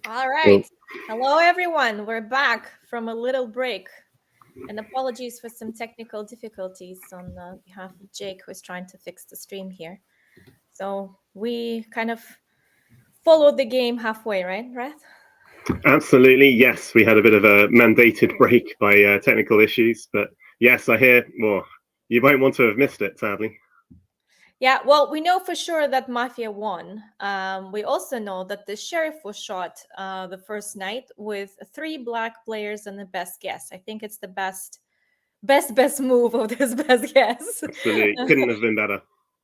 All right. Hello, everyone. We're back from a little break. And apologies for some technical difficulties on behalf of Jake, who's trying to fix the stream here. So we kind of followed the game halfway, right, Rath? Absolutely, yes. We had a bit of a mandated break by technical issues, but yes, I hear more. You won't want to have missed it, sadly. Yeah, well, we know for sure that Mafia won. We also know that the sheriff was shot the first night with 3 black players and the best guess. I think it's the best move of this best guess. Absolutely, couldn't have been better.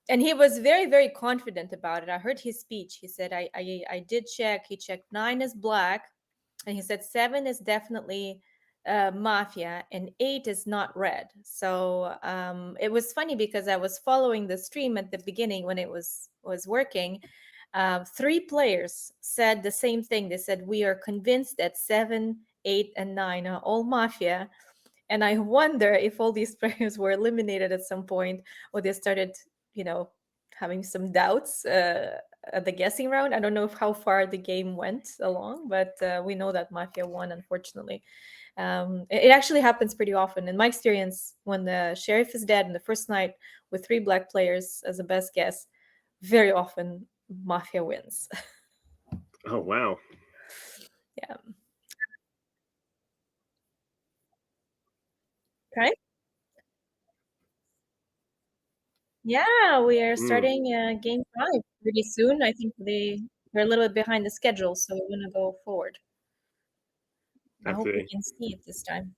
And he was very, very confident about it. I heard his speech. He said, I did check. He checked 9 is black, and he said 7 is definitely Mafia, and 8 is not red. So it was funny because I was following the stream at the beginning when it was working. 3 players said the same thing. They said, we are convinced that 7, 8, and 9 are all Mafia. And I wonder if all these players were eliminated at some point, or they started, having some doubts at the guessing round. I don't know how far the game went along, but we know that Mafia won, unfortunately. It actually happens pretty often. In my experience, when the sheriff is dead in the first night with 3 black players as a best guess, very often Mafia wins. Oh, wow. Yeah. Okay. Yeah, we are starting game 5 pretty soon. I think they're a little bit behind the schedule, so we're gonna go forward. I hope we Absolutely. can see it this time.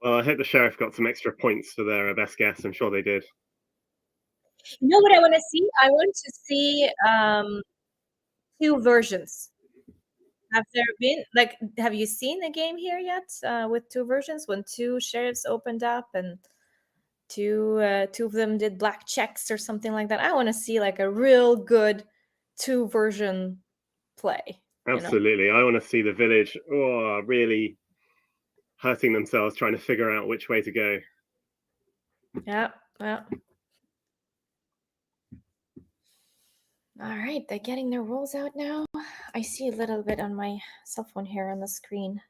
Well, I hope the sheriff got some extra points for their best guess. I'm sure they did. You know what I want to see? I want to see 2 versions. Have you seen a game here yet with 2 versions when 2 sheriffs opened up and two of them did black checks or something like that? I want to see like a real good 2 version play. Absolutely. I want to see the village really hurting themselves trying to figure out which way to go. Yeah. All right, they're getting their rolls out now. I see a little bit on my cell phone here on the screen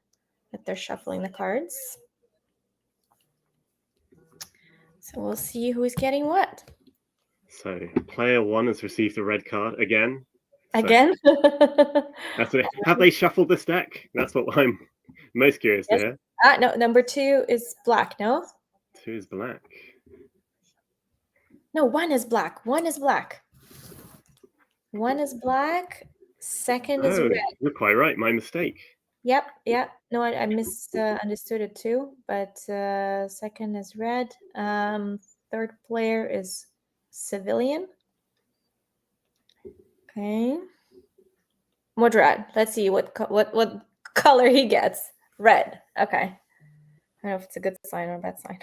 that they're shuffling the cards. So we'll see who's getting what. So player 1 has received a red card again. Again? That's it. Have they shuffled this deck? That's what I'm most curious to hear. No, number 2 is black, no? 2 is black. No, 1 is black. 1 is black. 1 is black. Second is red. You're quite right. My mistake. Yep. No, I misunderstood it too. But second is red. Third player is civilian. Okay. Moderat. Let's see what color he gets. Red. Okay. I don't know if it's a good sign or a bad sign.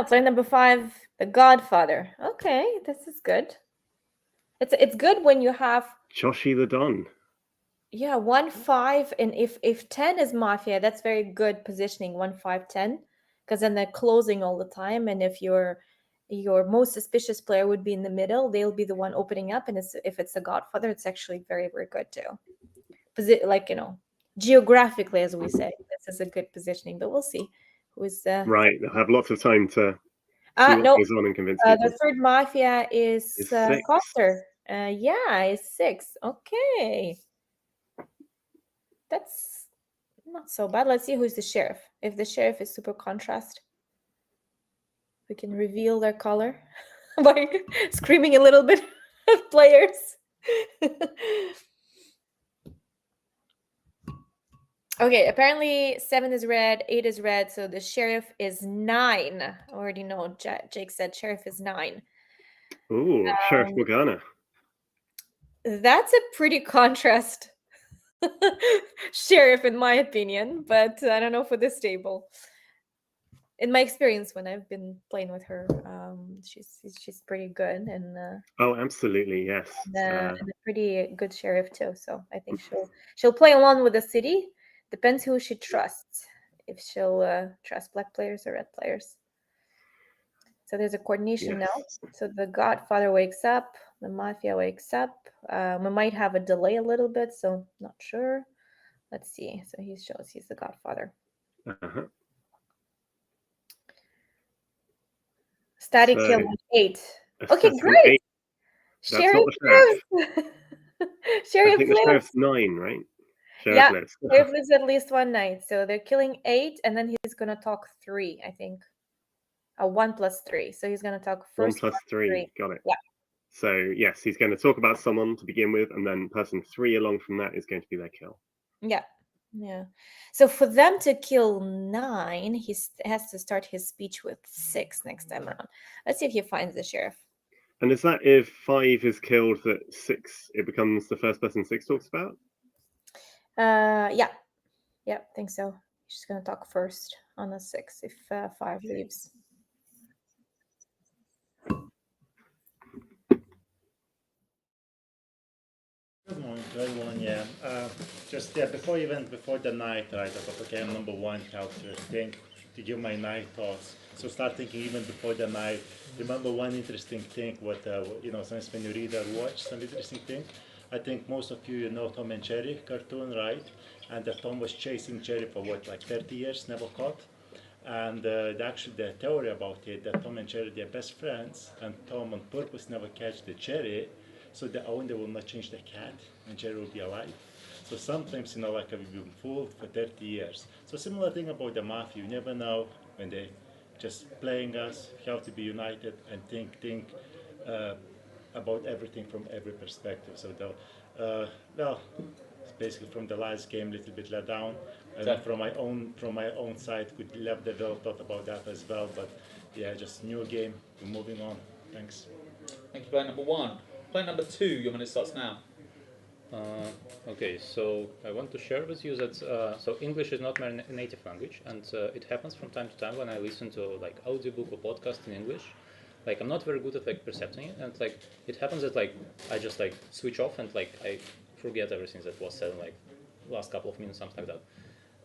Player number 5, the Godfather. Okay, this is good. It's good when you have Joshi the Don. Yeah, 1, 5, and if 10 is Mafia, that's very good positioning. 1, 5, 10, because then they're closing all the time. And if your most suspicious player would be in the middle, they'll be the one opening up. And if it's a Godfather, it's actually very, very good too. Geographically, as we say, this is a good positioning. But we'll see who's right. They'll have lots of time to see what goes on and convince people. The third Mafia is 6. Coster. Yeah, it's 6. Okay. That's not so bad. Let's see who's the sheriff. If the sheriff is super contrast, we can reveal their color by screaming a little bit at players. Okay, apparently 7 is red, 8 is red, so the sheriff is 9. I already know Jake said sheriff is 9. Ooh, Sheriff Morgana. That's a pretty contrast sheriff, in my opinion, but I don't know for this table. In my experience, when I've been playing with her, she's pretty good, and absolutely, yes, and a pretty good sheriff too. So I think she'll play along with the city. Depends who she trusts. If she'll trust black players or red players. So there's a coordination now. Yes. So the Godfather wakes up, the Mafia wakes up. We might have a delay a little bit, so not sure. Let's see. So he shows he's the Godfather. Uh-huh. Static So, kill on 8. Okay, assessing great. 8. That's Sheriff not the sheriff. lives. I Sheriff think the lives. sheriff's 9, right? Sheriff Yeah, lives. Sheriff lives at least one night. So they're killing 8, and then he's gonna talk 3, I think. 1 plus 3. So he's gonna talk 1 first plus 3. 3. Got it. Yeah. So, yes, he's going to talk about someone to begin with, and then person 3 along from that is going to be their kill. Yeah. Yeah. So for them to kill 9, he has to start his speech with 6 next time around. Let's see if he finds the sheriff. And is that if 5 is killed, that 6, it becomes the first person 6 talks about? Yeah. Yeah, think so. He's just gonna talk first on the 6 if 5 leaves. Good morning to everyone. Yeah, before event, before the night, right? I thought, okay, I'm number 1. How to think, to give my night thoughts. So start thinking even before the night. Remember one interesting thing. Sometimes when you read or watch some interesting thing, I think most of you know Tom and Jerry cartoon, right? And that Tom was chasing Jerry for like 30 years, never caught. And the theory about it that Tom and Jerry they're best friends, and Tom on purpose never catch the Jerry, so the owner will not change the cat, and Jerry will be alive. So sometimes like we've been fooled for 30 years. So similar thing about the mafia, you never know when they just playing us. You have to be united and think about everything from every perspective. So it's basically from the last game, a little bit let down. And from my own side, could left the well thought about that as well. But yeah, just new game. We're moving on. Thanks. Thank you, player number 1. Player number 2, your minute starts now. Okay, so I want to share with you that so English is not my native language, and it happens from time to time when I listen to like audiobook or podcast in English. Like I'm not very good at like percepting it, and like it happens that like I just like switch off and like I forget everything that was said in like last couple of minutes, something like that.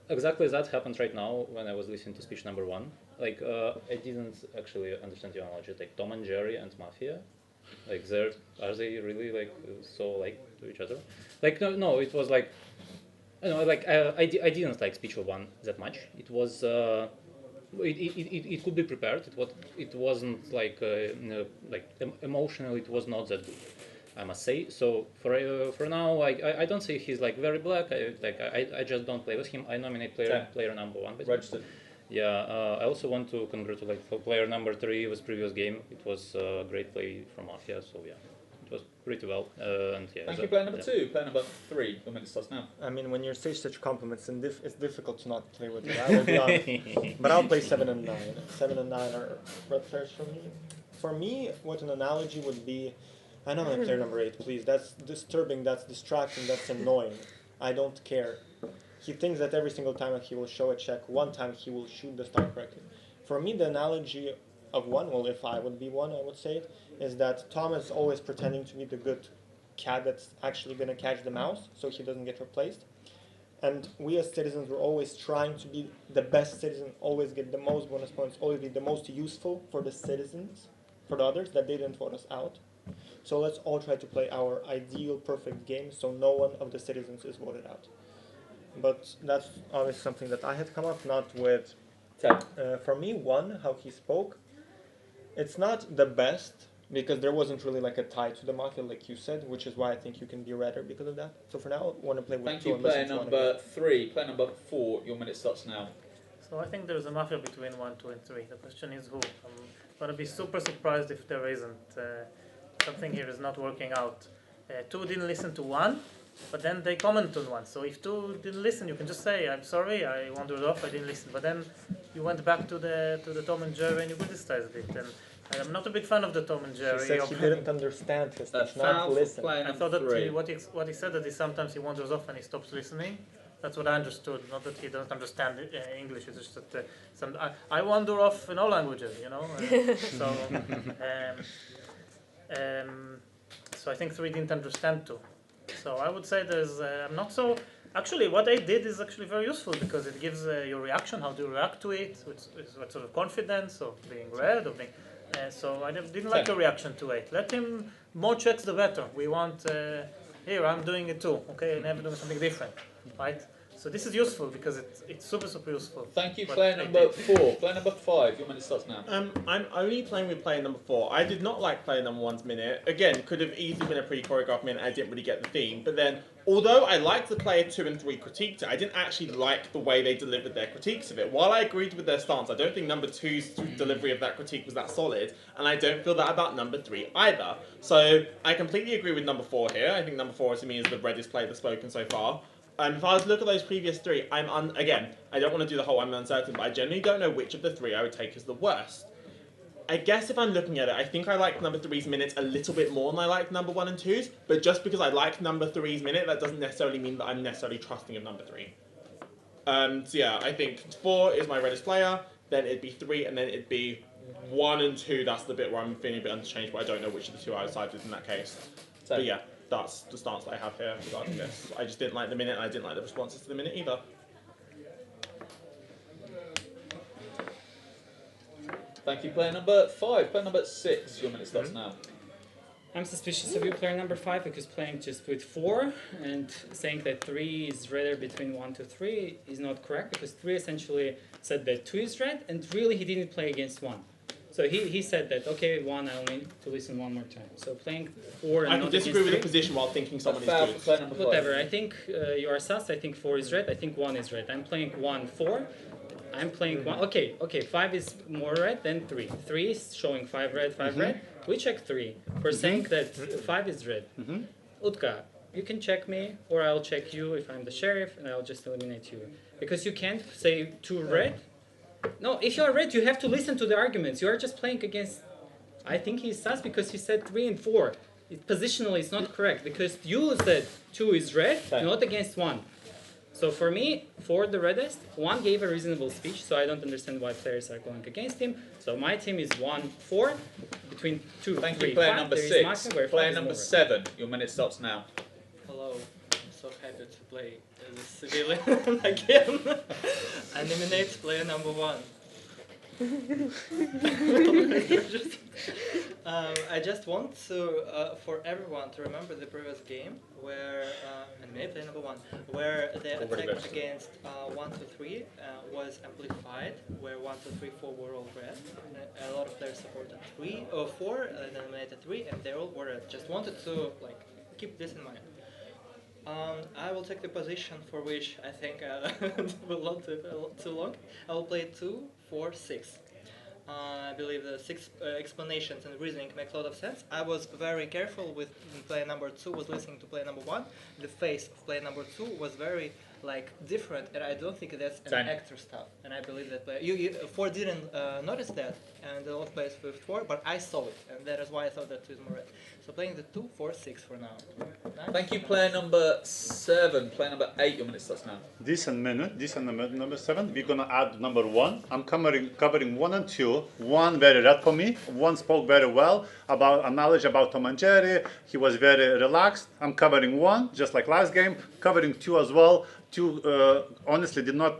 Exactly that happens right now when I was listening to speech number 1. Like I didn't actually understand the analogy, like Tom and Jerry and Mafia. Like are they really like so like to each other? Like no, it was like like I didn't like speech 1 that much. It was it could be prepared. It wasn't like emotionally it was not that good, I must say. So for now I don't say he's like very black. I just don't play with him. I nominate player number 1. Registered. Yeah, I also want to congratulate for player number 3 with previous game. It was a great play from Mafia, so yeah, it was pretty well. And yeah. Thank you, player number 2. Player number 3, your minute starts now. I mean, when you say such compliments, it's difficult to not play with it. I will be honest. But I'll play 7 and 9. 7 and 9 are red players for me. For me, what an analogy would be, I know I'm player number 8, please. That's disturbing, that's distracting, that's annoying. I don't care. He thinks that every single time that he will show a check, one time he will shoot the star correctly. For me, the analogy of 1, well, if I would be 1, I would say it, is that Tom is always pretending to be the good cat that's actually going to catch the mouse, so he doesn't get replaced. And we as citizens, we're always trying to be the best citizen, always get the most bonus points, always be the most useful for the citizens, for the others, that they didn't vote us out. So let's all try to play our ideal, perfect game, so no one of the citizens is voted out. But that's obviously something that I had come up, not with... for me, 1, how he spoke, it's not the best, because there wasn't really like a tie to the Mafia, like you said, which is why I think you can be redder because of that. So for now, I want to play with 2. Thank you, player number 3. Player number 4, your minute starts now. So I think there's a Mafia between 1, 2, and 3. The question is who. I'm going to be super surprised if there isn't. Something here is not working out. 2 didn't listen to 1. But then they comment on 1. So if 2 didn't listen, you can just say, "I'm sorry, I wandered off, I didn't listen." But then you went back to the Tom and Jerry and you criticized it. And I'm not a big fan of the Tom and Jerry. He said he didn't understand his speech, not listen. I thought that what he said that sometimes he wanders off and he stops listening. That's what I understood. Not that he doesn't understand English. It's just that I wander off in all languages, you know. So I think 3 didn't understand 2. So I would say I'm not so... Actually, what I did is actually very useful because it gives your reaction, how do you react to it, what sort of confidence of being read, So I didn't like the reaction to 8. Let him, more checks the better. We want, here I'm doing it too, okay, never doing something different, right? So this is useful because it's super, super useful. Thank you, But player I number did. 4. Player number 5, your minute starts now. I'm only playing with player number 4. I did not like player number 1's minute. Again, could have easily been a pre-choreographed minute. I didn't really get the theme. But then, although I liked the player 2 and 3 critiqued it, I didn't actually like the way they delivered their critiques of it. While I agreed with their stance, I don't think number 2's delivery of that critique was that solid. And I don't feel that about number 3 either. So I completely agree with number 4 here. I think number 4 to me is the reddest player that's spoken so far. If I was to look at those previous 3, again, I don't want to do the whole I'm uncertain, but I generally don't know which of the 3 I would take as the worst. I guess if I'm looking at it, I think I like number 3's minutes a little bit more than I like number 1 and 2's, but just because I like number 3's minute, that doesn't necessarily mean that I'm necessarily trusting of number 3. So yeah, I think 4 is my reddest player, then it'd be 3, and then it'd be 1 and 2, that's the bit where I'm feeling a bit interchanged, but I don't know which of the 2 I would side with in that case. But yeah. That's the stance that I have here regarding this. I just didn't like the minute, and I didn't like the responses to the minute either. Thank you, player number 5. Player number 6, your minute starts now. I'm suspicious of you, player number 5, because playing just with 4 and saying that 3 is redder between 1 to 3 is not correct, because 3 essentially said that 2 is red, and really he didn't play against 1. So he said that, okay, 1, I'll need to listen one more time. So playing 4 and I not can disagree with the against 3, position while thinking someone is Foul good. for player number 5. whatever. I think you are sus. I think 4 is red. I think 1 is red. I'm playing 1, 4. I'm playing 1. Okay, 5 is more red than 3. 3 is showing 5 red, 5 red. We check 3 for saying that 5 is red. Utka, you can check me, or I'll check you if I'm the sheriff, and I'll just eliminate you. Because you can't say 2 red. No, if you are red, you have to listen to the arguments. You are just playing against... I think he's sus because he said 3 and 4. Positionally, it's not correct because you said 2 is red, not against 1. So for me, 4 the reddest, 1 gave a reasonable speech, so I don't understand why players are going against him. So my team is 1, 4, between 2, Thank 3, you, player 5. number There is 6. Mafia where Player 5 is number more red. 7, your minute starts now. Hello, I'm so happy to play as a civilian again. I nominate player number 1. I just want to, for everyone to remember the previous game where, and maybe play number 1, where the attack against 1, 2, 3 was amplified, where 1, 2, 3, 4 were all red. A lot of players supported 3 or 4, eliminated 3, and they all were red. Just wanted to keep this in mind. I will take the position for which I think will not take too long. I will play 2, 4, 6. I believe the 6 explanations and reasoning make a lot of sense. I was very careful with player number 2, was listening to player number 1. The face of player number 2 was very different, and I don't think that's an actor stuff. And I believe that player 4 didn't notice that, and a lot of players with 4, but I saw it, and that is why I thought that 2 is more red. So playing the 2, 4, 6 for now. Thank you, player number 7. Player number 8, your minute starts now. Decent minute, number 7. We're gonna add number 1. I'm covering 1 and 2. 1 very red for me. 1 spoke very well about knowledge about Tom and Jerry. He was very relaxed. I'm covering 1, just like last game. Covering 2 as well. 2 honestly did not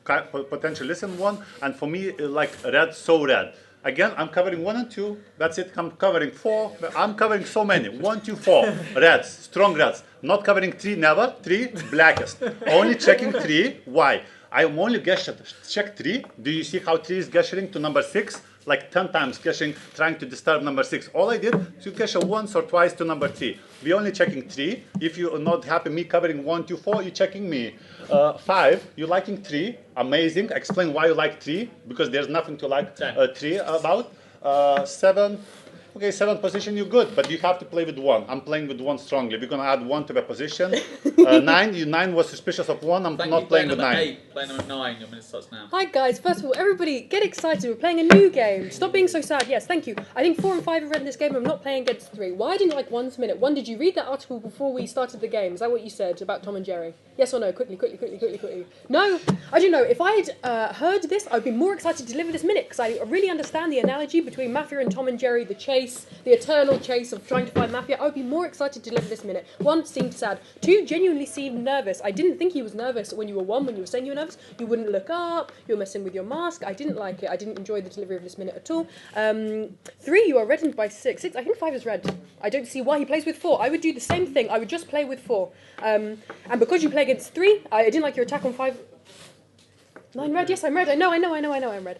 potentially listen 1, and for me red, so red. Again, I'm covering 1 and 2. That's it. I'm covering 4. I'm covering so many. 1, 2, 4. Reds, strong reds. Not covering 3, never. 3, blackest. Only checking 3. Why? I'm only check 3. Do you see how 3 is gesturing to number 6? 10 times gesturing, trying to disturb number 6. All I did to gesture once or twice to number 3. We only checking 3. If you're not happy me covering 1, 2, 4, you're checking me. 5, you liking 3. Amazing. Explain why you like 3, because there's nothing to like 3 about. 7. Okay, 7 position, you're good, but you have to play with 1. I'm playing with 1 strongly. We're going to add 1 to the position. 9 was suspicious of 1. I'm not playing with 9. 8, player number 9, your minute starts now. Hi guys, first of all, everybody get excited. We're playing a new game. Stop being so sad. Yes, thank you. I think 4 and 5 are red in this game. I'm not playing against 3. Why didn't you like 1's minute? 1, did you read that article before we started the game? Is that what you said about Tom and Jerry? Yes or no? Quickly. No? I don't know. If I had heard this, I'd be more excited to deliver this minute, because I really understand the analogy between Mafia and Tom and Jerry, the chase, chase, the eternal chase of trying to find Mafia, I would be more excited to live this minute. 1 seemed sad. 2 genuinely seemed nervous. I didn't think he was nervous when you were 1, when you were saying you were nervous. You wouldn't look up, you were messing with your mask. I didn't like it. I didn't enjoy the delivery of this minute at all. 3, you are reddened by 6. 6, I think 5 is red. I don't see why he plays with 4. I would do the same thing. I would just play with 4. And because you play against 3, I didn't like your attack on 5. 9 red, yes, I'm red. I know, I'm red.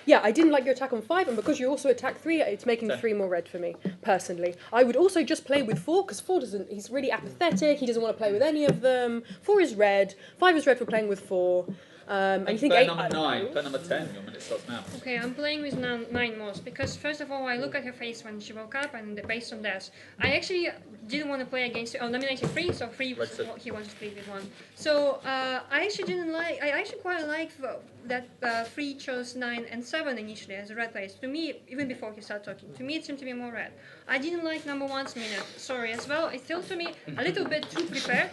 Yeah, I didn't like your attack on 5, and because you also attack 3, it's making 3 more red for me, personally. I would also just play with 4, because 4 doesn't, he's really apathetic, he doesn't want to play with any of them. 4 is red, 5 is red for playing with 4. And you think player 8... number 9, player number 10, your minute starts now. Okay, I'm playing with 9 most because first of all I look at her face when she woke up, and based on that I actually didn't want to play against her. Oh, nominated 3, so 3 was what he wanted to play with 1. So I actually quite like that 3 chose 9 and 7 initially as a red players. To me, even before he started talking, to me it seemed to be more red. I didn't like number 1's minute, sorry as well. It felt to me a little bit too prepared.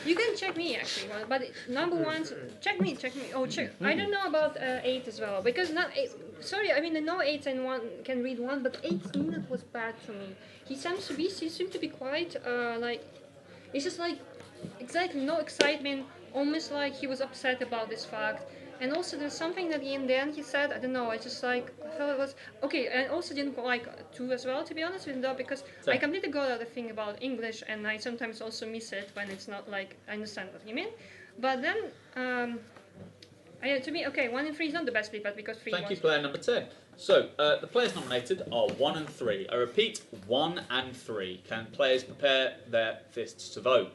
You can check me actually, but number 1's, check me. Oh, check. I don't know about 8 as well, because not 8, sorry, I mean I know 8 and 1 can read 1, but 8's minute was bad to me. He seemed to be quite like, it's just like exactly no excitement, almost like he was upset about this fact. And also there's something that in the end he said, I don't know, I just like, I felt it was, okay, and also didn't like 2 as well, to be honest with you, because I completely got out the thing about English, and I sometimes also miss it when it's not like, I understand what you mean. But then, to me, okay, 1 and 3 is not the best split, but because 3 Thank you, player number 10. So, the players nominated are 1 and 3. I repeat, 1 and 3. Can players prepare their fists to vote?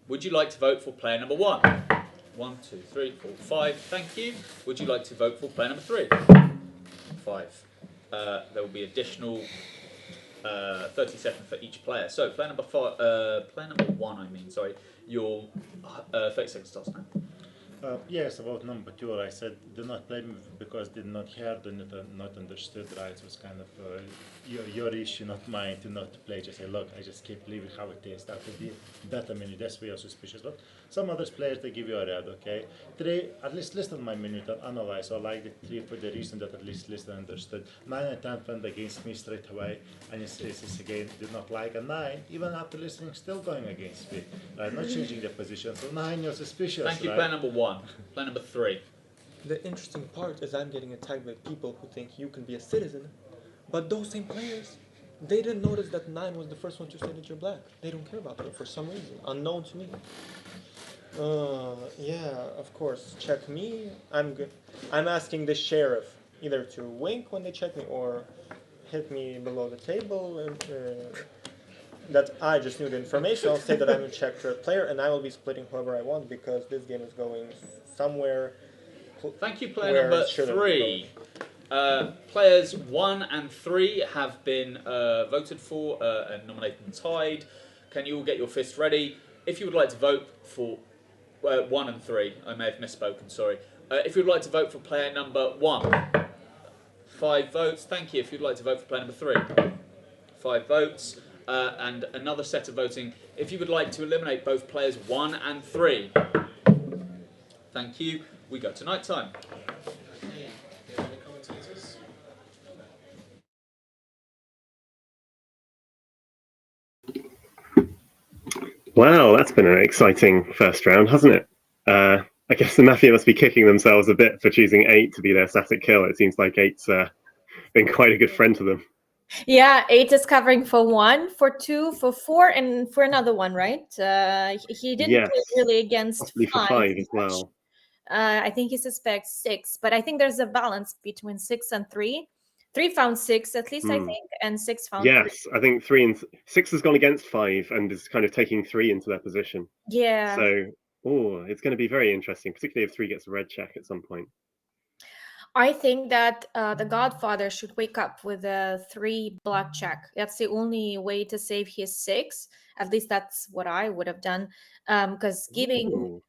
Would you like to vote for player number 1? 1, 2, 3, 4, 5. Thank you. Would you like to vote for player number 3? 5. There will be additional 30 seconds for each player. So, player number 1, sorry. Your 30 seconds starts now. Yes, about number 2, I said do not play me because did not hear, not understood, right? It was kind of your issue, not mine, to not play. Just say, look, I just keep leaving how it is. That would be better minute. That's why you're suspicious. But some other players, they give you a red, okay? 3, at least listen my minute and analyze. So I like the 3 for the reason that at least listen and understood. 9 and 10 went against me straight away, and it's again did not like. A 9, even after listening, still going against me. Right? Not changing the position. So 9, you're suspicious. Thank you, right? player number 1. Player number 3. The interesting part is I'm getting attacked by people who think you can be a citizen, but those same players, they didn't notice that 9 was the first one to say that you're black. They don't care about it for some reason, unknown to me. Yeah, of course, check me. I'm good. I'm asking the sheriff either to wink when they check me or hit me below the table. And, that I just knew the information. I'll say that I'm a checked red player, and I will be splitting whoever I want because this game is going somewhere. Thank you, player number 3. Players 1 and 3 have been voted for and nominated and tied. Can you all get your fists ready? If you would like to vote for 1 and 3, I may have misspoken, sorry. If you would like to vote for player number 1, 5 votes. Thank you. If you'd like to vote for player number 3, 5 votes. And another set of voting if you would like to eliminate both players 1 and 3. Thank you. We go to night time. Wow, that's been an exciting first round, hasn't it? I guess the Mafia must be kicking themselves a bit for choosing 8 to be their static kill. It seems like 8's been quite a good friend to them. Yeah, 8 is covering for 1, for 2, for 4, and for another one, right? He didn't play really against 5 for 5 as well. I think he suspects 6, but I think there's a balance between 6 and 3. 3 found 6 at least, I think, and 6 found 3. Yes, I think 6 has gone against 5 and is kind of taking 3 into their position. Yeah. So, it's going to be very interesting, particularly if 3 gets a red check at some point. I think that the Godfather should wake up with a 3 black check. That's the only way to save his 6. At least that's what I would have done. Because giving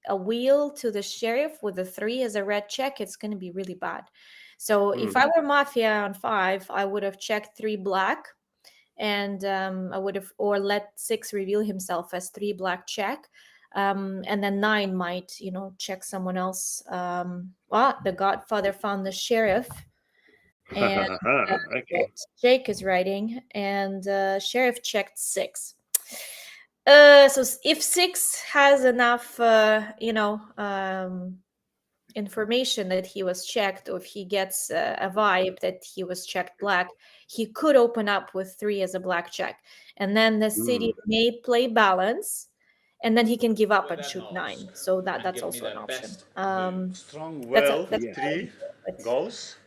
a wheel to the sheriff with a 3 as a red check, it's going to be really bad. So if I were Mafia on 5, I would have checked 3 black, and I would have let 6 reveal himself as 3 black check. And then 9 might, check someone else. The Godfather found the sheriff. And Okay. Jake is writing, and Sheriff checked 6. So if 6 has enough, information that he was checked, or if he gets a vibe that he was checked black, he could open up with 3 as a black check, and then the city may play balance, and then he can give up and shoot 9. So that's also an option. Strong That's will, that's 3 goes.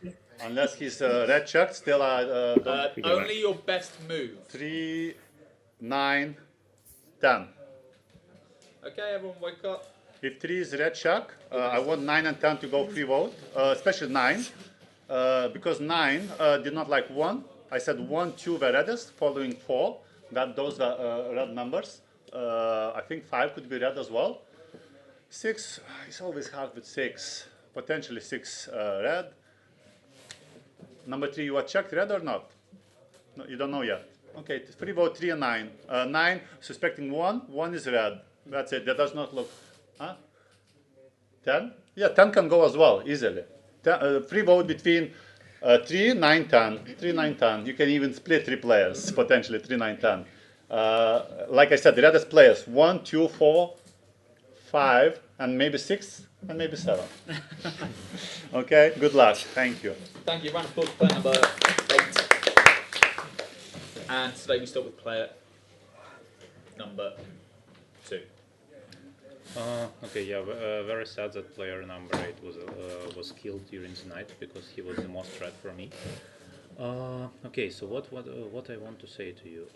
Unless he's red checked, still only your best move. 3, 9, 10. Okay, everyone wake up. If 3 is red check, I want 9 and 10 to go free vote, especially 9, because 9 did not like 1. I said 1, 2 were reddest, following 4. Those are red numbers. I think 5 could be red as well. 6 is always hard with 6. Potentially 6 red. Number 3, you are checked red or not? No, you don't know yet. Okay, free vote 3 and 9. 9 suspecting 1. 1 is red. That's it. That does not look. Huh? 10? Yeah, 10 can go as well easily. Free vote between 3, 9, 10. 3, 9, 10. You can even split 3 players potentially 3, 9, 10. Like I said, the reddest players 1, 2, 4, 5, and maybe 6, and maybe 7. Okay, good luck. Thank you. Thank you. Round of applause for player number 8. And today we start with player number 2. Okay, yeah, very sad that player number 8 was killed during the night because he was the most threat for me. Okay, so what I want to say to you?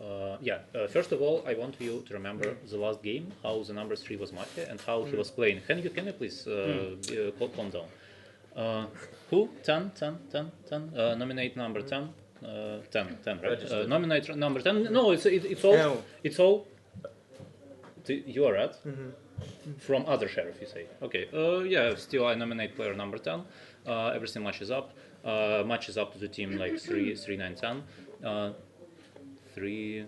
First of all, I want you to remember the last game, how the number 3 was Mafia and how he was playing. Can you please calm down? Who? 10. Nominate number 10. 10, right? Nominate number 10. No, it's all. You are right. From other sheriff, you say. Okay. Still I nominate player number 10. Everything matches up. Matches up to the team like 3, 9, 10. 3.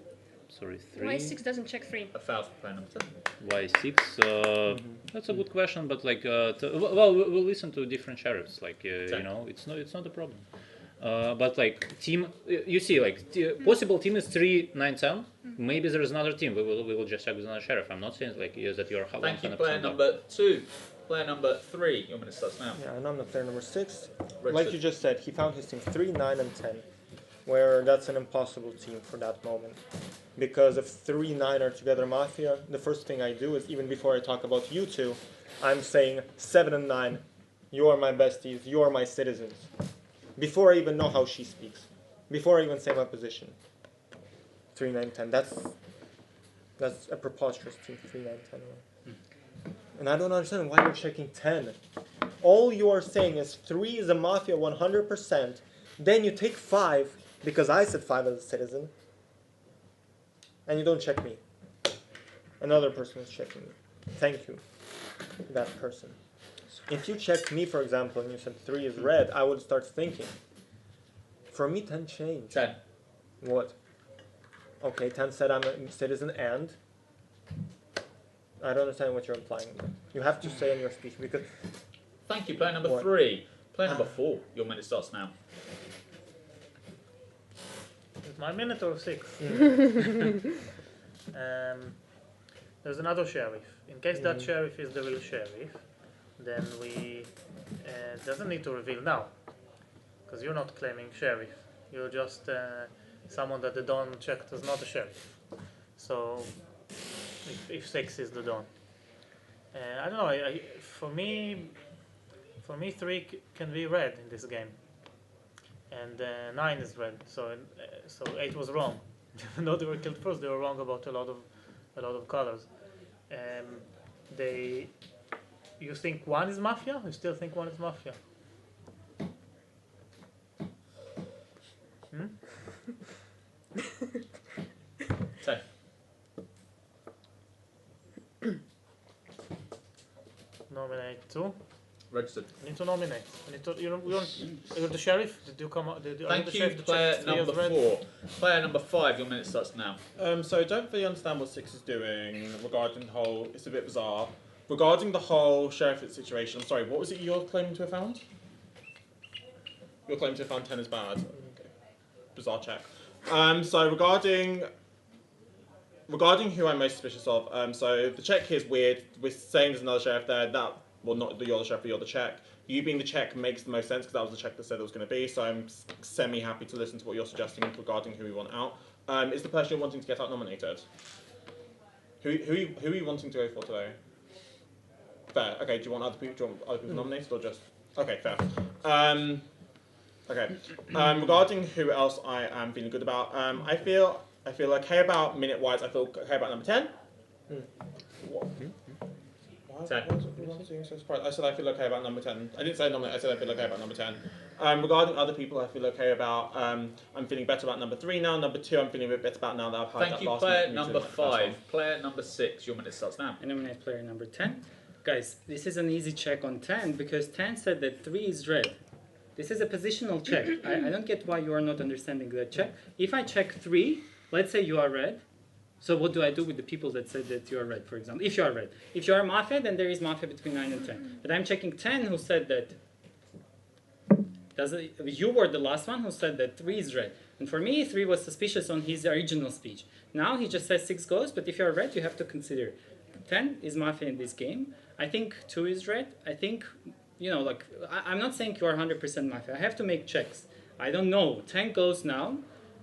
Why 6 doesn't check 3? A foul for player number 10. Why 6? That's a good question, but like, we'll listen to different sheriffs. Like, it's not a problem. But like team, you see, like possible team is 3, 9, 10. Maybe there is another team. We will just check with another sheriff. I'm not saying like that you are. Thank you, player number 2. Player number 3. Your minute starts now. Yeah, and I'm the player number 6. Like you just said, he found his team 3, 9, and 10, where that's an impossible team for that moment. Because if 3, 9 are together Mafia, the first thing I do is, even before I talk about you two, I'm saying 7 and 9, you are my besties, you are my citizens. Before I even know how she speaks. Before I even say my position. 3, 9, 10. That's a preposterous team, 3, 9, 10. And I don't understand why you're checking 10. All you are saying is 3 is a Mafia 100%. Then you take 5, because I said 5 as a citizen. And you don't check me. Another person is checking me. Thank you, that person. If you checked me, for example, and you said 3 is red, I would start thinking. For me, 10 changed. 10. What? Okay, 10 said I'm a citizen and? I don't understand what you're implying. You have to say in your speech because... Thank you, player number 3. Player number 4. Your minute starts now. Is my minute or 6? There's another sheriff. In case that sheriff is the real sheriff, then we doesn't need to reveal now, because you're not claiming sheriff. You're just someone that the Don checked as not a sheriff. So if 6 is the Don, I don't know. For me, 3 can be red in this game, and 9 is red. So 8 was wrong. Even though they were killed first, they were wrong about a lot of colors. You think 1 is Mafia? You still think 1 is Mafia? Say. Nominate 2. Registered. I need to nominate. You're the sheriff? Did you come out? Thank you, player number 4. Player number 5, your minute starts now. So I don't really understand what 6 is doing regarding the whole, it's a bit bizarre. Regarding the whole sheriff situation, I'm sorry, what was it you're claiming to have found? Your claim to found 10 is bad. Okay. Bizarre check. So regarding who I'm most suspicious of, so the check here is weird. We're saying there's another sheriff there. Well, not you're the sheriff, but you're the check. You being the check makes the most sense because that was the check that said it was going to be. So I'm semi-happy to listen to what you're suggesting regarding who we want out. Is the person you're wanting to get out nominated? Who are you wanting to go for today? Fair. Okay. Do you want other people nominated or just? Okay. Fair. Okay. Regarding who else I am feeling good about, I feel okay about minute-wise. I feel okay about number 10. What? Why was I so surprised? I said I feel okay about number 10. I didn't say nominate. I said I feel okay about number 10. Regarding other people, I feel okay about. I'm feeling better about number 3 now. Number 2, I'm feeling a bit better about now that I've had Thank that you, last player meeting number with the 5. Player number 6, your minute starts now. I nominate player number 10. Guys, this is an easy check on 10 because 10 said that 3 is red. This is a positional check. I don't get why you are not understanding that check. If I check 3, let's say you are red. So what do I do with the people that said that you are red, for example? If you are red. If you are Mafia, then there is Mafia between 9 and 10. But I'm checking 10 who said that. You were the last one who said that 3 is red. And for me, 3 was suspicious on his original speech. Now he just says 6 goes, but if you are red, you have to consider 10 is Mafia in this game. I think 2 is red. I think, you know, like, I'm not saying you are 100% Mafia. I have to make checks. I don't know. 10 goes now.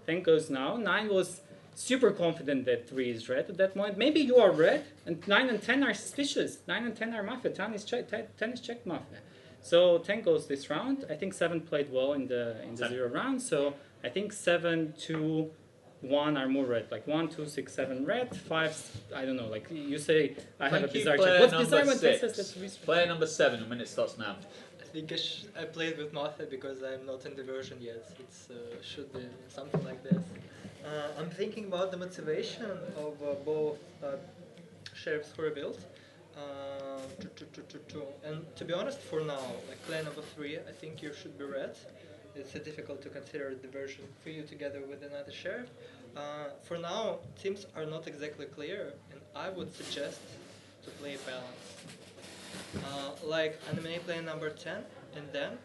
10 goes now. 9 was super confident that 3 is red at that moment. Maybe you are red, and 9 and 10 are suspicious. 9 and 10 are Mafia. 10 is checked Mafia. So 10 goes this round. I think 7 played well in the 0 round. So I think 7, 2, 1 are more red. Like 1, 2, 6, 7 red. 5, I don't know. Like you say, I have a bizarre check. What's bizarre when 10 says that's Player number 7, your minute starts now. I think I played with Mafia because I'm not in the version yet. It should be something like this. I'm thinking about the motivation of both sheriffs who rebuilt. And to be honest, for now, like player number 3, I think you should be red. It's difficult to consider the version for you together with another sheriff. For now, teams are not exactly clear, and I would suggest to play balance. Like eliminate player number 10, and then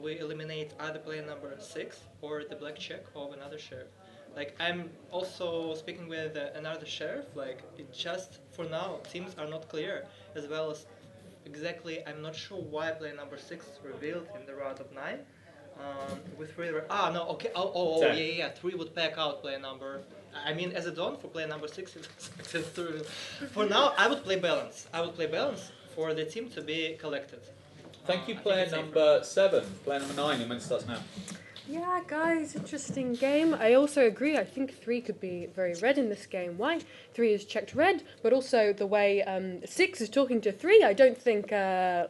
we eliminate either player number 6 or the black check of another sheriff. Like I'm also speaking with another sheriff. Like it just for now teams are not clear, as well as exactly I'm not sure why player number 6 revealed in the round of 9. With 3 no, okay, yeah, 3 would pack out player number. I mean, as a don for player number 6, for now I would play balance. I would play balance for the team to be collected. Thank you, player number 7. Player number 9, your minute starts now. Yeah, guys, interesting game. I also agree. I think 3 could be very red in this game. Why? 3 is checked red, but also the way 6 is talking to 3, I don't think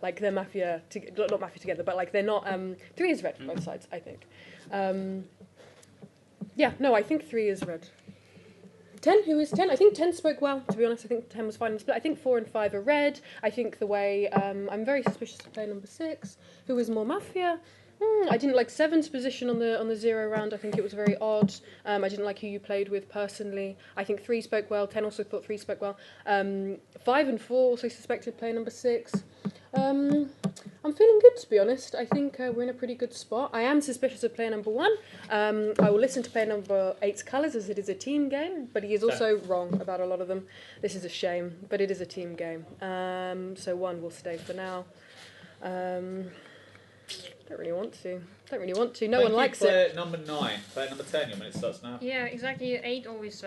like they're Mafia, not Mafia together, but like they're not. 3 is red on both sides, I think. Yeah, no, I think 3 is red. 10, who is 10? I think 10 spoke well, to be honest. I think 10 was fine in the split. I think 4 and 5 are red. I think the way, I'm very suspicious of player number 6, who is more Mafia. I didn't like 7's position on the 0 round. I think it was very odd. I didn't like who you played with personally. I think 3 spoke well. 10 also thought 3 spoke well. 5 and 4 also suspected player number 6. I'm feeling good, to be honest. I think we're in a pretty good spot. I am suspicious of player number 1. I will listen to player number 8's colours as it is a team game, but he is also wrong about a lot of them. This is a shame, but it is a team game. So 1 will stay for now. Don't really want to. No one likes it. Number 9. Player number 10, your minute starts now. Yeah, exactly. 8 always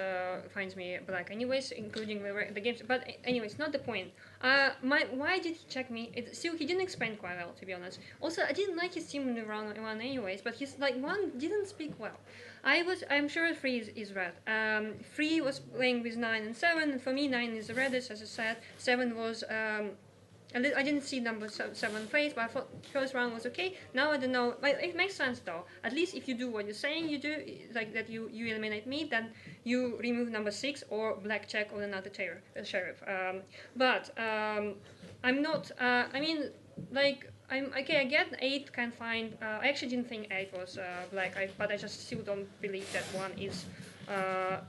finds me black anyways, including the games. But anyways, not the point. Why did he check me? Still, he didn't explain quite well, to be honest. Also, I didn't like his team in the round 1 anyways, but his 1 didn't speak well. I'm sure 3 is red. 3 was playing with 9 and 7, and for me 9 is the reddest, as I said. 7 was I didn't see number 7 face, but I thought first round was okay. Now I don't know. Like, it makes sense though. At least if you do what you're saying you do, like that you eliminate me, then you remove number 6 or black check or another sheriff. But I'm not. I mean, like I'm okay. I get 8 can find. I actually didn't think 8 was black, but I just still don't believe that 1 is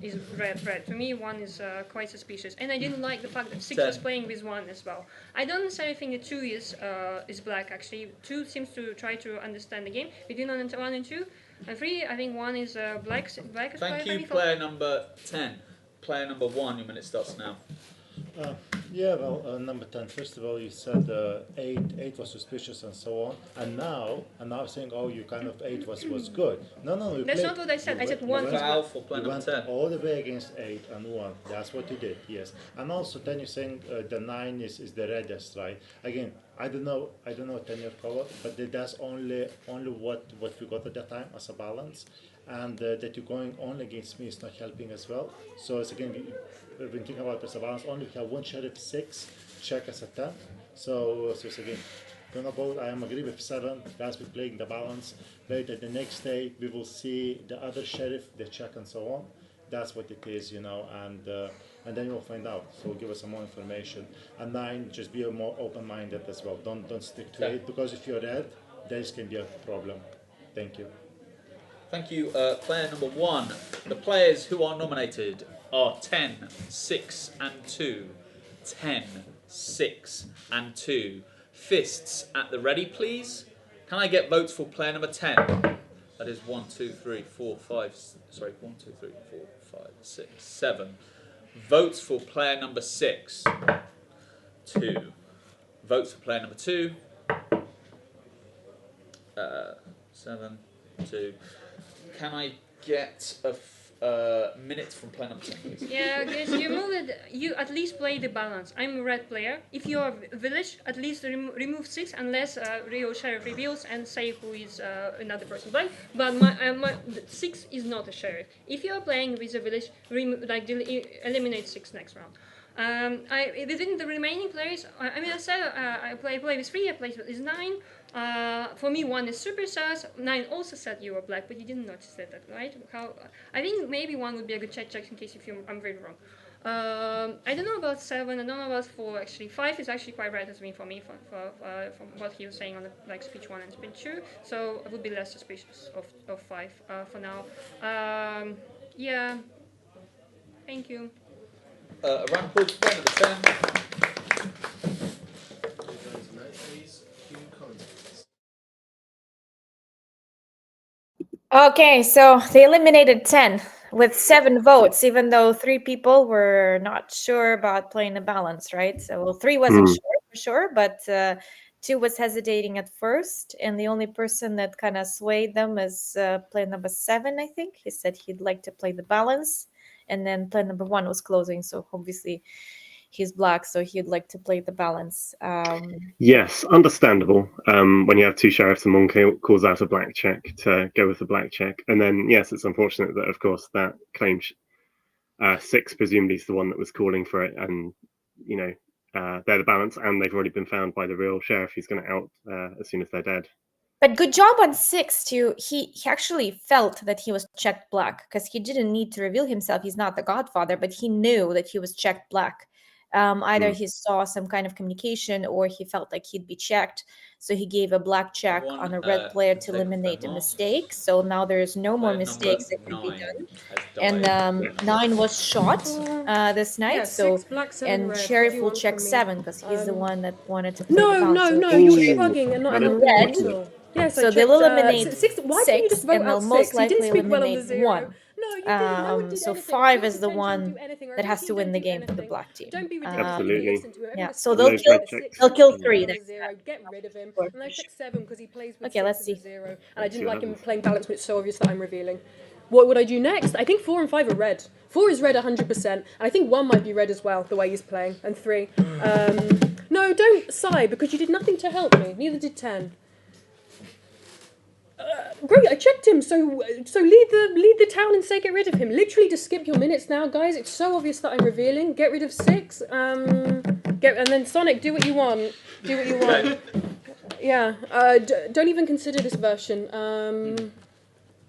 is red. To me, 1 is quite suspicious, and I didn't like the fact that 6 was playing with 1 as well. I don't necessarily think that 2 is black. Actually, 2 seems to try to understand the game. Between 1 and 2, and 3, I think 1 is black. Thank you, player number 10. Player number 1, your minute starts now. Yeah, well, number 10. First of all, you said 8 was suspicious and so on, and now saying, oh, you kind of 8 was good. No. That's not what I said. I said 1 was foul good. for player You number went 10. all the way against 8 and 1. That's what you did, yes. And also, then you're saying the 9 is the reddest, right? Again, I don't know 10-year cohort, but that's only what we got at that time as a balance, and that you're going only against me is not helping as well. So it's again, we've been thinking about this balance. Only we have 1 sheriff 6, check as a 10. So it's again, gonna vote. I am agree with 7. Guys, we're playing the balance. Later the next day, we will see the other sheriff, the check and so on. That's what it is, and then you'll find out. So give us some more information. And 9, just be more open-minded as well. Don't stick to 8, because if you're red, this can be a problem. Thank you. Thank you, player number 1. The players who are nominated are 10, 6, and 2. 10, 6, and 2. Fists at the ready, please. Can I get votes for player number 10? That is 1, 2, 3, 4, 5. Sorry, 1, 2, 3, 4, 5, 6, 7. Votes for player number 6. 2. Votes for player number 2. 7, 2. Can I get a minute from player number 10, please? Yeah, guys, you at least play the balance. I'm a red player. If you're village, at least remove 6 unless Rio Sheriff reveals and say who is another person playing. But my 6 is not a sheriff. If you're playing with a village, eliminate 6 next round. Within the remaining players, I said I play with 3. I play with 9. For me, 1 is super sus. 9 also said you were black, but you didn't notice that, right? I think maybe 1 would be a good check in case I'm very wrong. I don't know about 7. I don't know about 4. Actually, 5 is actually quite right as me from what he was saying on the speech 1 and speech 2. So I would be less suspicious of 5 for now. Yeah. Thank you. A round of applause for player number 10. Okay, so they eliminated 10 with 7 votes, even though 3 people were not sure about playing a balance, right? So 3 wasn't sure for sure, but 2 was hesitating at first, and the only person that kind of swayed them is player number 7, I think. He said he'd like to play the balance, and then player number 1 was closing, so obviously he's black, so he'd like to play the balance. Yes, understandable. When you have 2 sheriffs and 1 calls out a black check, to go with the black check. And then, yes, it's unfortunate that, of course, that claim 6 presumably is the one that was calling for it. And, they're the balance, and they've already been found by the real sheriff who's going to out as soon as they're dead. But good job on 6 too. He actually felt that he was checked black because he didn't need to reveal himself. He's not the Godfather, but he knew that he was checked black. Either he saw some kind of communication or he felt like he'd be checked. So he gave a black check on a red player to eliminate a mistake. So now there's no more mistakes that can be done. And 9 was shot this night. Yeah, so 6 black, 7 red. Sheriff will check 7 because he's the one that wanted to play No, the balance. no, you're shrugging and not And helping red. at all. Yes, So I they'll checked, eliminate 6. Why didn't you just vote and they'll out 6? most You likely didn't speak well on the eliminate 0. 1. No, you didn't. No one did So anything. 5 If is the you're not one do anything, or that has team to win don't the do game for the anything, black team. don't be ridiculous. Absolutely. Listen to it. Yeah, Everyone so speak they'll to kill, the 6. they'll kill Well 3. on the 0. Get rid of him. And I checked 7 because he plays with Okay, 6 let's and the see. 0. And I didn't like him playing balance when it's so obvious that I'm revealing. What would I do next? I think 4 and 5 are red. 4 is red 100%. And I think 1 might be red as well, the way he's playing. And 3. No, don't sigh, because you did nothing to help me. Neither did 10. Great, I checked him. So lead the town and say get rid of him. Literally, just skip your minutes now, guys. It's so obvious that I'm revealing. Get rid of 6. And then Sonic, do what you want. Do what you want. Yeah. Don't even consider this version.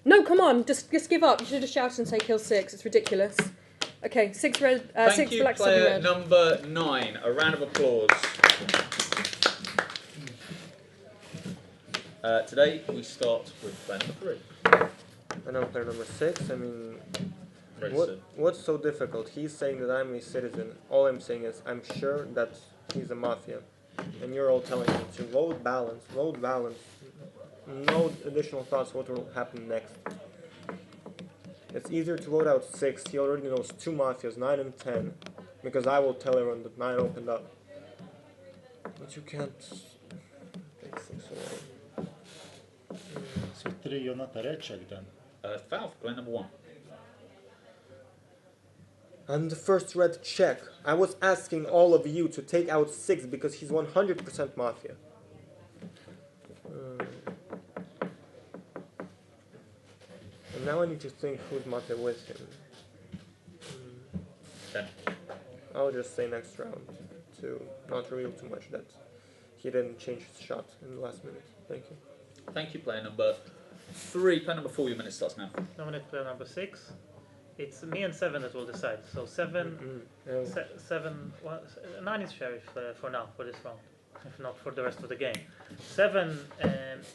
No, come on. Just give up. You should have shouted and say kill 6. It's ridiculous. Okay, 6 red. 6 black, 7 red. Number 9. A round of applause. Today we start with player number 3. I know player number 6. I mean, What's so difficult? He's saying that I'm a citizen. All I'm saying is I'm sure that he's a mafia. And you're all telling me to vote balance. No additional thoughts what will happen next. It's easier to vote out 6. He already knows 2 mafias, 9 and 10. Because I will tell everyone that 9 opened up. But you can't take 6 away. So 3, you're not a red check then? Foul for player number 1. And the first red check. I was asking all of you to take out 6 because he's 100% mafia. And now I need to think who's mafia with him. 10. I'll just say next round to not reveal too much that he didn't change his shot in the last minute. Thank you. Thank you, player number 3. Player number 4, your minute starts now. Nominate player number 6. It's me and 7 that will decide. So 7, 9 is sheriff for now, for this round, if not for the rest of the game. 7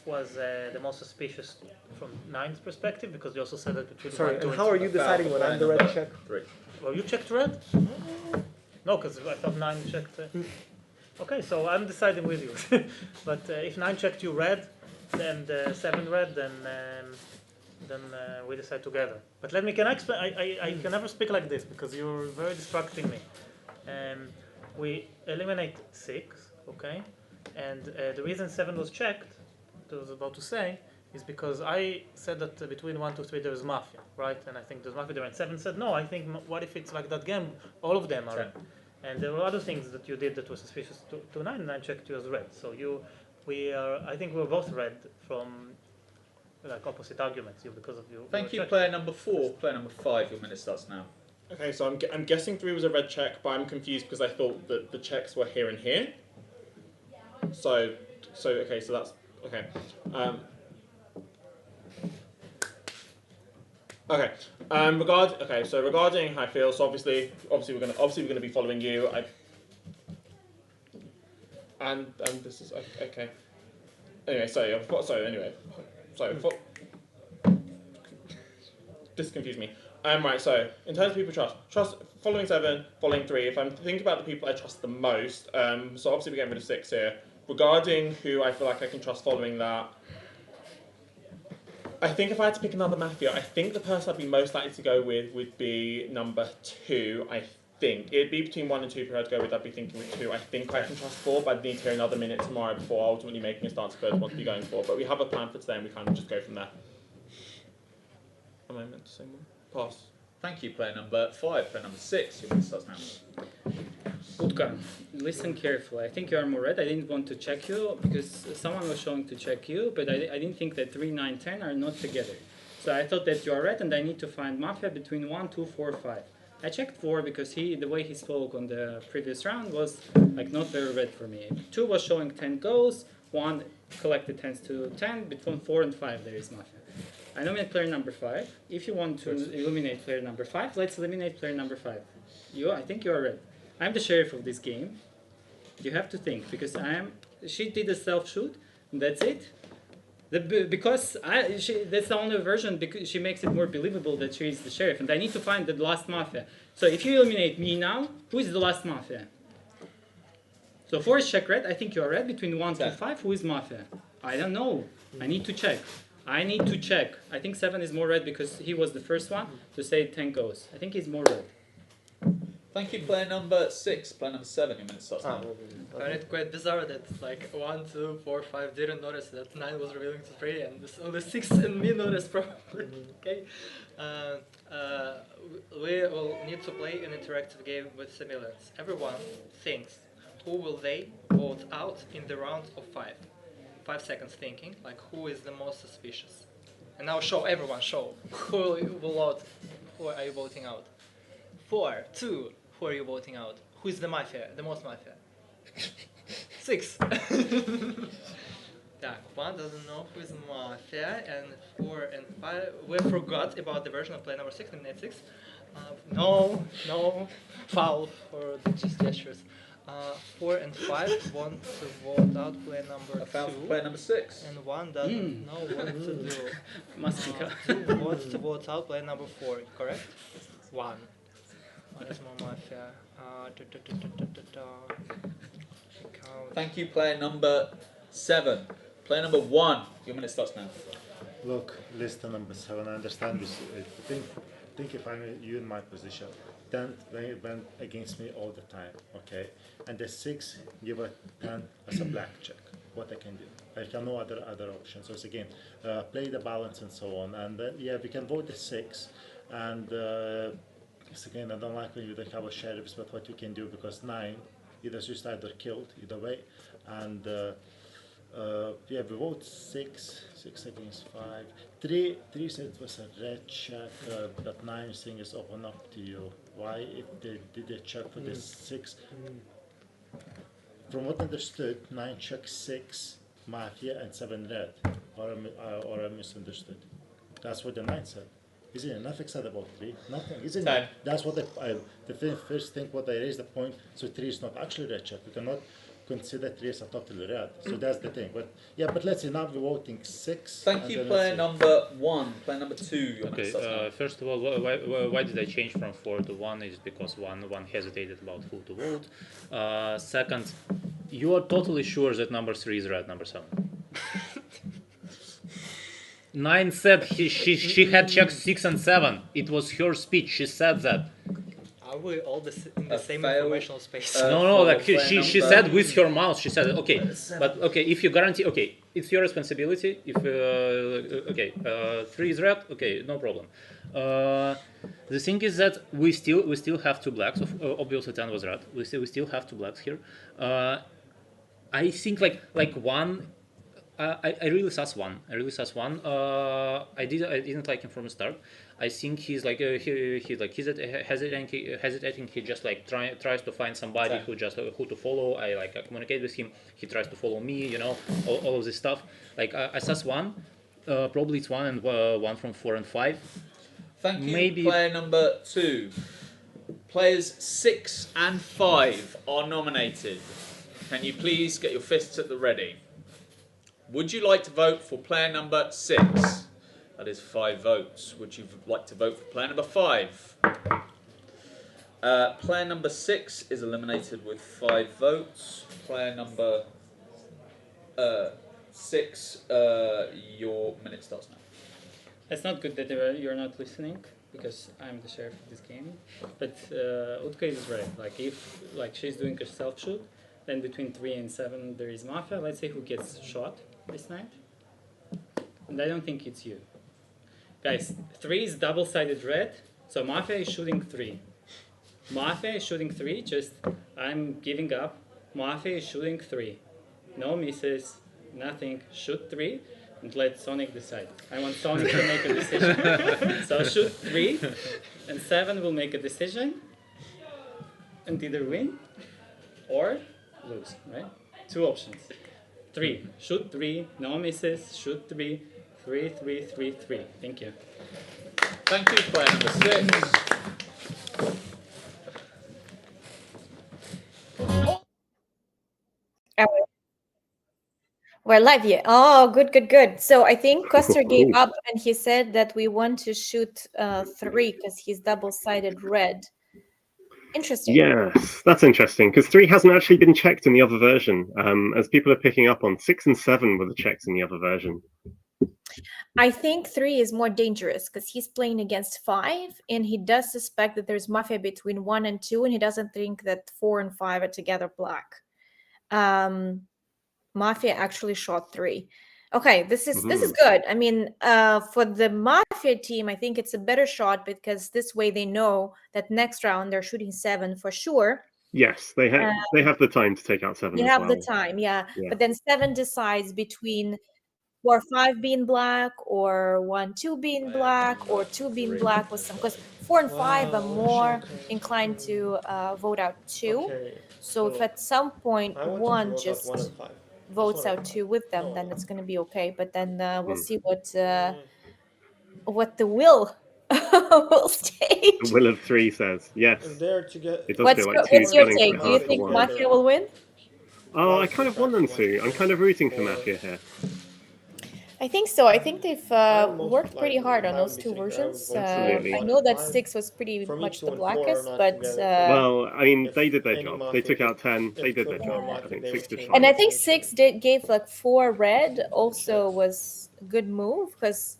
was the most suspicious from 9's perspective because you also said that between. Sorry, and how are you deciding when I'm the red check? 3. Well, you checked red? No, because I thought 9 checked. Okay, so I'm deciding with you. But if 9 checked you red, and 7 red, then we decide together. But can I explain? I can never speak like this because you're very distracting me. We eliminate 6, okay? And the reason 7 was checked, I was about to say, is because I said that between 1, 2, 3 there is mafia, right? And I think there's mafia there. And 7 said, no, I think, what if it's like that game? All of them are red. And there were other things that you did that were suspicious to 9, and I checked you as red. So I think we were both red from like opposite arguments because of you. Thank you, player number 4. Player number 5, your minute starts now. Okay, so I'm guessing 3 was a red check, but I'm confused because I thought that the checks were here and here. So okay, so that's okay. Okay. Regarding how I feel, so obviously we're gonna be following you. And this is okay. Anyway, this confused me. Right. So in terms of people trust following 7, following 3. If I'm thinking about the people I trust the most, so obviously we're getting rid of 6 here. Regarding who I feel like I can trust following that. I think if I had to pick another mafia, I think the person I'd be most likely to go with would be number 2, I think. It'd be between 1 and 2 if I had to go with, I'd be thinking with 2. I think I can trust 4, but I'd need to hear another minute tomorrow before ultimately making a stance for what to be going for. But we have a plan for today and we kind of just go from there. Am I meant to say more? Pass. Thank you, player number 5. Player number 6, your minute starts now. Utka, listen carefully. I think you are more red. I didn't want to check you because someone was showing to check you, but I didn't think that 3, 9, 10 are not together. So I thought that you are red and I need to find mafia between 1, 2, 4, 5. I checked 4 because the way he spoke on the previous round was like not very red for me. 2 was showing 10 goals, 1 collected 10s to 10, between 4 and 5 there is mafia. I nominate player number 5. If you want to eliminate player number 5, let's eliminate player number 5. I think you are red. I'm the sheriff of this game. You have to think because she did a self-shoot. And that's it. That's the only version because she makes it more believable that she is the sheriff, and I need to find the last mafia. So if you eliminate me now, who is the last mafia? So 4 is check red. I think you are red. Between 1 to 5, who is mafia? I don't know. I need to check. I think 7 is more red because he was the first one to say 10 goes. I think he's more red. Thank you, player number 6. Player number 7, your minute starts now. I find it quite bizarre that like 1, 2, 4, 5 didn't notice that 9 was revealing to 3 and only 6 and me noticed probably. Okay. We will need to play an interactive game with similars. Everyone thinks who will they vote out in the round of 5. 5 seconds thinking, like who is the most suspicious. And now everyone show who will vote, who are you voting out? 4, 2, who are you voting out? Who is the most mafia? 6. Yeah, 1 doesn't know who is mafia, and 4 and 5, we forgot about the version of player number 6 in net 6. No, foul for the gestures. 4 and 5 want to vote out player number 2. Player number 6. And 1 doesn't know what to do. 2 wants to vote out player number 4, correct? 1. What is more Mafia? Thank you, player number 7. Player number 1, your minute starts now. Look, list number 7. I understand this. Think if I'm you in my position, then they went against me all the time, okay? And the 6 give a 10 as a black check. What I can do? I have no other options. So it's again, play the balance and so on. And yeah, we can vote the 6. And it's again, I don't like when you don't have a sheriffs, but what you can do, because 9 either suicide or killed, either way. And yeah, we vote 6 against 5. 3 said it was a red check, but 9 thing is open up to you. Why, if they did a check for the 6? From what I understood, 9 check 6 Mafia and 7 red, or I misunderstood. That's what the 9 said. Isn't it? Nothing said about 3. Nothing. Isn't it? That's what the first thing what I raised the point. So 3 is not actually red check. We cannot consider 3 as a totally red. So that's the thing. But yeah, but let's see. Now we're voting 6. Thank you, player number 1. Player number 2. Okay. First of all, why did I change from 4 to 1? Is because one hesitated about who to vote. Second, you are totally sure that number 3 is red. Number 7. 9 said she had checked 6 and 7. It was her speech. She said that. Are we all in the same informational space? No, like she said with her mouth. She said, okay, but okay, if you guarantee, okay, it's your responsibility. If 3 is red, okay, no problem. The thing is that we still have 2 blacks. Obviously, 10 was red. We still have 2 blacks here. I think like 1. I really sus 1. I didn't like him from the start. I think he's like he's hesitating. He just like tries to find somebody who to follow. I communicate with him. He tries to follow me. You know, all of this stuff. Like I sus 1. Probably it's 1 and 1 from 4 and 5. Thank you. Maybe player number 2. Players 6 and 5 are nominated. Can you please get your fists at the ready? Would you like to vote for player number 6? That is 5 votes. Would you like to vote for player number 5? Player number 6 is eliminated with 5 votes. Player number 6, your minute starts now. It's not good that you're not listening, because I'm the sheriff of this game. But Utka is right. Like if she's doing a self shoot, then between 3 and 7 there is Mafia. Let's say who gets shot this night. And I don't think it's you. Guys, 3 is double-sided red, so Mafia is shooting 3. Mafia is shooting 3, just I'm giving up. Mafia is shooting 3. No misses, nothing. Shoot 3 and let Sonic decide. I want Sonic to make a decision. So shoot 3 and 7 will make a decision and either win or lose, right? 2 options. 3. Shoot 3. No misses. Shoot 3. 3, 3, 3, 3. Thank you. Thank you, player number 6. We're live here. Oh, good. So I think Koster gave up and he said that we want to shoot 3 because he's double-sided red. Interesting. Yes, that's interesting, because 3 hasn't actually been checked in the other version. As people are picking up on, 6 and 7 were the checks in the other version. I think 3 is more dangerous because he's playing against 5 and he does suspect that there's Mafia between 1 and 2 and he doesn't think that 4 and 5 are together black. Mafia actually shot 3. Okay, this is good. I mean, for the Mafia team, I think it's a better shot because this way they know that next round they're shooting 7 for sure. Yes, they have the time to take out 7 They as have well. the time, yeah. But then 7 decides between 4 or 5 being black or 1, 2 being black or 2 being black with some, because 4 and 5 are more inclined to vote out 2. Okay, so if at some point I want to 1 vote out just 1 and 5. votes Sorry. out 2 with them, then it's going to be okay. But then we'll see what the will state. The will of 3 says yes. There to get. It does What's feel like your 2's getting take? quite Do you hard for think 1. Mafia will win? Oh, I kind of want them to. I'm kind of rooting for Mafia here. I think so. I think they've I'm most worked pretty likely, hard if on I would those be two sitting there, I would versions. vote Absolutely. I one know and that five. 6 was pretty For me, much 2 the and 4 are blackest, not but together. For me, Well, I mean, if they did their any job. They mafia, took out 10. They if did two their and four job. mafia, I think they 6 would did change and I fine. think everything. 6 gave like 4 red also was a good move because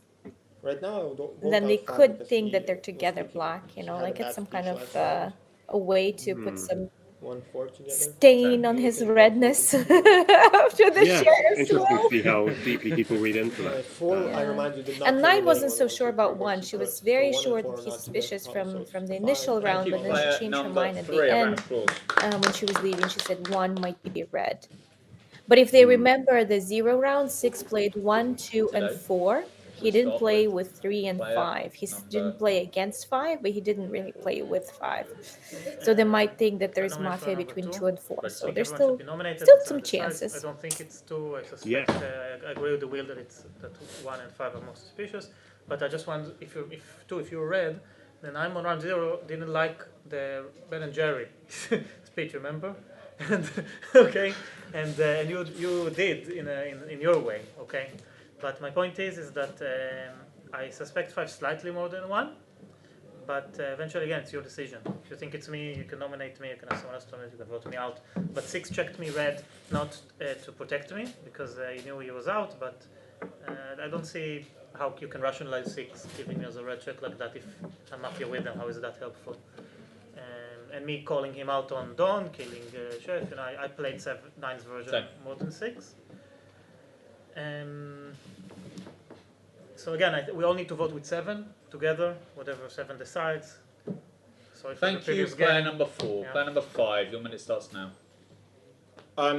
Right now, I would vote then they out 5 could because think that they're he together speaking. black, you He know, had a like it's bad some speech kind of last round. a way to put Hmm. some 1-4 together. stain on You his think 1-4 redness could after the Yes, sheriff's interesting to will. see how deeply people read into that. 4, I Yeah. remind you, did not And win the 9 game wasn't on so 1 sure 2 3 about box 1. She was support. So very 1 and sure 4 that are he's not together. suspicious So from the 5 initial and round, Thank you, but then she player changed her number mind at the 3. A round end of applause. when she was leaving. She said 1 might be red. But if they remember the 0 round, 6 played 1, 2, and Today, 4. He we didn't start play with with 3 and player 5. He number didn't play against 5, but he didn't really play with 5. So they might think that I there's nominate for mafia number between 2 2. and 4. I So think there's everyone should still be nominated. still It's some on the sides. I chances. don't think it's 2. I suspect Yeah. I agree with the wheel that it's that 1 and 5 are more suspicious. But I just want if you're red, then I'm on round 0. Didn't like the Ben and Jerry speech, remember? And okay, and you did in your way, okay. But my point is that I suspect 5 slightly more than 1. But eventually, again, it's your decision. If you think it's me, you can nominate me. You can have someone else nominate. You can vote me out. But 6 checked me red, not to protect me because he knew he was out. But I don't see how you can rationalize 6 giving me as a red check like that if I'm mafia with them. How is that helpful? And me calling him out on Dawn, killing Chef. You know, I played 9's version Same. more than 6. So again, we all need to vote with 7 together, whatever 7 decides. Sorry for the Thank you, previous player game. number 4. Yeah. Player number 5. Your minute starts now.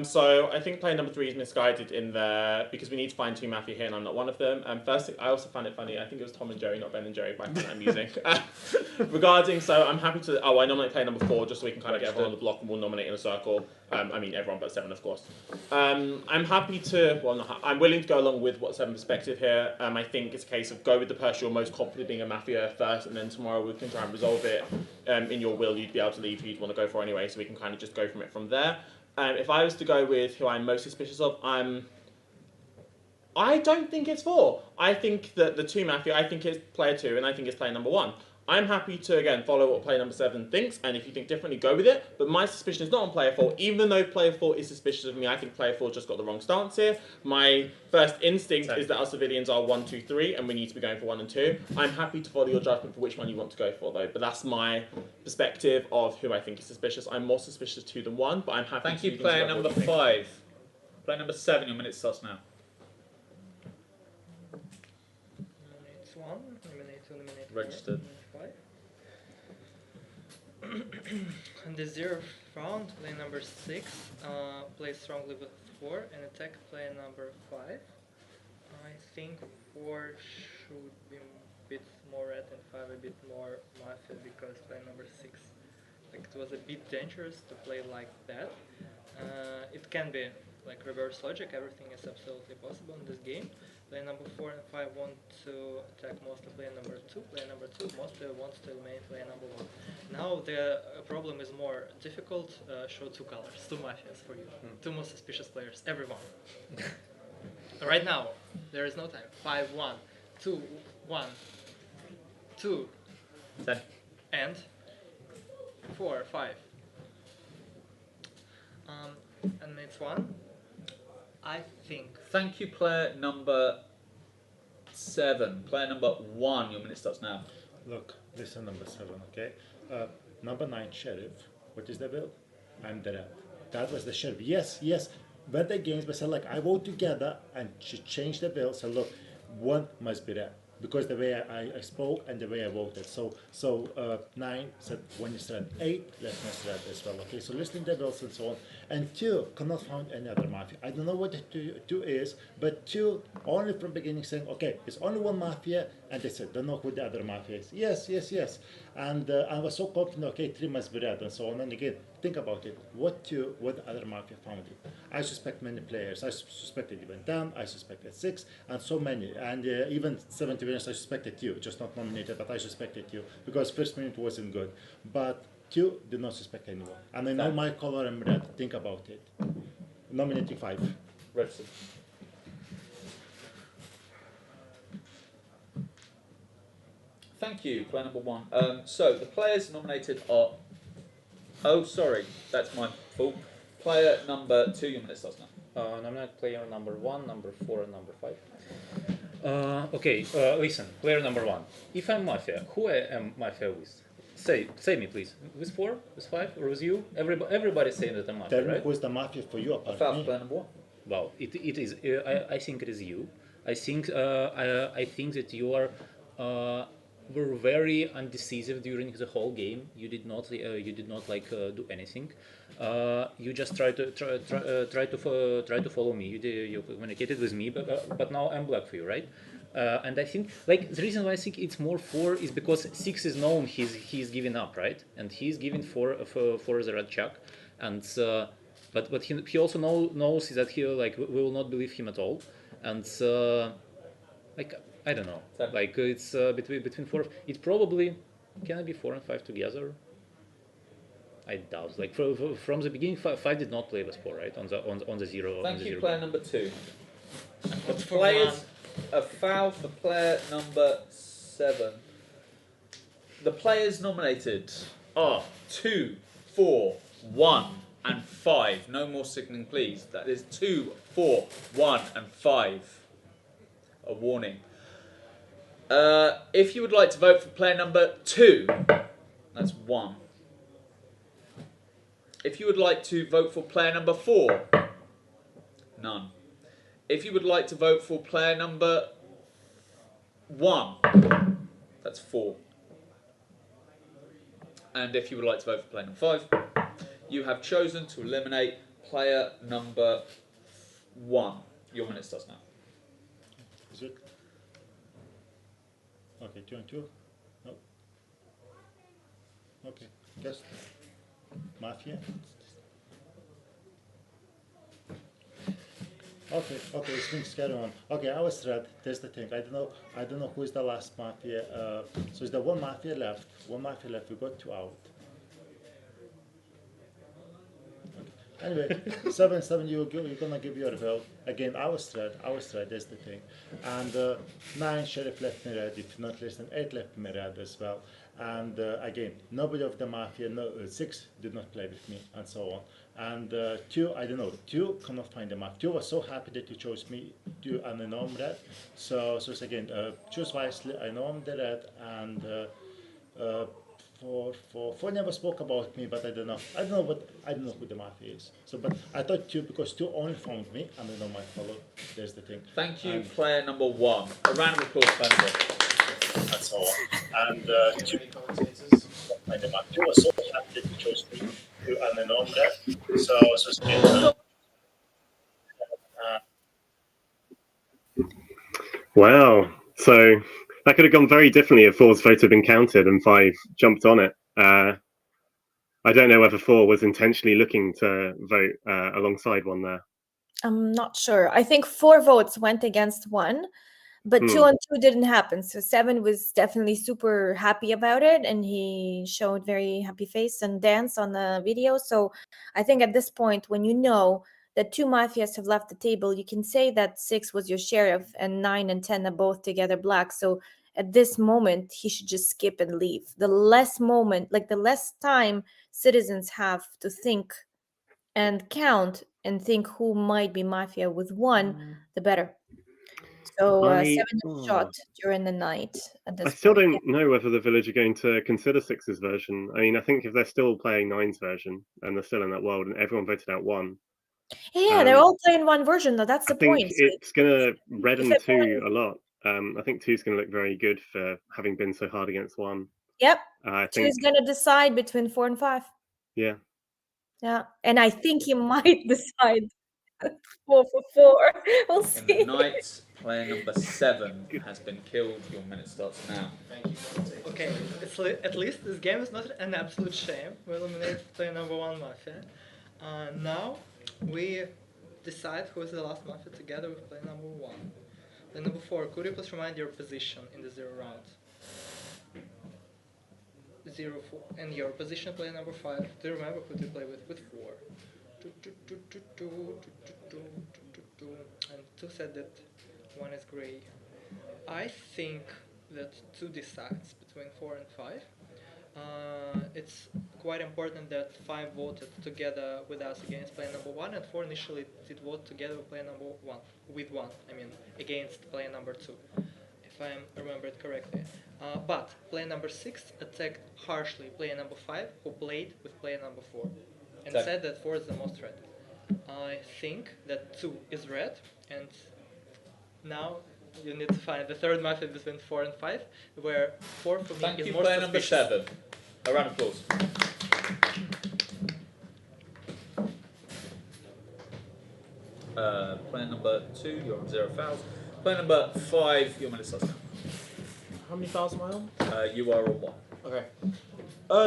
So I think player number 3 is misguided in there because we need to find 2 mafia here and I'm not one of them. First, I also found it funny. I think it was Tom and Jerry, not Ben and Jerry, but I find that amusing. So I'm happy to. I nominate player number 4 just so we can kind of get everyone on the block and we'll nominate in a circle. I mean everyone but 7, of course. I'm happy to. I'm willing to go along with what 7 perspective here. I think it's a case of go with the person you're most confident being a mafia first, and then tomorrow we can try and resolve it. In your will, you'd be able to leave who you'd want to go for anyway, so we can kind of just go from it from there. If I was to go with who I'm most suspicious of, I don't think it's 4. I think that the 2 mafia, I think it's player 2 and I think it's player number 1. I'm happy to, again, follow what player number 7 thinks, and if you think differently, go with it. But my suspicion is not on player 4. Even though player 4 is suspicious of me, I think player 4 just got the wrong stance here. My first instinct is that our civilians are 1, 2, 3, and we need to be going for 1 and 2. I'm happy to follow your judgment for which one you want to go for, though. But that's my perspective of who I think is suspicious. I'm more suspicious of 2 than 1, but I'm happy Thank to you, leave player into number what you think. 5. Player number 7. Your minute starts now. Nominate 1, nominate 2, nominate 4, Registered. nominate 5. In the 0th round, player number 6 plays strongly with 4 and attack player number 5. I think 4 should be a bit more red and 5 a bit more mafia because player number 6, like, it was a bit dangerous to play like that. It can be like reverse logic, everything is absolutely possible in this game. Player number 4 and 5 want to attack mostly player number 2. Player number 2 mostly wants to eliminate player number 1. Now the problem is more difficult. Show 2 colors, 2 mafias for you. 2 most suspicious players, everyone. Right now, there is no time. 5, 1, 2, 1, 2, 10. and 4, 5. And it's 1. I think. Thank you, player number 7. Player number 1. Your minute starts now. Look, listen, number 7, okay? Number 9, sheriff. What is the bill? I'm the red. That was the sheriff. Yes, yes. When the games, but said like I vote together, and she changed the bill. So look, 1 must be red because the way I spoke and the way I voted. So 9 said 1 is red. 8 left us red as well. Okay, so listening to the bills and so on. And 2 cannot find any other mafia. I don't know what the 2 is, but 2 only from beginning saying, okay, it's only 1 mafia, and they said, don't know who the other mafia is. Yes, yes, yes. And I was so confident, okay, 3 must be red and so on. And again, think about it. What the other mafia found it? I suspect many players. I suspected even 10, I suspected 6, and so many. And even 70 winners, I suspected you, just not nominated, but I suspected you, because first minute wasn't good. But 2 did not suspect anyone. And I know my color and red. Think about it. Nominating 5. Registered. Thank you, player number 1. So the players nominated are. Oh, sorry, that's my fault. Player number 2, your minute starts now. Nominate player number 1, number 4, and number 5. Okay, listen, player number 1. If I'm Mafia, who I am Mafia with? Say me, please. With 4, with 5, or with you? Everybody's saying that I'm Mafia, Tell me right? who's the Mafia for you apart Player from me. number 1. Well, it is. I think it is you. I think that you are were very undecisive during the whole game. You did not do anything. You just try to follow me. You communicated with me, but now I'm black for you, right? And I think the reason why I think it's more 4 is because 6 is known he's giving up, right? And he's giving for the red chuck, and. But he also knows that he we will not believe him at all, and I don't know, it's between 4. It probably can it be 4 and 5 together. I doubt. From the beginning, 5 did not play with 4, right? On the 0. Thank you, player number 2. The for players a foul for player number 7. The players nominated are 2, 4, 1. And 5. No more signalling, please. That is 2, 4, 1, and 5. A warning. If you would like to vote for player number 2, that's 1. If you would like to vote for player number 4, none. If you would like to vote for player number 1, that's 4. And if you would like to vote for player number 5, you have chosen to eliminate player number 1. Your minute starts now. Is it? Okay, 2 and 2? No. Okay, guess. Mafia? Okay, it's been carry on. Okay, I was red. That's the thing. I don't know who is the last Mafia. So is there one Mafia left? One Mafia left. We got 2 out. Anyway, 7, you're gonna give your vote. Again, I was red, that's the thing. And 9, Sheriff left me red, if not less than 8 left me red as well. And again, nobody of the Mafia, 6 did not play with me, and so on. And 2, I don't know, 2 cannot find the Mafia. 2 was so happy that you chose me, 2 and I know I'm red. So again, choose wisely, I know I'm the red, and for never spoke about me, but I don't know who the Mafia is. So, but I thought 2 because 2 only found me, and I know my follow. There's the thing. Thank you, player number 1. A round of applause, player number 1. That's all. And 2 commentators find the Mafia. 2 was so happy that you chose me, 2 and I know that. So again. Wow. So that could have gone very differently if 4's vote had been counted and 5 jumped on it. I don't know whether 4 was intentionally looking to vote alongside 1 there. I'm not sure. I think 4 votes went against 1, but 2 and 2 didn't happen. So 7 was definitely super happy about it, and he showed very happy face and dance on the video. So I think at this point, when you know that 2 Mafias have left the table, you can say that 6 was your sheriff and 9 and 10 are both together black. So at this moment, he should just skip and leave. The less time citizens have to think and count and think who might be Mafia with 1, the better. So 7 is shot during the night at this point. I still don't know whether the village are going to consider 6's version. I mean, I think if they're still playing 9's version and they're still in that world and everyone voted out 1. Yeah, they're all playing 1 version though. That's the point. I think it's going to redden 2 a lot. I think 2's going to look very good for having been so hard against 1. Yep. I 2 think is going to decide between 4 and 5. Yeah. Yeah, and I think he might decide 4 for 4. We'll see. In the night, player number 7 has been killed. Your minute starts now. Thank you. Okay, at least this game is not an absolute shame. We eliminate player number 1 Mafia. Now we decide who is the last Mafia together with player number 1. Player number 4, could you please remind your position in the 0 round? 0, 4. And your position, player number 5. Do you remember who to play with? With 4. And 2 said that 1 is gray. I think that 2 decides between 4 and 5. It's quite important that 5 voted together with us against player number 1, and 4 initially did vote together with player number 1, against player number 2, if I remember it correctly. But player number 6 attacked harshly player number 5, who played with player number 4, and said that 4 is the most red. I think that 2 is red, and now you need to find the third method between 4 and 5, where 4 for me is more player number suspicious. 7. A round of applause. Player number 2, you're on 0 fouls. Player number 5, you're Melissa. How many fouls am I on? You are on 1. Okay.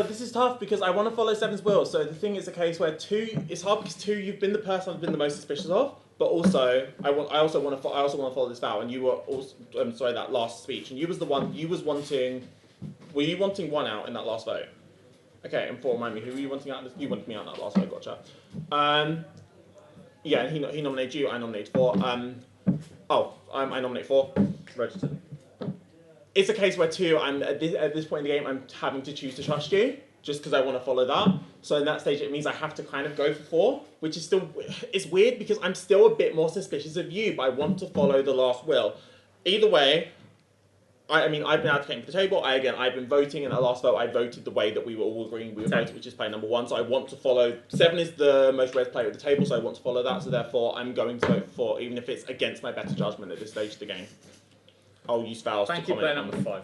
This is tough because I want to follow 7's will. So the thing is a case where 2, it's hard because 2, you've been the person I've been the most suspicious of. But also, I also want to follow this vow, and you were also that last speech, and were you wanting 1 out in that last vote? Okay, and 4, remind me, who were you wanting out? You wanted me out in that last vote, gotcha. Yeah, he nominated you, I nominated 4. I nominate 4. Registered. It's a case where 2, at this point in the game, I'm having to choose to trust you, just because I want to follow that. So in that stage, it means I have to kind of go for 4, which is still, it's weird because I'm still a bit more suspicious of you, but I want to follow the last will. Either way, I've been advocating for the table. I've been voting, and at last vote, I voted the way that we were all agreeing we would vote, which is player number 1. So I want to follow. 7 is the most red player at the table, so I want to follow that. So therefore, I'm going to vote for 4, even if it's against my better judgment at this stage of the game. I'll use fouls to comment. Thank you, player number 5.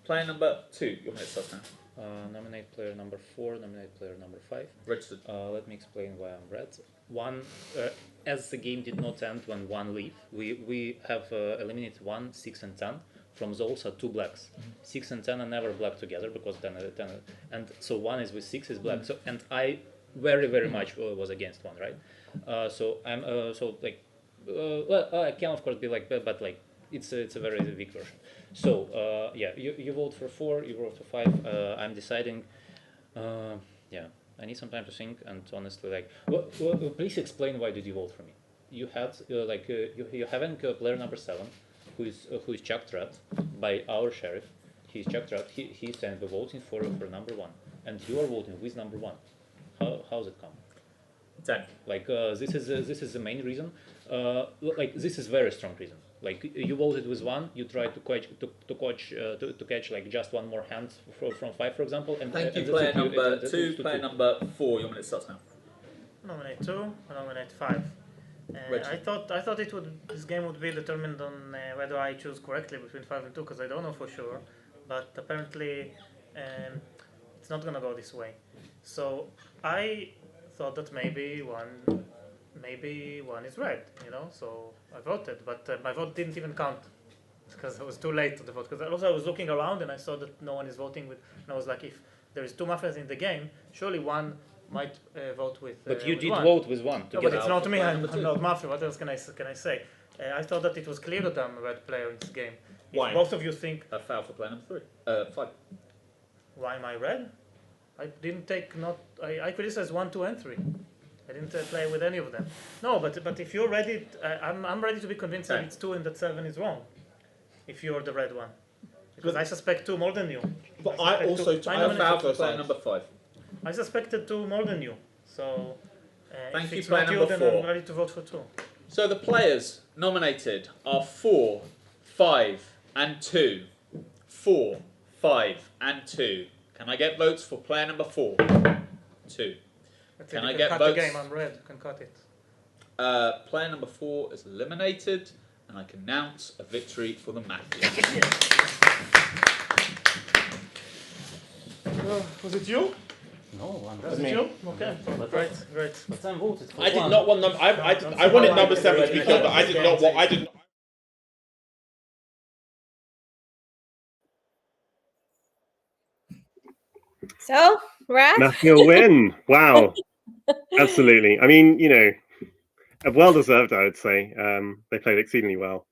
Player number 2, you're Melissa now. Nominate player number 4, nominate player number 5. Registered. Let me explain why I'm red. 1, as the game did not end when 1 leave, we have eliminated 1, 6 and 10. From those are 2 blacks. 6 and 10 are never black together because 10 and so 1 is with 6 is black. So and I very much was against 1, right? So I'm well, I can of course be like, but like it's a very weak version. So yeah, you vote for 4, you vote for 5. I'm deciding. Yeah, I need some time to think, and honestly, like, please explain why did you vote for me? You had you're having player number 7, who is checked red by our sheriff. He's checked red. He's saying we're voting for number 1, and you are voting with number 1. How's it come? 10. Like this is the main reason. Like this is very strong reason. Like you voted with 1, you tried to catch like just 1 more hand from 5, for example. And thank you, player number 2. Player number 4, your minute starts now. Nominate 2. Nominate 5. I thought this game would be determined on whether I choose correctly between 5 and 2, because I don't know for sure. But apparently, it's not gonna go this way. So I thought that maybe one is red, so I voted, but my vote didn't even count because it was too late to the vote. Because also I was looking around and I saw that no one is voting with, and I was like, if there is 2 mafias in the game, surely one might vote with. But you with did 1. vote with 1. No, but it's not me. I'm not mafia. What else can I say? I thought that it was clear that I'm a red player in this game. Why? If both of you think. A foul for player number 5. Why am I red? I didn't take I criticized 1, 2, and 3. I didn't play with any of them. No, but if you're ready, I'm ready to be convinced that it's 2 and that 7 is wrong. If you're the red one, because I suspect 2 more than you. But I also foul for player number 5. I suspected 2 more than you. So thank if you, it's player not you, number then 4. I'm ready to vote for 2. So the players nominated are 4, 5, and 2. 4, 5, and 2. Can I get votes for player number 4? 2. Can I get cut votes? The game. I'm red. You can cut it. Player number 4 is eliminated, and I can announce a victory for the Mafia. Was it you? No, I'm Was it you? Okay. Great. But I'm voted for I did 1. not want number. I wanted number 7 to be killed, but I did not want. I did. So, Rat? Mafia win. Wow. Absolutely. I mean, well deserved, I would say. They played exceedingly well.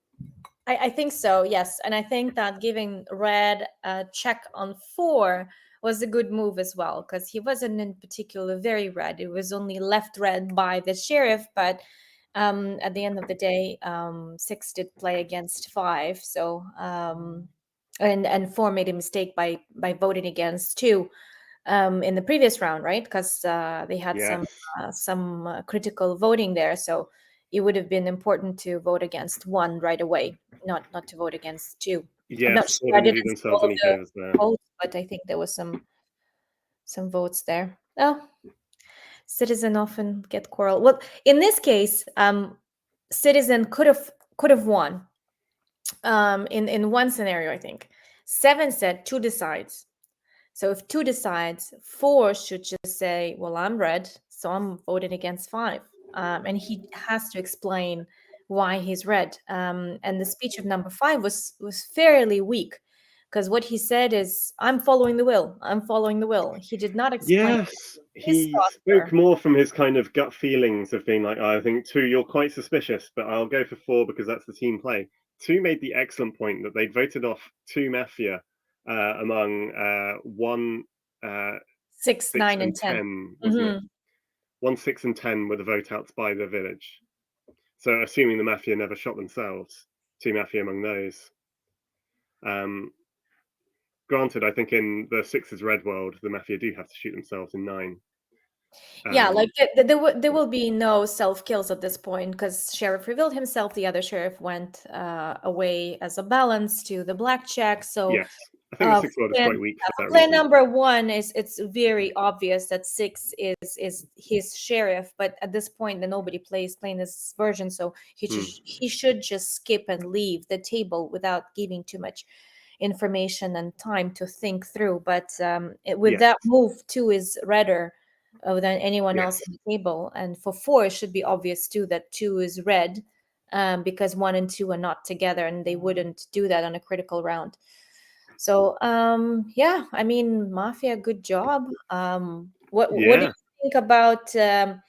I think so, yes. And I think that giving Red a check on 4 was a good move as well, because he wasn't in particular very red. It was only left red by the sheriff, but at the end of the day, 6 did play against 5. So and 4 made a mistake by voting against 2 in the previous round, right? Because they had some critical voting there, so it would have been important to vote against 1 right away, not to vote against 2. I'm not Yes, sure. they I didn't didn't do see themselves all of any the favors there. votes, but I think there was some votes there. Oh, Citizen often get quarrel. Well, in this case, Citizen could have won. In one scenario, I think 7 said 2 decides. So if 2 decides, 4 should just say, "Well, I'm red, so I'm voting against 5," and he has to explain why he's red. And the speech of number 5 was fairly weak, because what he said is, "I'm following the will. I'm following the will." He did not explain Yes, his he thoughts spoke were. more from his kind of gut feelings of being like, "I think 2, you're quite suspicious, but I'll go for 4 because that's the team play." 2 made the excellent point that they'd voted off 2 Mafia among 1, 6, 6, 9, and and 10. 10, wasn't it? 1, 6, and 10 were the vote outs by the village. So assuming the Mafia never shot themselves, 2 Mafia among those. Granted, I think in the 6's red world, the Mafia do have to shoot themselves in 9. Yeah, like there will be no self kills at this point, because Sheriff revealed himself. The other sheriff went away as a balance to the blackjack. So yes, I think the 6 world is quite weak for that plan reason. number 1 is, it's very obvious that 6 is his sheriff, but at this point, nobody playing this version, so he should just skip and leave the table without giving too much information and time to think through. But with that move, 2 is redder than anyone else on the table, and for 4 it should be obvious too that 2 is red, because 1 and 2 are not together, and they wouldn't do that on a critical round. So yeah, I mean, Mafia, good job. What do you think about the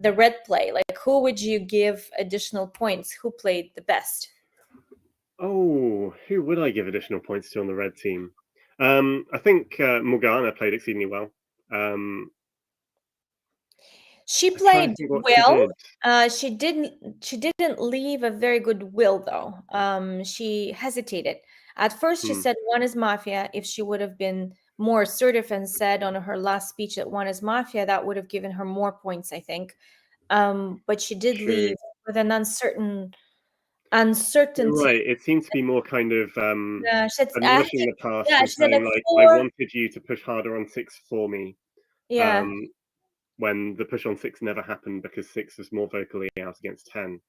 red play? Like, who would you give additional points? Who played the best? Oh, who would I give additional points to on the red team? I think Morgana played exceedingly well. She played well. She didn't leave a very good will, though. She hesitated. At first, she said 1 is Mafia. If she would have been more assertive and said on her last speech that 1 is Mafia, that would have given her more points, I think. But she did leave with an uncertainty. You're right. It seems to be more kind of admonishing the past and saying, like, "I wanted you to push harder on 6 for me." Yeah. When the push on 6 never happened because 6 was more vocally out against 10.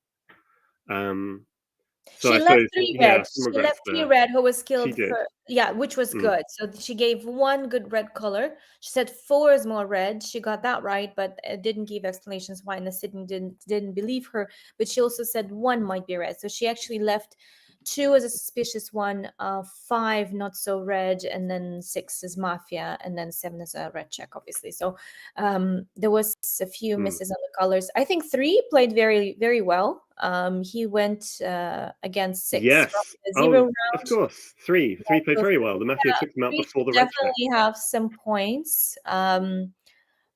So she I left suppose, 3 red. some She regrets left 3 there. red, who was She killed did. yeah, which was good. So she gave 1 good red color. She said 4 is more red. She got that right, but didn't give explanations why, and the city didn't believe her. But she also said 1 might be red. So she actually left 2 as a suspicious one, 5 not so red, and then 6 is Mafia, and then 7 is a red check, obviously. So there was a few misses on the colors. I think 3 played very, very well. He went against 6 from the 0 round. Of course, 3 played very well. The Mafia took them out before the red check. Definitely have some points.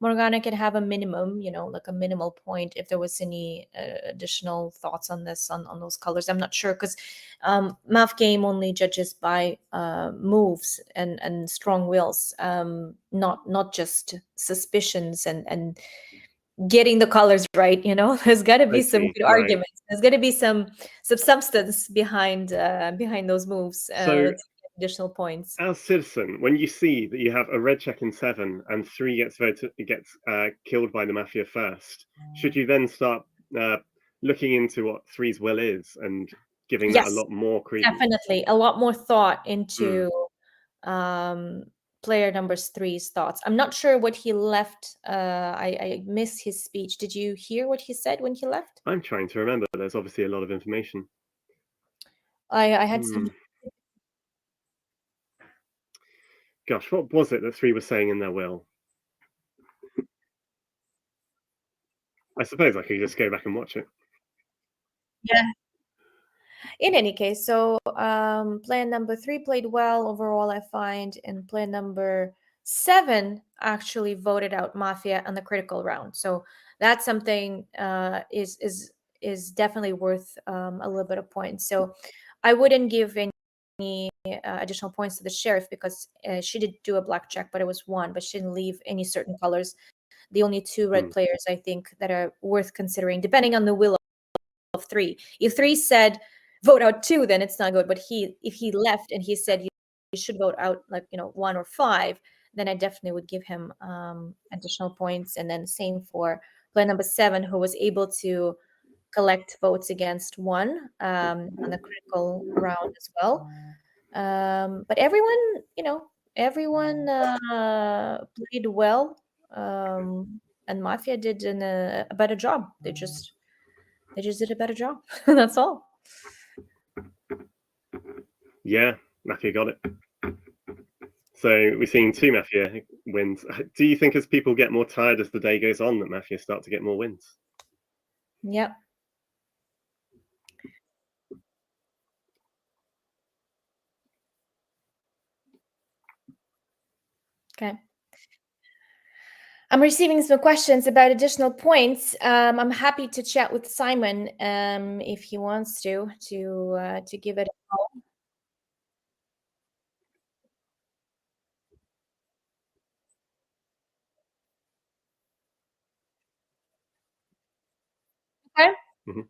Morgana can have a minimum, like a minimal point if there was any additional thoughts on this, on those colors. I'm not sure, because Math Game only judges by moves and strong wills, not just suspicions and getting the colors right. There's got to be some good arguments. There's got to be some substance behind those moves. So, additional points. As Citizen, when you see that you have a red check in 7 and 3 gets killed by the Mafia first, should you then start looking into what 3's will is and giving that a lot more credence? Definitely, a lot more thought into player number 3's thoughts. I'm not sure what he left. I missed his speech. Did you hear what he said when he left? I'm trying to remember. There's obviously a lot of information. I had some. Gosh, what was it that 3 was saying in their will? I suppose I could just go back and watch it. Yeah. In any case, so player number 3 played well overall, I find, and player number 7 actually voted out Mafia on the critical round. So that's something is definitely worth a little bit of points. So I wouldn't give any any additional points to the sheriff because she did do a black check, but it was one, but she didn't leave any certain colors. The only two red players, I think, that are worth considering, depending on the will of 3. If 3 said vote out 2, then it's not good. But if he left and he said you should vote out 1 or 5, then I definitely would give him additional points. And then same for player number 7, who was able to collect votes against 1 on the critical round as well. But everyone played well, and Mafia did a better job. They just did a better job. That's all. Yeah, Mafia got it. So we've seen 2 Mafia wins. Do you think as people get more tired as the day goes on that Mafia start to get more wins? Yep. Okay. I'm receiving some questions about additional points. I'm happy to chat with Simon if he wants to give it a call. Okay. Mm-hmm.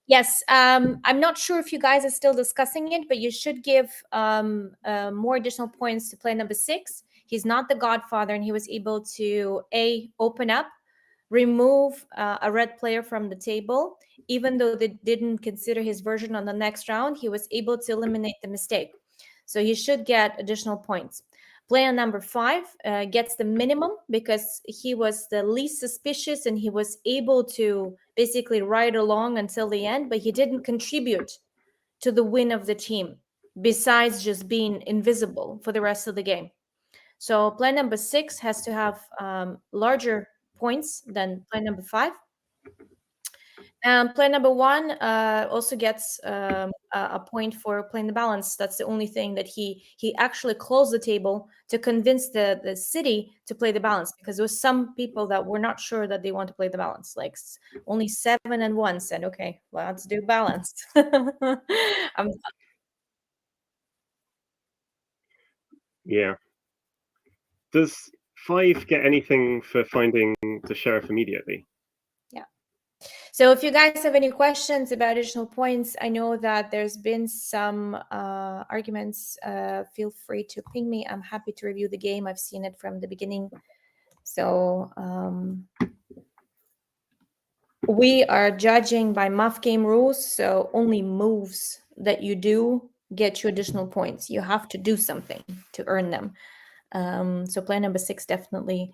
Yes, I'm not sure if you guys are still discussing it, but you should give more additional points to player number 6. He's not the godfather, and he was able to open up, remove a red player from the table. Even though they didn't consider his version on the next round, he was able to eliminate the mistake. So he should get additional points. Player number 5 gets the minimum because he was the least suspicious and he was able to basically ride along until the end, but he didn't contribute to the win of the team besides just being invisible for the rest of the game. So player number 6 has to have larger points than player number 5. Player number 1 also gets a point for playing the balance. That's the only thing that he actually closed the table to convince the city to play the balance, because there was some people that were not sure that they want to play the balance. Like only 7 and 1 said, okay, well, let's do balance. Yeah. Does 5 get anything for finding the sheriff immediately? Yeah. So if you guys have any questions about additional points, I know that there's been some arguments. Feel free to ping me. I'm happy to review the game. I've seen it from the beginning. So we are judging by MUF game rules. So only moves that you do get you additional points. You have to do something to earn them. So player number 6 definitely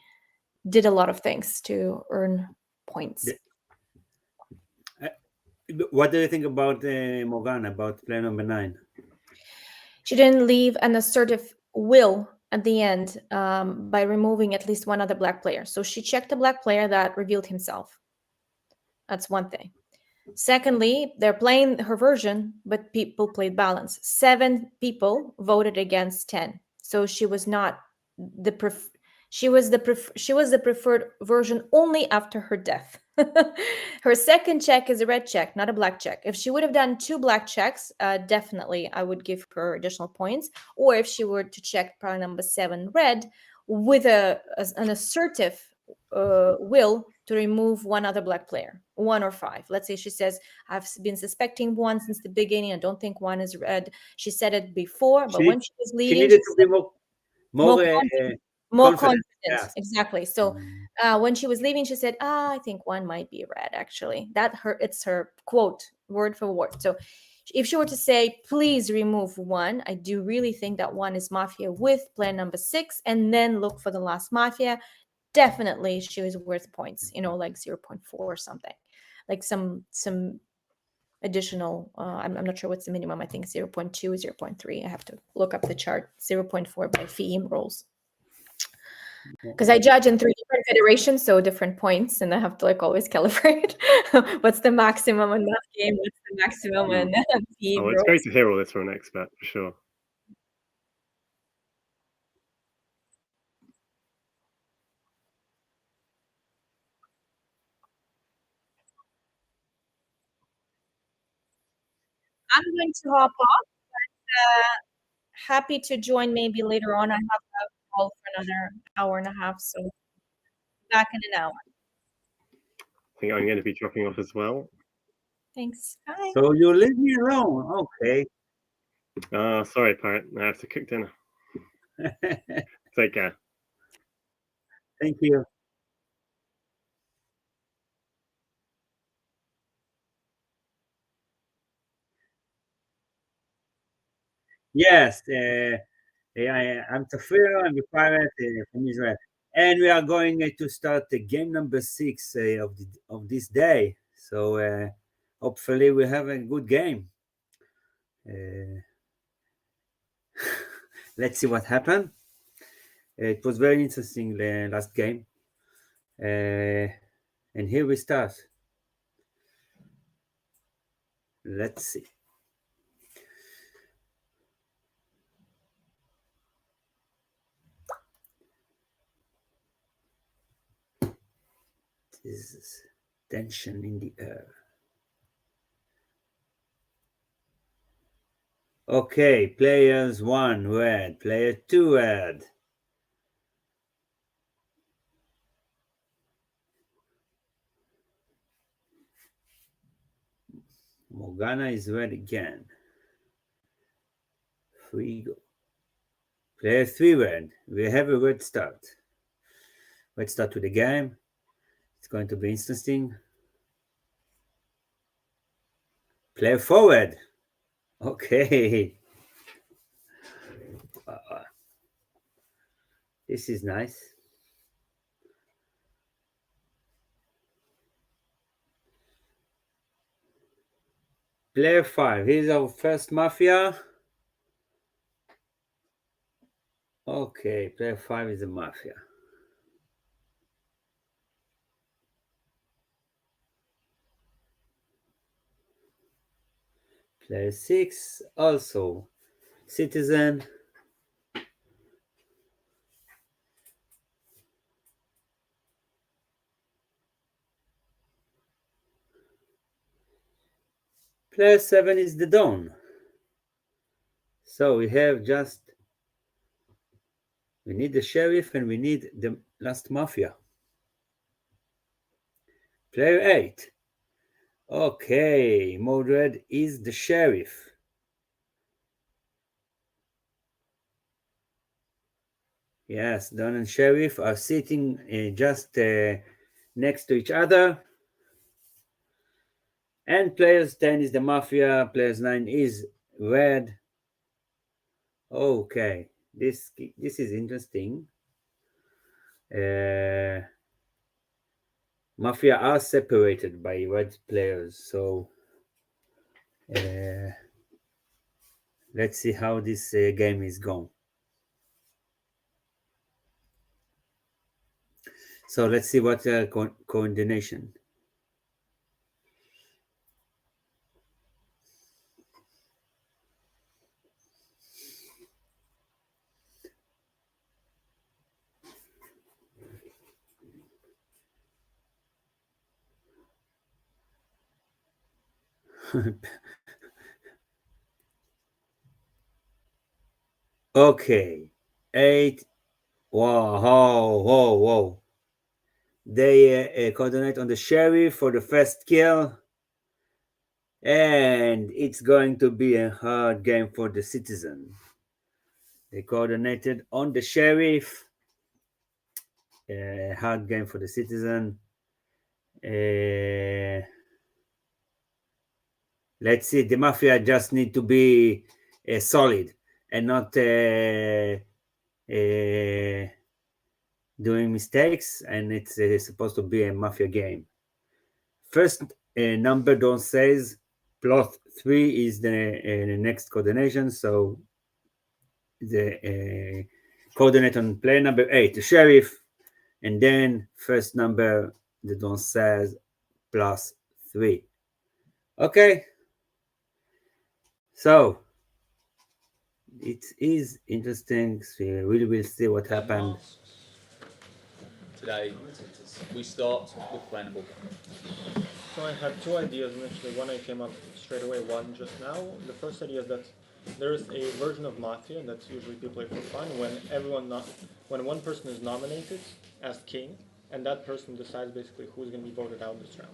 did a lot of things to earn points. What do you think about Morgana, about player number 9? She didn't leave an assertive will at the end by removing at least one other black player. So she checked a black player that revealed himself. That's one thing. Secondly, they're playing her version, but people played balance. 7 people voted against 10. So she was not the she was the preferred version only after her death. Her second check is a red check, not a black check. If she would have done 2 black checks, definitely I would give her additional points. Or if she were to check probably number 7 red with an assertive will to remove one other black player, 1 or 5. Let's say she says, I've been suspecting 1 since the beginning. I don't think 1 is red. She said it before, but when she was leaving, she needed to be more confident. Yeah. Exactly. So when she was leaving, she said, I think 1 might be red, actually. It's her quote, word for word. So if she were to say, please remove 1, I do really think that 1 is Mafia with player number 6, and then look for the last Mafia. Definitely she was worth points, like 0.4 or something, like some additional, I'm not sure what's the minimum. I think 0.2, 0.3. I have to look up the chart. 0.4 by FEAM rules. Because I judge in 3 different federations, so different points, and I have to always calibrate what's the maximum in that game, what's the maximum in FEAM it's rules. great to hear all this from an expert, for sure. I'm going to hop off. Happy to join maybe later on. I have a call for another hour and a half, so back in an hour. I think I'm going to be dropping off as well. Thanks. Bye. So you leave me alone. Okay. Sorry, Parrot. I have to cook dinner. Take care. Thank you. Yes, I'm Tafiro. I'm a pirate from Israel, and we are going to start the game number 6 of this day. So hopefully we have a good game. Let's see what happened. It was very interesting the last game, and here we start. Let's see. This is tension in the air. Okay, players 1 red, player 2 red. Morgana is red again. Frigo. Player 3 red. We have a red start. Let's start with the game. It's going to be interesting. Player 4 red. Okay. This is nice. Player 5. Here's our first Mafia. Okay, player 5 is a Mafia. Player 6 also Citizen. Player 7 is the Dawn. So we have we need the Sheriff and we need the last Mafia. Player 8. Okay, Mode Red is the Sheriff. Yes, Dawn and Sheriff are sitting just next to each other. And players 10 is the Mafia, players 9 is red. Okay, this is interesting. Mafia are separated by red players, so let's see how this game is going. So let's see what coordination. Okay, 8. Whoa. They coordinate on the Sheriff for the first kill. And it's going to be a hard game for the Citizen. They coordinated on the Sheriff. Hard game for the Citizen. Let's see. The Mafia just need to be solid and not doing mistakes. And it's supposed to be a Mafia game. First number Dawn says +3 is the next coordination. So the coordinate on player number 8, the Sheriff, and then first number the Dawn says +3. Okay. So it is interesting. So we will see what happened. today. We start with player number 1. So I had two ideas initially. One I came up straight away, one just now. The first idea is that there is a version of Mafia that usually people play for fun when one person is nominated as king, and that person decides basically who's going to be voted out this round.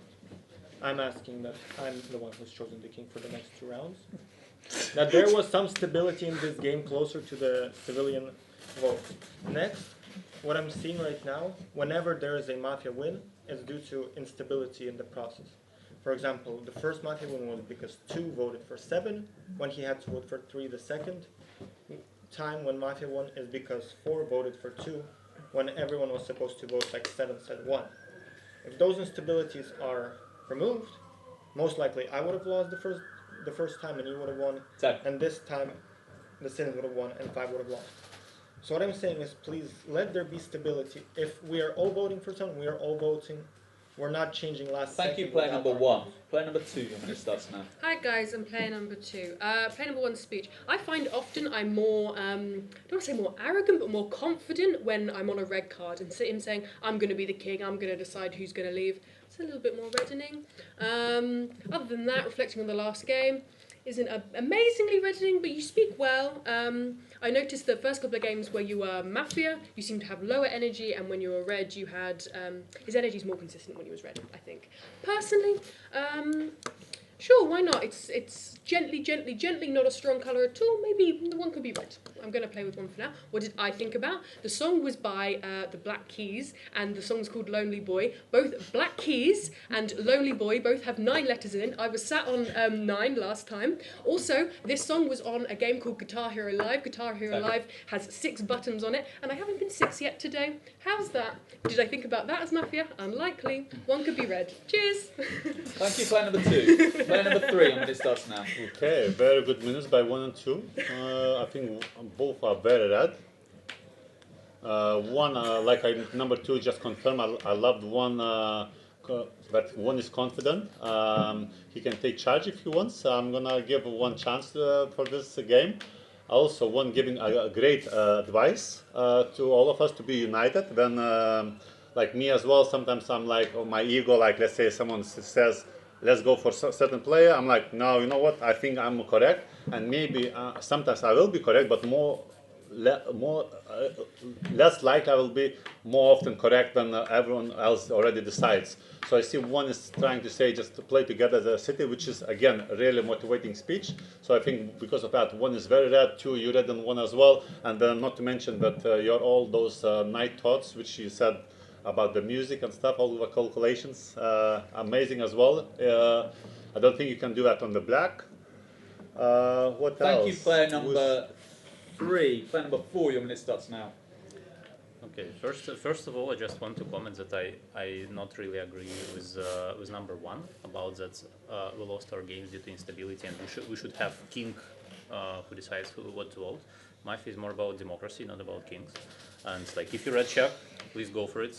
I'm asking that I'm the one who's chosen the king for the next 2 rounds. That there was some stability in this game closer to the civilian vote. Next, what I'm seeing right now, whenever there is a Mafia win, is due to instability in the process. For example, the first Mafia win was because 2 voted for 7, when he had to vote for 3 the second time when Mafia won is because 4 voted for 2, when everyone was supposed to vote like 7 said 1. If those instabilities are removed, most likely I would have lost the first time and you would have won, and this time the Sinners would have won and 5 would have lost. So what I'm saying is, please let there be stability. If we are all voting for someone, we are all voting. We're not changing last second. Thank you, player number 1. Player number 2, your minute starts now. Hi guys, I'm player number 2. Player number 1 speech. I find often I'm more, I don't want to say more arrogant, but more confident when I'm on a red card and him saying, I'm going to be the king, I'm going to decide who's going to leave. It's a little bit more reddening. Other than that, reflecting on the last game, isn't amazingly reddening, but you speak well. I noticed the first couple of games where you were Mafia, you seemed to have lower energy, and when you were Red, you had his energy's more consistent when he was Red, I think. Personally, sure, why not? It's gently not a strong colour at all. Maybe the one could be Red. I'm going to play with one for now. What did I think about? The song was by the Black Keys, and the song's called Lonely Boy. Both Black Keys and Lonely Boy both have 9 letters in it. I was sat on 9 last time. Also, this song was on a game called Guitar Hero Live. Guitar Hero Live has 6 buttons on it, and I haven't been 6 yet today. How's that? Did I think about that as Mafia? Unlikely. One could be Red. Cheers! Thank you, player number 2. Player number 3, and it starts now. Okay, very good minutes by 1 and 2. I think both are very red. One, number 2 just confirmed. I loved one. That one is confident. He can take charge if he wants. So I'm gonna give one chance for this game. Also, one giving a great advice to all of us to be united. When, like me as well, sometimes I'm like, oh, my ego. Like, let's say someone says, let's go for a certain player. I'm like, no, you know what? I think I'm correct, and maybe sometimes I will be correct, but less likely I will be more often correct when everyone else already decides. So I see one is trying to say just to play together as a city, which is again a really motivating speech. So I think because of that, one is very red, 2 you read, and 1 as well. And then not to mention that you're all those night thoughts which you said about the music and stuff, all the calculations, amazing as well. I don't think you can do that on the black. What else? Thank you, player number 3. Player number 4, your minute starts now. Okay, first of all, I just want to comment that I not really agree with number 1 about that we lost our games due to instability, and we should have king who decides what to vote. Mafia is more about democracy, not about kings. And like if you red check, please go for it.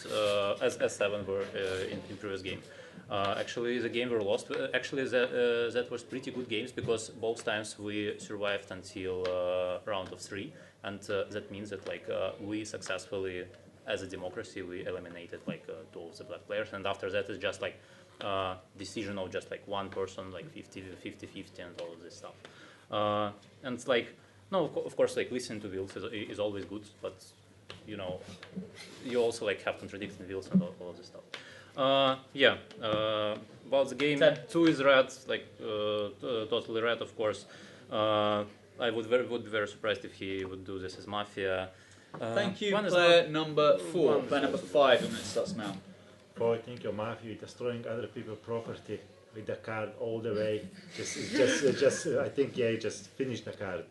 As 7 were in previous game. Actually, the game were lost. Actually, that was pretty good games because both times we survived until round of 3, and that means that like we successfully, as a democracy, we eliminated like 2 of the black players, and after that it's just like decision of just like one person, like 50-50, and all of this stuff. And it's like, no, of course, like listening to wheels is always good, but you know, you also like have contradicting wheels and all of this stuff. Yeah, about the game, 2 is red, like totally red, of course. I would be very surprised if he would do this as Mafia. Thank you, player number 4. Player number 5, your minute starts now. I think your Mafia destroying other people's property with the card all the way. Just I think just finish the card.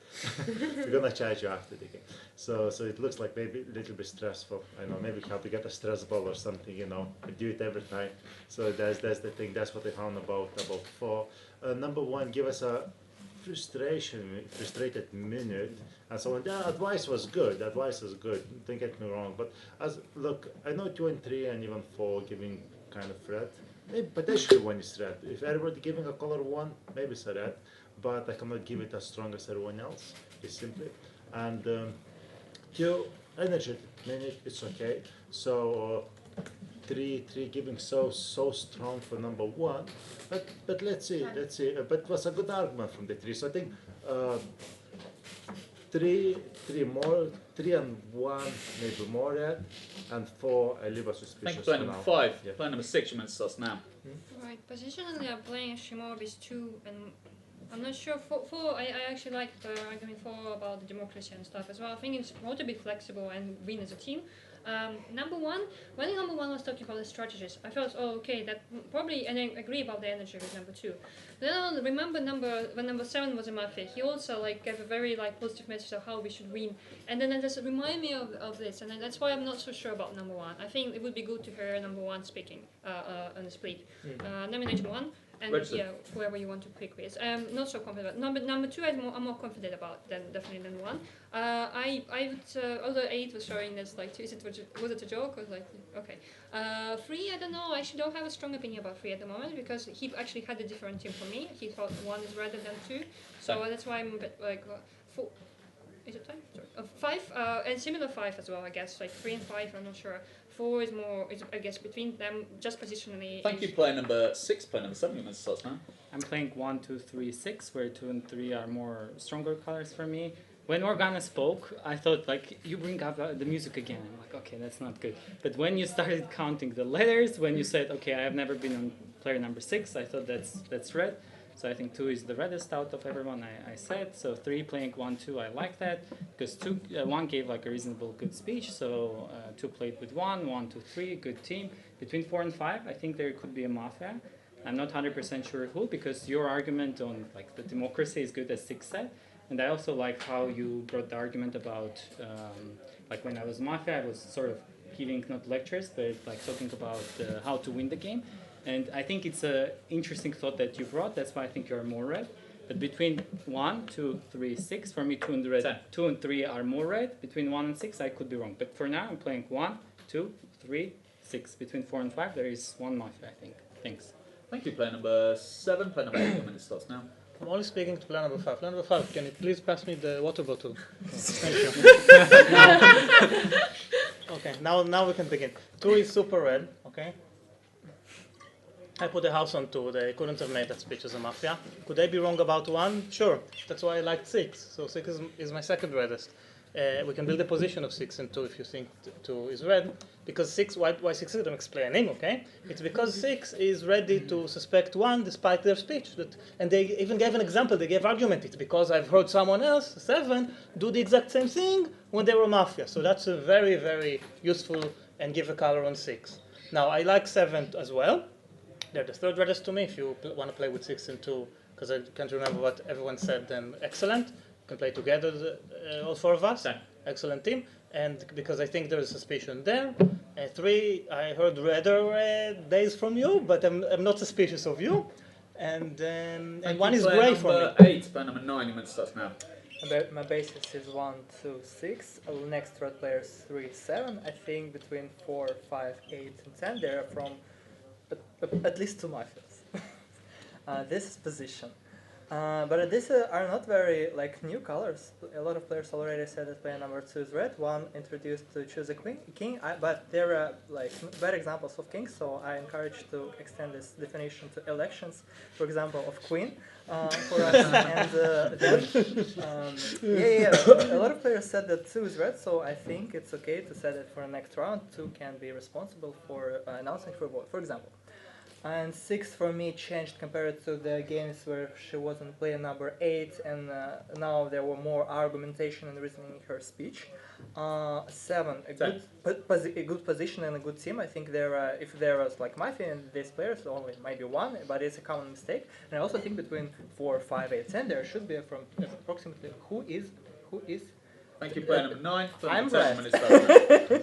We're gonna charge you after the game. So it looks like maybe a little bit stressful. I know, maybe you have to get a stress ball or something. You know, we do it every time. So that's the thing. That's what I found about 4. Number 1, give us a frustrated minute, and so on. The advice was good. Don't get me wrong. But look, I know 2 and 3 and even 4 giving kind of red. Maybe potentially 1 is red. If everybody giving a color 1, maybe it's a red. But I cannot give it as strong as everyone else. It's simply. And 2 energy minute, it's okay. So three giving so strong for number one, but let's see. But it was a good argument from the three. So I think three and one maybe more red, and four I leave a suspicious. Thank you, player for number now. 5. Yeah. Player number 6, you meant to start now. Right, positionally I'm playing Shimov is 2, and I'm not sure. For I actually like the argument for about the democracy and stuff as well. I think it's more to be flexible and win as a team. Number one, when number one was talking about the strategies, I felt, oh, okay, that probably, and I agree about the energy with number two. Then I remember when number 7 was a Mafia, he also like gave a very like positive message of how we should win, and then it just reminded me of this, and then that's why I'm not so sure about number 1. I think it would be good to hear number 1 speaking on the split. Nominate 1. And yeah, whoever you want to pick with. Not so confident about number 2. I'm more confident about definitely than 1. I would although 8 was showing this like was it a joke or like okay. 3 I don't know. I actually don't have a strong opinion about 3 at the moment because he actually had a different team for me. He thought 1 is rather than 2, so that's why I'm a bit like 4. Is it time? Sorry. 5 and similar 5 as well. I guess like 3 and 5. I'm not sure. 4 is more, I guess, between them, just positionally. Thank you, player number 6, player number 7, you must start now. I'm playing 1, 2, 3, 6, where 2 and 3 are more stronger colors for me. When Organa spoke, I thought, like, you bring up the music again. I'm like, okay, that's not good. But when you started counting the letters, when you said, okay, I have never been on player number 6, I thought that's red. So I think 2 is the reddest out of everyone I said. So 3 playing 1, 2, I like that. Because 1 gave like a reasonable good speech. So 2 played with 1, 1, 2, 3, good team. Between 4 and 5, I think there could be a Mafia. I'm not 100% sure who, because your argument on like the democracy is good as 6 said. And I also like how you brought the argument about, like when I was Mafia, I was sort of giving not lectures, but like talking about how to win the game. And I think it's an interesting thought that you brought. That's why I think you're more red. But between 1, 2, 3, 6, for me 2 and 3 are more red. Between 1 and 6, I could be wrong. But for now, I'm playing 1, 2, 3, 6. Between 4 and 5, there is 1 Mafia, I think. Thanks. Thank you, player number 7. Player number 8, your minute starts now. I'm only speaking to player number 5. Player number 5, can you please pass me the water bottle? Thank you. Okay, now we can begin. 2 is super red, okay? I put the house on 2. They couldn't have made that speech as a Mafia. Could I be wrong about 1? Sure. That's why I liked 6. So 6 is my second reddest. We can build a position of 6 and 2 if you think 2 is red. Because 6, why 6 is, I'm explaining, okay? It's because 6 is ready to suspect 1 despite their speech. And they even gave an example, they gave argument. It's because I've heard someone else, 7, do the exact same thing when they were Mafia. So that's a very, very useful and give a color on 6. Now, I like 7 as well. They're the third reddest to me if you want to play with 6 and 2, because I can't remember what everyone said, then excellent. You can play together, all 4 of us. Excellent team. And because I think there is suspicion there. 3, I heard redder days from you, but I'm not suspicious of you. And 1 is grey for me. Player number 8, player number 9, you must start now. My basis is 1, 2, 6. Next red players 3, 7. I think between 4, 5, 8, and 10 they're from at least 2 Mafias. This is position. But these are not very like new colors. A lot of players already said that player number 2 is red. 1 introduced to choose a king, but there are like bad examples of kings, so I encourage to extend this definition to elections, for example, of queen for us. And then, a lot of players said that 2 is red, so I think it's okay to set it for the next round. 2 can be responsible for announcing for vote, for example. And 6 for me changed compared to the games where she wasn't playing number 8, and now there were more argumentation and reasoning in her speech. 7, a good position and a good team. I think if there was like Mafia and these players, only maybe 1, but it's a common mistake. And I also think between 4, 5, 8, 10 there should be from approximately who is. Thank you, player number 9. I'm red.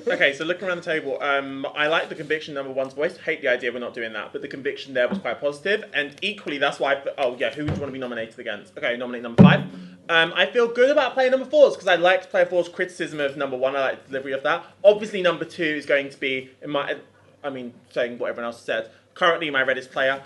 Okay, so looking around the table, I like the conviction number 1's voice. Hate the idea we're not doing that, but the conviction there was quite positive, and equally that's why. Who would you want to be nominated against? Okay, nominate number 5. I feel good about playing number 4's because I liked player 4's criticism of number 1. I like the delivery of that. Obviously, number 2 is going to be saying what everyone else said. Currently, my reddest player.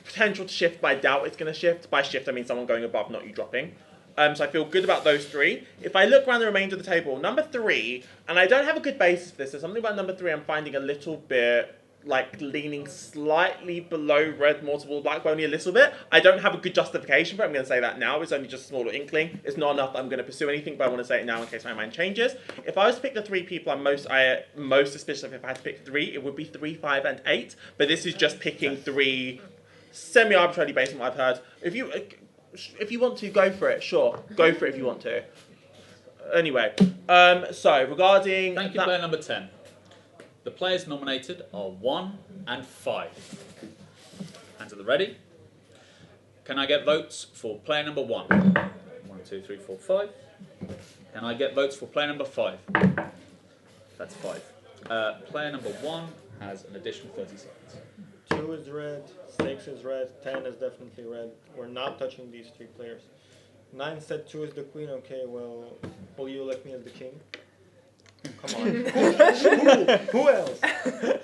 Potential to shift, but I doubt it's going to shift. By shift, I mean someone going above, not you dropping. So I feel good about those 3. If I look around the remainder of the table, number 3, and I don't have a good basis for this, there's something about number 3 I'm finding a little bit like leaning slightly below red, more towards black, but only a little bit. I don't have a good justification for it. I'm going to say that now. It's only just a small inkling. It's not enough that I'm going to pursue anything, but I want to say it now in case my mind changes. If I was to pick the three people I'm most suspicious of, if I had to pick three, it would be 3, 5, and 8. But this is just picking three semi-arbitrarily based on what I've heard. If you want to, go for it. Sure, go for it if you want to. Anyway, so regarding... Thank you, player number 10. The players nominated are 1 and 5. Hands at the ready. Can I get votes for player number 1? 1, 2, 3, 4, 5. Can I get votes for player number 5? That's 5. Player number 1 has an additional 30 seconds. 2 is red, 6 is red, 10 is definitely red. We're not touching these 3 players. 9 said 2 is the queen. Okay, well, will you elect me as the king? Come on. Who else?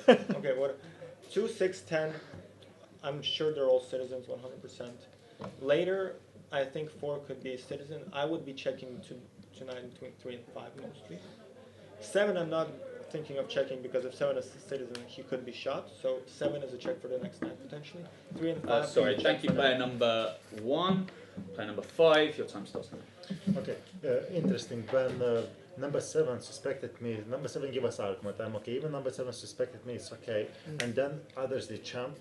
Okay, what? 2, 6, 10. I'm sure they're all citizens, 100%. Later, I think 4 could be a citizen. I would be checking to 9 between 3 and 5 mostly. 7, I'm not thinking of checking because if 7 is a citizen, he could be shot. So 7 is a check for the next 9 potentially. 3 and 5. Sorry, thank you, player number 1. Player number 5, your time starts now. Okay, interesting. When number 7 suspected me, number 7 gave us argument. I'm okay. Even number 7 suspected me, it's okay. And then others they jump.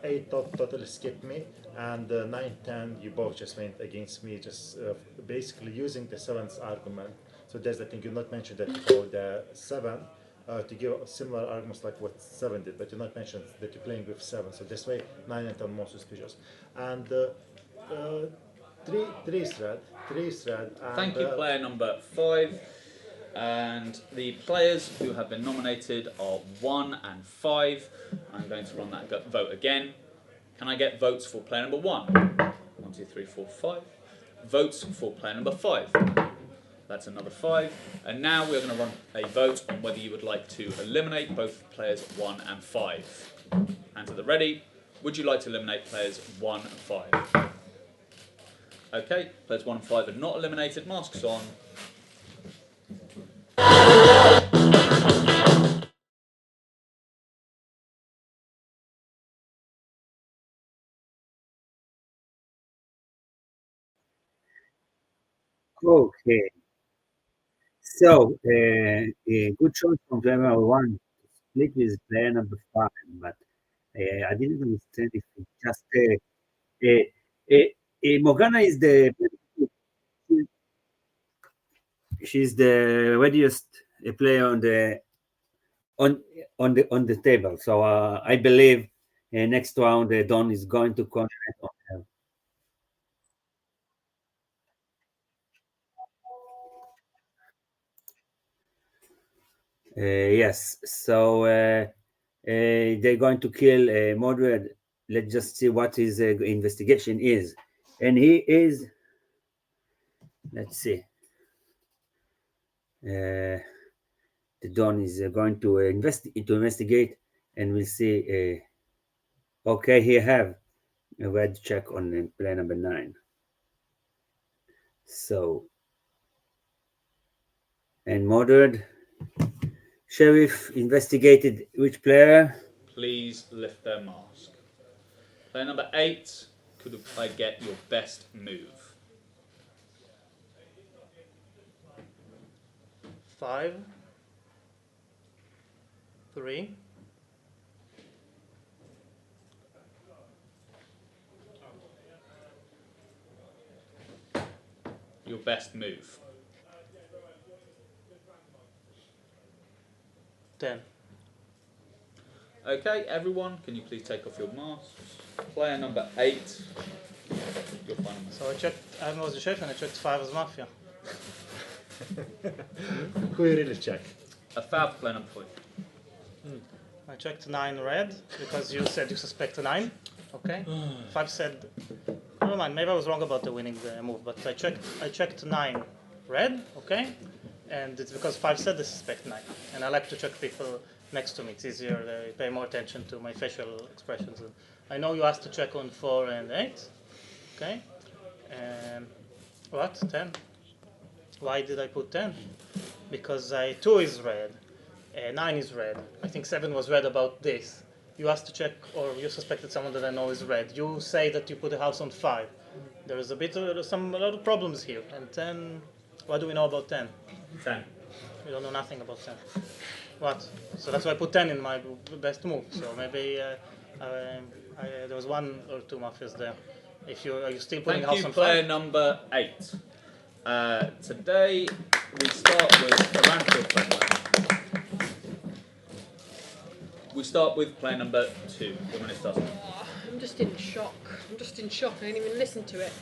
8 totally skipped me, and 9, 10 you both just went against me, just basically using the 7's argument. So there's the thing you not mentioned that for the 7 to give similar arguments like what 7 did, but you not mentioned that you're playing with 7. So this way 9 and 10 more suspicious. And 3 is red. 3 is red. And, thank you, player number 5. And the players who have been nominated are 1 and 5. I'm going to run that vote again. Can I get votes for player number 1? 1, 2, 3, 4, 5. Votes for player number 5. That's another 5. And now we're going to run a vote on whether you would like to eliminate both players 1 and 5. Hands at the ready. Would you like to eliminate players 1 and 5? Okay, players 1 and 5 are not eliminated. Masks on. Okay. So, good choice from player number 1. Split with player number 5, but I didn't understand if it just Morgana is the she's the readiest player on the table. So I believe next round Don is going to concentrate on her. Yes. So they're going to kill Mordred. Let's just see what his investigation is, and he is. Let's see. The Don is going to investigate, and we'll see. Okay, he have a red check on player number 9. So, and Mordred, Sheriff investigated which player? Please lift their mask. Player number 8, could I get your best move? 5, 3, Your best move. 10. Okay, everyone, can you please take off your masks? Player number 8, your final move. So I checked, I was the chef and I checked 5 as Mafia. Who you really check? A foul for player number 5. I checked 9 red because you said you suspect a 9. Okay. 5 said, never mind, maybe I was wrong about the winning move, but I checked 9 red, okay? And it's because 5 said they suspect 9. And I like to check people next to me. It's easier, they pay more attention to my facial expressions. And I know you asked to check on 4 and 8, okay? And what, 10? Why did I put 10? Because 2 is red, 9 is red. I think 7 was red about this. you asked to check, or you suspected someone that I know is red. You say that you put the house on 5. There is a lot of problems here. And 10, what do we know about 10? 10. We don't know nothing about 10. What? So that's why I put 10 in my best move. So maybe there was 1 or 2 mafias there. Are you still putting house on 5? Player number 8. Today we start with around we start with player number 2. The minute starts. I'm just in shock. I didn't even listen to it.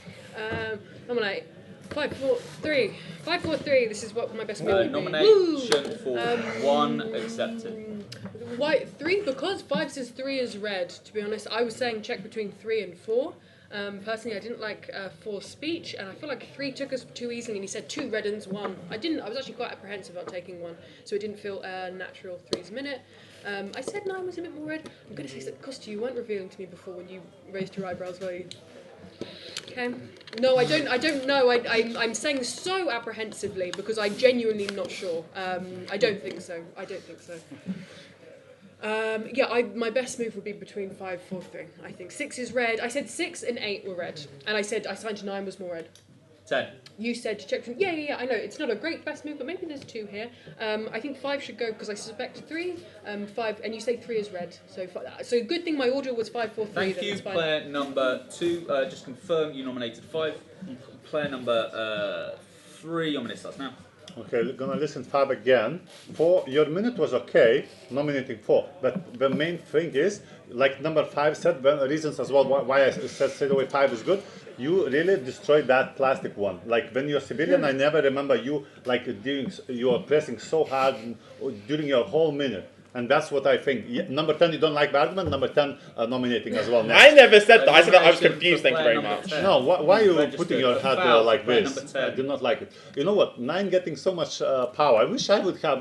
Nominate 5, 4, 3. 5, 4, 3. This is what my best move would be. Nomination for 1 accepted. Why 3? Because 5 says 3 is red. To be honest, I was saying check between 3 and 4. Personally, I didn't like 4's speech, and I feel like 3 took us too easily, and he said 2 red uns, 1. I was actually quite apprehensive about taking 1, so it didn't feel natural. 3's minute. I said 9 was a bit more red. I'm going to say that Costa, you weren't revealing to me before when you raised your eyebrows, were you? Okay. No, I don't know. I'm saying so apprehensively because I genuinely am not sure. I don't think so. My best move would be between 5, 4, 3. I think 6 is red. I said 6 and 8 were red, and I said I signed to 9 was more red. 10. You said to check from. Yeah. I know it's not a great best move, but maybe there's 2 here. I think 5 should go because I suspect 3. 5, and you say 3 is red. So good thing my order was 5, 4, 3. Thank you, player number 2. Just confirm you nominated 5. Player number 3. Your minute starts now. Okay, we're gonna listen 5 again. 4, your minute was okay, nominating 4. But the main thing is, like number 5 said, reasons as well why I said straight away 5 is good. You really destroyed that plastic one. Like when you're civilian, I never remember you you are pressing so hard during your whole minute. And that's what I think. Number 10, you don't like the argument. Number 10, nominating as well. Next. I never said that. I said that I was confused. Thank you very much. No, why are you putting your head like this? I do not like it. You know what? 9 getting so much power. I wish I would have.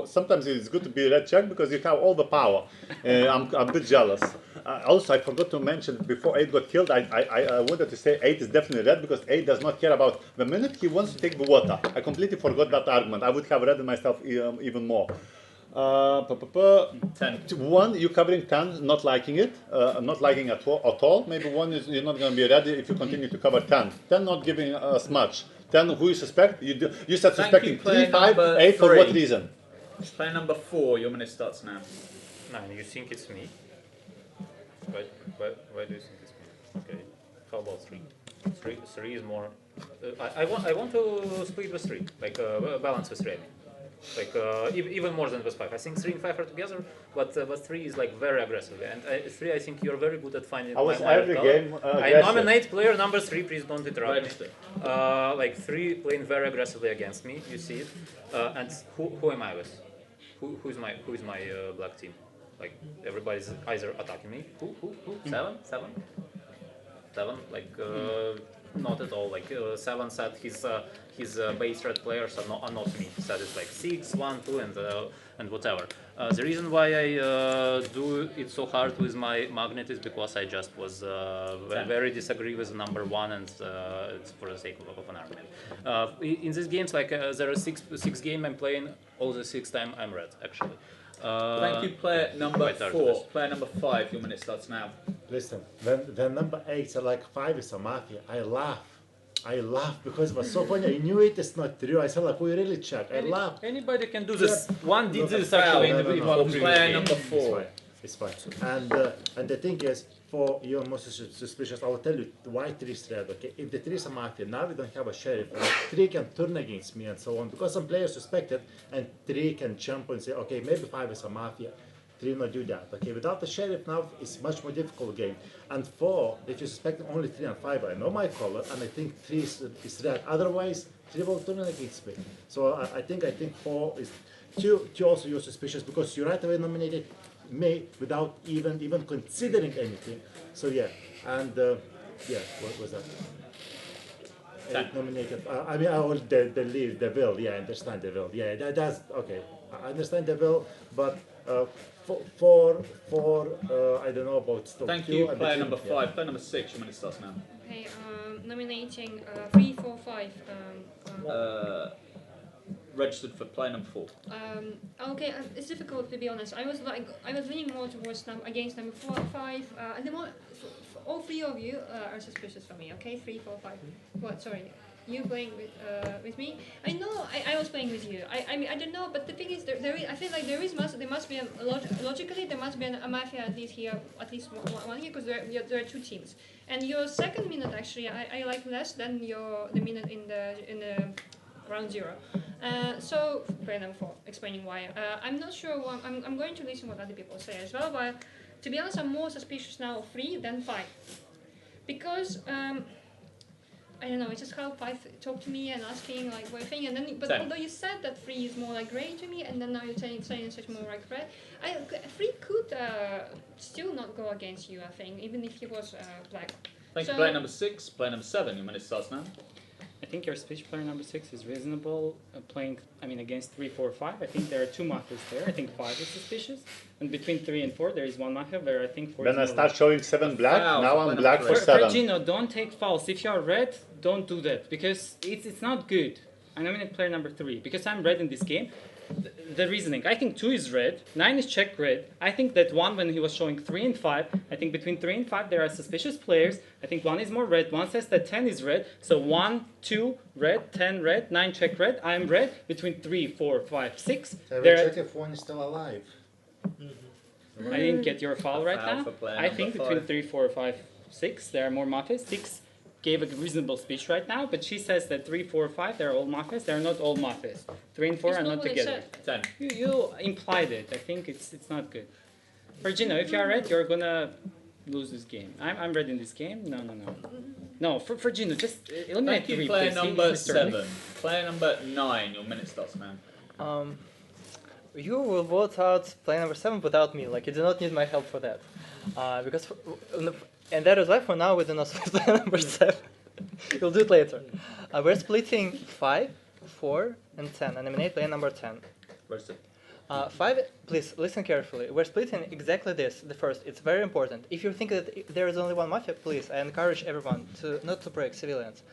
Sometimes it's good to be red check because you have all the power. I'm a bit jealous. Also, I forgot to mention before 8 got killed. I wanted to say 8 is definitely red because 8 does not care about the minute he wants to take the water. I completely forgot that argument. I would have read myself even more. 10. 1, you covering 10, not liking it, not liking at all. Maybe 1 is you're not going to be ready if you continue to cover 10. 10 not giving us much. 10, who you suspect? You said suspecting 3, 5, 8. For what reason? Player number 4. Your minute starts now. 9. You think it's me? Why do you think it's me? Okay. How about 3? 3 is more. I want to split with 3, like balance with 3. Like even more than with 5. I think 3 and 5 are together, but 3 is like very aggressive. And 3, I think you're very good at finding. Every game. I nominate player number 3. Please don't interrupt me. Like 3 playing very aggressively against me. You see it. And who am I with? Who is my black team? Like everybody's either attacking me. Who? 7. Like. Not at all. Like 7 said his base red players are not me. Said it's like 6, 1, 2, and whatever. The reason why I do it so hard with my magnet is because I just was very disagree with number 1, and it's for the sake of an argument. In these games, like there are six games I'm playing. All the 6 times I'm red actually. Thank you, player number 4. Player number 5, your minute starts now. Listen, when number 8 said like 5 is a mafia, I laugh because it was so funny. I knew it's not true. I said like, we really check. I laugh. Anybody can do this. One did this actually in one of the player number 4. It's fine. And the thing is, for your most suspicious, I will tell you why 3 is red. Okay, if the 3 is a mafia, now we don't have a sheriff. And 3 can turn against me and so on because some players suspected, and 3 can jump and say, okay, maybe 5 is a mafia. 3 not do that. Okay, without the sheriff now it's much more difficult game. And 4, if you suspect only 3 and 5, I know my color, and I think 3 is red. Otherwise, 3 will turn against me. So I think 4 is 2 also you're suspicious because you right away nominated me without even considering anything. So yeah, and what was that? 8 nominated. I mean, the will. Yeah, I understand the will. Yeah, that's okay. I understand the will, but for I don't know about still. Thank you, player number 5. Yeah. Player number 6. Your minute starts now. Okay, nominating 3, 4, 5. registered for player number 4. Okay, it's difficult to be honest. I was leaning more towards against number 4, 5, and the more all three of you are suspicious for me. Okay, 3, 4, 5. What? Sorry, you playing with me? I know I was playing with you. I mean I don't know, but the thing is I feel like there must be logically there must be a mafia at least here, at least one here, because there are two teams. And your second minute actually I like less than the minute in the round 0. So player number 4, explaining why. I'm not sure. I'm going to listen what other people say as well, but to be honest, I'm more suspicious now of 3 than 5, because I don't know. It's just how 5 talked to me and asking like what you think, and then although you said that 3 is more like grey to me, and then now you're saying such more like red. 3 could still not go against you. I think even if he was black. Thank you, player number 6. Player number 7. Your minute starts now. I think your speech player number 6 is reasonable. Playing, against 3, 4, 5. I think there are 2 mafias there. I think 5 is suspicious, and between 3 and 4 there is 1 mafia where I think 4. Then I start showing 7 black. Now I'm black for 7. Gino, don't take fouls. If you are red, don't do that because it's not good. I nominate player number 3 because I'm red in this game. The reasoning, I think 2 is red, 9 is check red. I think that 1 when he was showing 3 and 5, I think between 3 and 5 there are suspicious players. I think 1 is more red, 1 says that 10 is red. So 1, 2 red, 10 red, 9 check red, I'm red. Between 3, 4, 5, 6. I will check if 1 is still alive. I didn't get your foul right now. I think between 3, 4, 5, 6 there are more mafias. 6 gave a reasonable speech right now, but she says that 3, 4, 5 they're all mafias. They're not all mafias. 3 and 4 are not together. 10. You implied it. I think it's not good. For Gino, if you are red, you're gonna lose this game. I'm red in this game. No. For Gino, just eliminate 3. Thank you, player number 7. Player number 9. Your minute starts now. You will vote out player number 7 without me. Like you do not need my help for that, and that is why for now we do not split player number 7. We'll do it later. We're splitting 5, 4, and 10. And eliminate player number 10. 5. Please listen carefully. We're splitting exactly this. The first, it's very important. If you think that there is only one mafia, please, I encourage everyone to not to break civilians.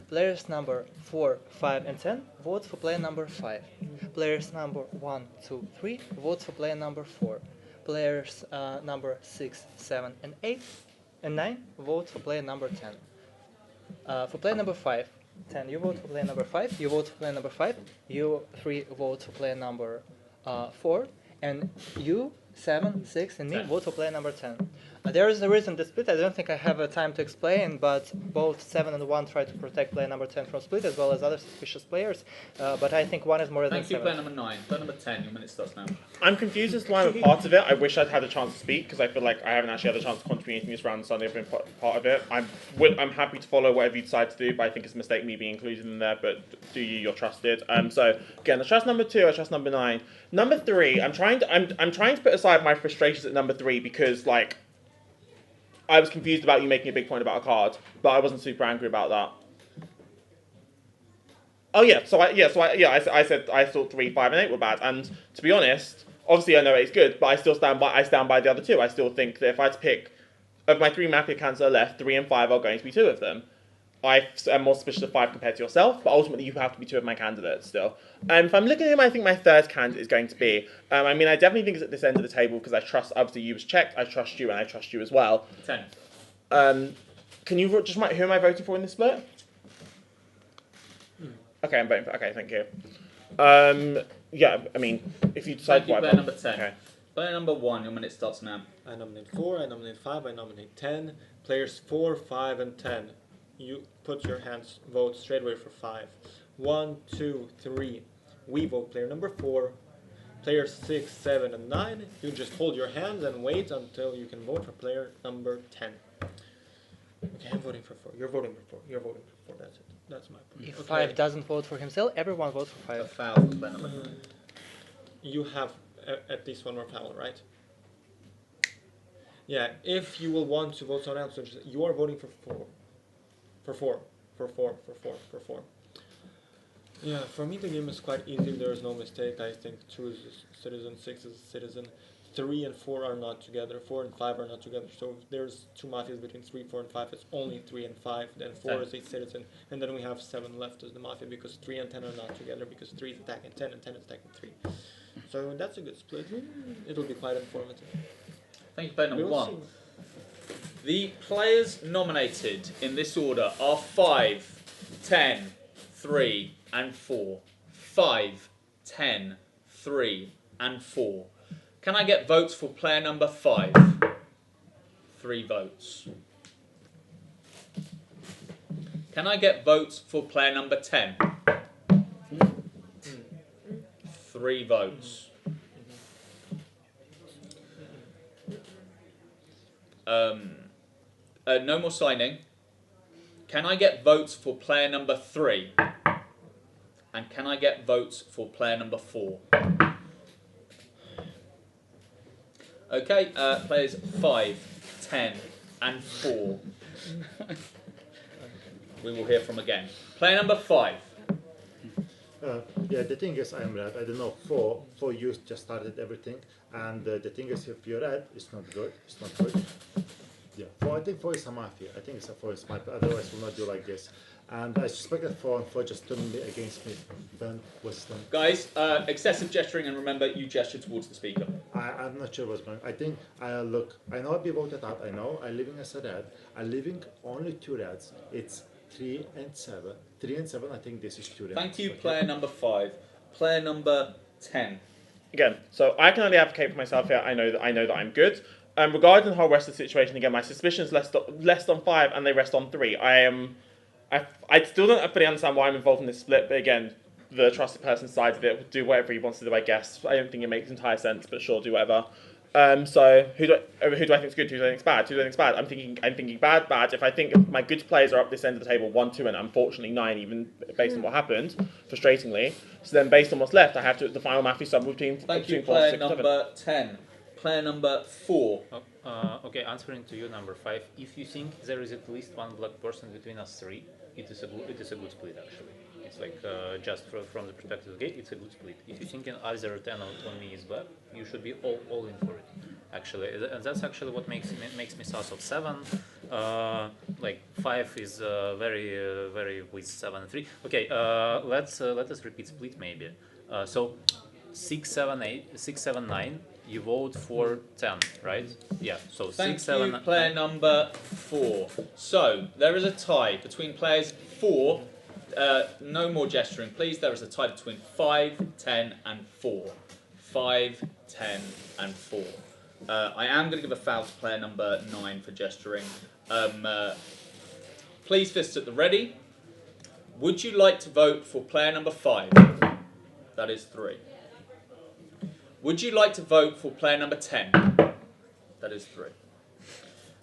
Players number 4, 5, and 10 vote for player number 5. Players number 1, 2, 3 vote for player number 4. Players number 6, 7, and 8, and 9 vote for player number 10. For player number 5, 10, you vote for player number 5. You vote for player number 5. You 3 vote for player number 4, and you 7, 6, and me vote for player number 10. There is a reason to split. I don't think I have time to explain, but both 7 and 1 try to protect player number 10 from split as well as other suspicious players. But I think 1 is more than 7. Thank you, player number 9. Player number 10. Your minute starts now. I'm confused as to why I'm a part of it. I wish I'd had a chance to speak because I feel like I haven't actually had a chance to contribute anything this round, so I've been part of it. I'm happy to follow whatever you decide to do, but I think it's a mistake me being included in there. But do you? You're trusted. So again, I trust number 2. I trust number 9. Number 3. I'm trying to put aside my frustrations at number 3 because like. I was confused about you making a big point about a card, but I wasn't super angry about that. Oh yeah, I said I thought 3, 5, and 8 were bad, and to be honest, obviously I know 8's good, but I stand by the other 2. I still think that if I had to pick of my 3 mafia cans that are left, 3 and 5 are going to be 2 of them. I am more suspicious of 5 compared to yourself, but ultimately you have to be 2 of my candidates still. If I'm looking at him, I think my 3rd candidate is going to be. I definitely think it's at this end of the table because I trust. Obviously, you was checked. I trust you, and I trust you as well. 10. Can you just write who am I voting for in this split? Okay, I'm voting for. Okay, thank you. If you decide. Thank you, player number 10. Okay. Player number 1. Your minute starts now. I nominate 4. I nominate 5. I nominate 10. Players 4, 5, and 10. You put your hands, vote straight away for 5. 1, 2, 3. We vote player number 4. Players 6, 7, and 9. You just hold your hands and wait until you can vote for player number 10. Okay, I'm voting for 4. You're voting for 4. You're voting for 4. That's it. That's my point. If 5 doesn't vote for himself, everyone votes for 5. A foul for player number 9. You have at least 1 more foul, right? Yeah, if you will want to vote someone else, you are voting for 4. For 4. Yeah, for me the game is quite easy. There is no mistake. I think 2 is a citizen, 6 is a citizen, 3 and 4 are not together, 4 and 5 are not together. So if there's 2 mafias between 3, 4, and 5, it's only 3 and 5. Then 4 is a citizen, and then we have 7 left as the mafia because 3 and 10 are not together because 3 is attacking 10 and 10 is attacking 3. So that's a good split. It'll be quite informative. Thank you, player number 1. The players nominated in this order are 5, 10, 3, and 4. 5, 10, 3, and 4. Can I get votes for player number 5? 3 votes. Can I get votes for player number 10? 3 votes. No more signing. Can I get votes for player number 3? And can I get votes for player number 4? Okay, players 5, 10, and 4. We will hear from again. Player number 5. Yeah, the thing is, I'm red. I don't know. 4 you just started everything, and the thing is, if you're red, it's not good. It's not good. Yeah, 4. I think 4 is a mafia. I think it's a 4 is mafia. Otherwise, we'll not do like this. And I suspect that 4 and 4 just turned me against me. Ben was done. Guys, excessive gesturing, and remember, you gesture towards the speaker. I'm not sure what's going on. I think I know I'll be voted out. I know I'm living as a red. I'm leaving only 2 reds. It's 3 and 7. 3 and 7. I think this is 2 reds. Thank you, player number 5. Player number 10. Again, so I can only advocate for myself here. I know that I'm good. Regarding the whole rest of the situation, again, my suspicions rest on 5 and they rest on 3. I still don't fully understand why I'm involved in this split, but again, the trusted person side of it will do whatever he wants to do, I guess. I don't think it makes entire sense, but sure, do whatever. So who do I think is good? Who do I think is bad? Who do I think is bad? I'm thinking bad. If I think my good players are up this end of the table, 1, 2, and unfortunately 9, even based on what happened, frustratingly. So then, based on what's left, I have to the final Mafia sub between. Thank you, 4, player 6, number 10. Player number 4. Okay, answering to you, number 5. If you think there is at least one black person between us 3, it is a good split actually. It's like just from the perspective of the game, it's a good split. If you're thinking either 10 or 20 is black, you should be all in for it. Actually, and that's actually what makes me sus of 7. Like 5 is very with 7 and 3. Okay, let us repeat split maybe. So 6, 7, 9. You vote for 10, right? Yeah. So Thank 6, 7. you, player number 4. So there is a tie between players 4. No more gesturing, please. There is a tie between 5, 10, and 4. 5, 10, and 4. I am going to give a foul to player number 9 for gesturing. Please, fists at the ready. Would you like to vote for player number 5? That is 3. Would you like to vote for player number 10? That is 3.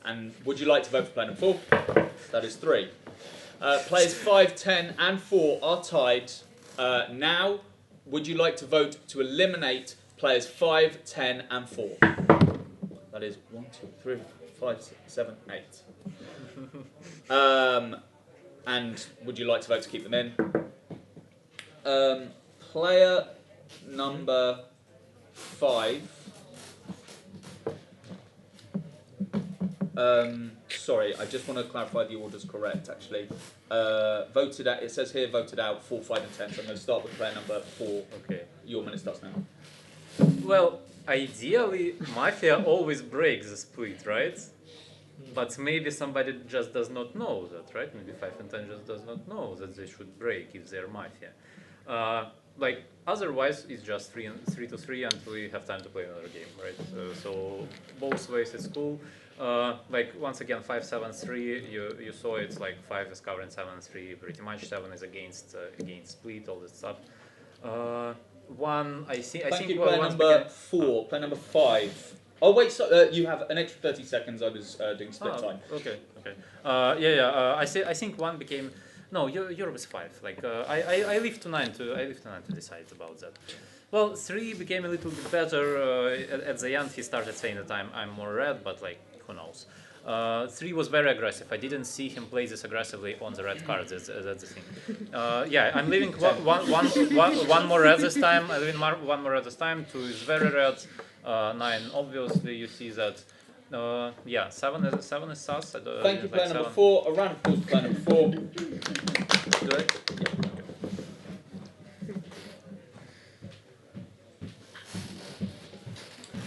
And would you like to vote for player number 4? That is 3. Players 5, 10, and 4 are tied. Now, would you like to vote to eliminate players 5, 10, and 4? That is 1, 2, 3, 5, 6, 7, 8. And would you like to vote to keep them in? Player number 5. Sorry, I just want to clarify the order's correct, actually. Voted out, it says here voted out 4, 5, and 10, so I'm going to start with player number 4. Okay. Your minute starts now. Well, ideally, Mafia always breaks the split, right? But maybe somebody just does not know that, right? Maybe 5 and 10 just does not know that they should break if they're Mafia. Like, otherwise, it's just 3 to 3, and we have time to play another game, right? So both ways it's cool. Like, once again, 5, 7, 3, you saw it's like 5 is covering 7, 3, pretty much. 7 is against split, all this stuff. 1, I think. Thank you, player number 4. Player number 5. Oh wait, so you have an extra 30 seconds. I was doing split time. Okay. I think 1 became. No, Europe is 5. Like I leave to 9 to decide about that. Well, 3 became a little bit better. At the end, he started saying that I'm more red, but like who knows. 3 was very aggressive. I didn't see him play this aggressively on the red cards. That's the thing. Yeah, I'm leaving one more red this time. I'm leaving one more red this time. 2 is very red. 9. Obviously, you see that. Yeah, 7 is sus. Thank you, player number 4. A round of applause to player number 4. Do it.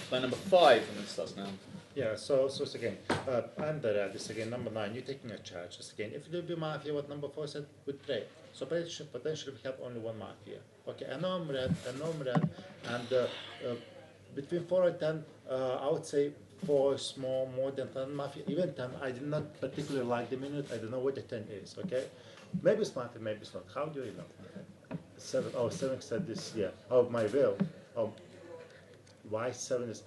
Player number 5 and this starts now. Yeah, so it's again, I'm the red, it's again number 9, you're taking a charge. It's again, if it will be Mafia, what number 4 said, would play. So potentially we have only one Mafia. Okay, I know I'm red, and between 4 and 10, I would say 4 is more than 10 Mafia, even 10, I did not particularly like the minute, I don't know what the 10 is, okay? Maybe it's Mafia, maybe it's not, how do you know? 7 said this, yeah, oh, my will. Why 7 is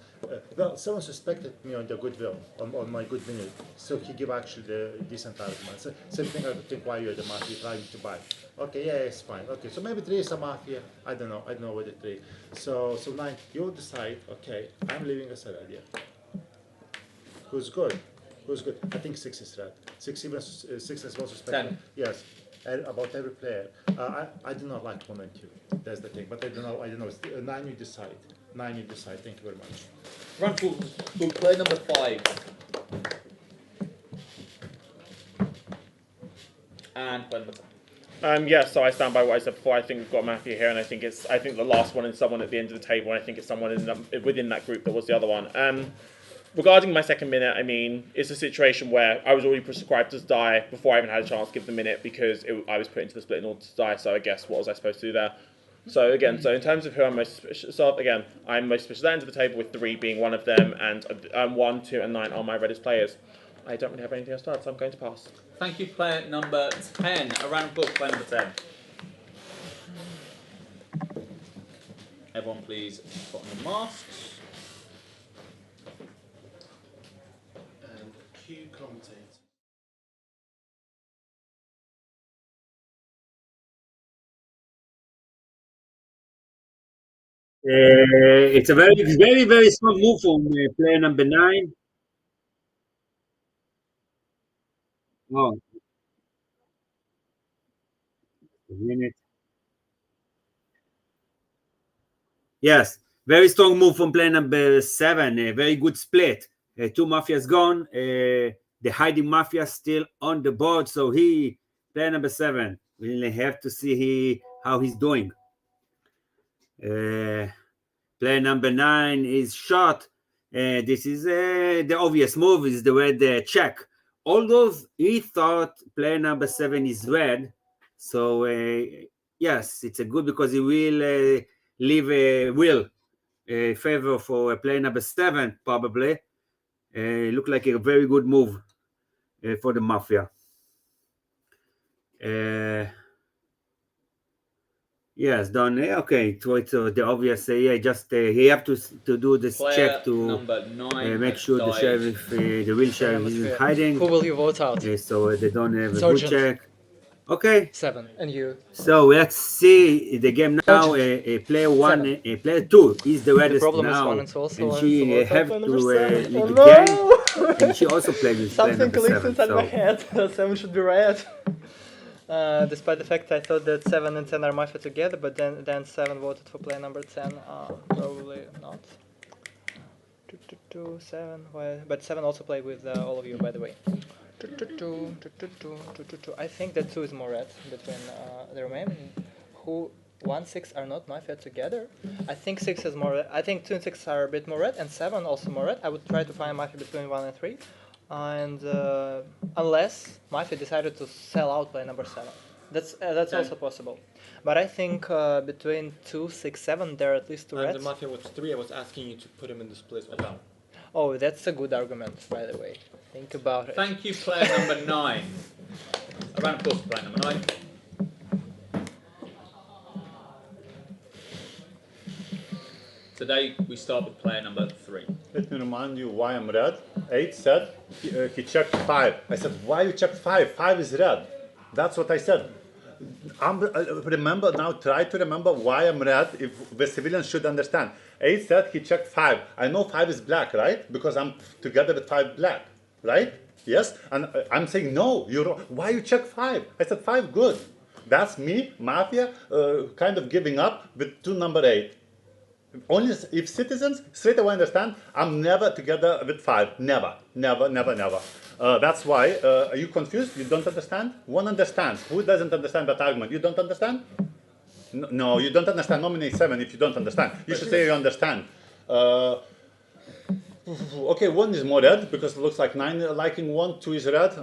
well, 7 suspected me on the goodwill, on my good minute, so he give actually the decent argument. So, same thing I would think why you're the mafia trying to buy. Okay, yeah, it's fine. Okay, so maybe 3 is a mafia. I don't know what the 3. So 9, you decide. Okay, I'm leaving as a red. Yeah. Who's good? I think 6 is red. 6 even 6 is well suspected. 10. Yes. About every player. I do not like 1 and 2. That's the thing. But I don't know. 9 you decide. 9 you decide. Thank you very much. Run for player number 5. And player number 10. Yeah, so I stand by what I said before. I think we've got Mafia here, and I think the last one is someone at the end of the table, and I think it's someone within that group that was the other one. Regarding my second minute, I mean, it's a situation where I was already prescribed to die before I even had a chance to give the minute because I was put into the split in order to die. So I guess what was I supposed to do there? So again, in terms of who I'm most suspicious of, again, I'm most suspicious of that end of the table with 3 being one of them, and 1, 2, and 9 are my reddest players. I don't really have anything else to add, so I'm going to pass. Thank you, player number 10. A round of applause, player number 10. Everyone, please put on your masks. And cue commentate. It's a very strong move from player number 9. Oh, a minute. Yes, very strong move from player number 7. A very good split. 2 mafias gone. The hiding mafia still on the board. So player number 7, we'll have to see how he's doing. Player number 9 is shot. This is the obvious move, is the red check. Although he thought player number 7 is red, so yes, it's a good because he will leave a will favor for player number 7 probably. Look like a very good move for the mafia. Yes, done. Okay, so it's the obvious. Yeah, just he have to do this Player check to number 9 make sure the sheriff, the real sheriff, isn't hiding. Who will you vote out? So they don't have a Sergeant. good check. Okay. 7, and you? So let's see the game now. Player 1, player 2 is the reddest problem now, is 1 is also and she have to lead oh, the game. And she also played with player Something number clicks 7. inside So. my head. 7 should be red. Despite the fact I thought that 7 and 10 are Mafia together, but then 7 voted for player number 10. Probably not. 7. Well, but 7 also played with all of you, by the way. I think that 2 is more red between the remaining. 1, 6 are not Mafia together. I think 6 is more red. I think 2 and 6 are a bit more red, and 7 also more red. I would try to find Mafia between 1 and 3. And unless Mafia decided to sell out player number 7. That's also possible. But I think between 2, 6, 7 there are at least 2 And reds. the Mafia was 3, I was asking you to put him in the split as well. Oh, that's a good argument, by the way. Think about it. Thank you, player number 9. A round of applause for player number 9. Today we start with player number 3. Let me remind you why I'm red. 8 said he checked 5. I said, why you checked 5? 5 is red. That's what I said. Remember now, try to remember why I'm red, if the civilians should understand. 8 said he checked 5. I know 5 is black, right? Because I'm together with 5 black, right? Yes? And I'm saying, no, you're wrong. Why you check 5? I said 5, good. That's me, Mafia, kind of giving up with 2 number 8. Only if citizens straight away understand, I'm never together with 5. Never. That's why, are you confused? You don't understand? One understands. Who doesn't understand that argument? You don't understand? No, you don't understand. Nominate 7 if you don't understand. You should say you understand. Okay, 1 is more red because it looks like 9 liking 1, 2 is red.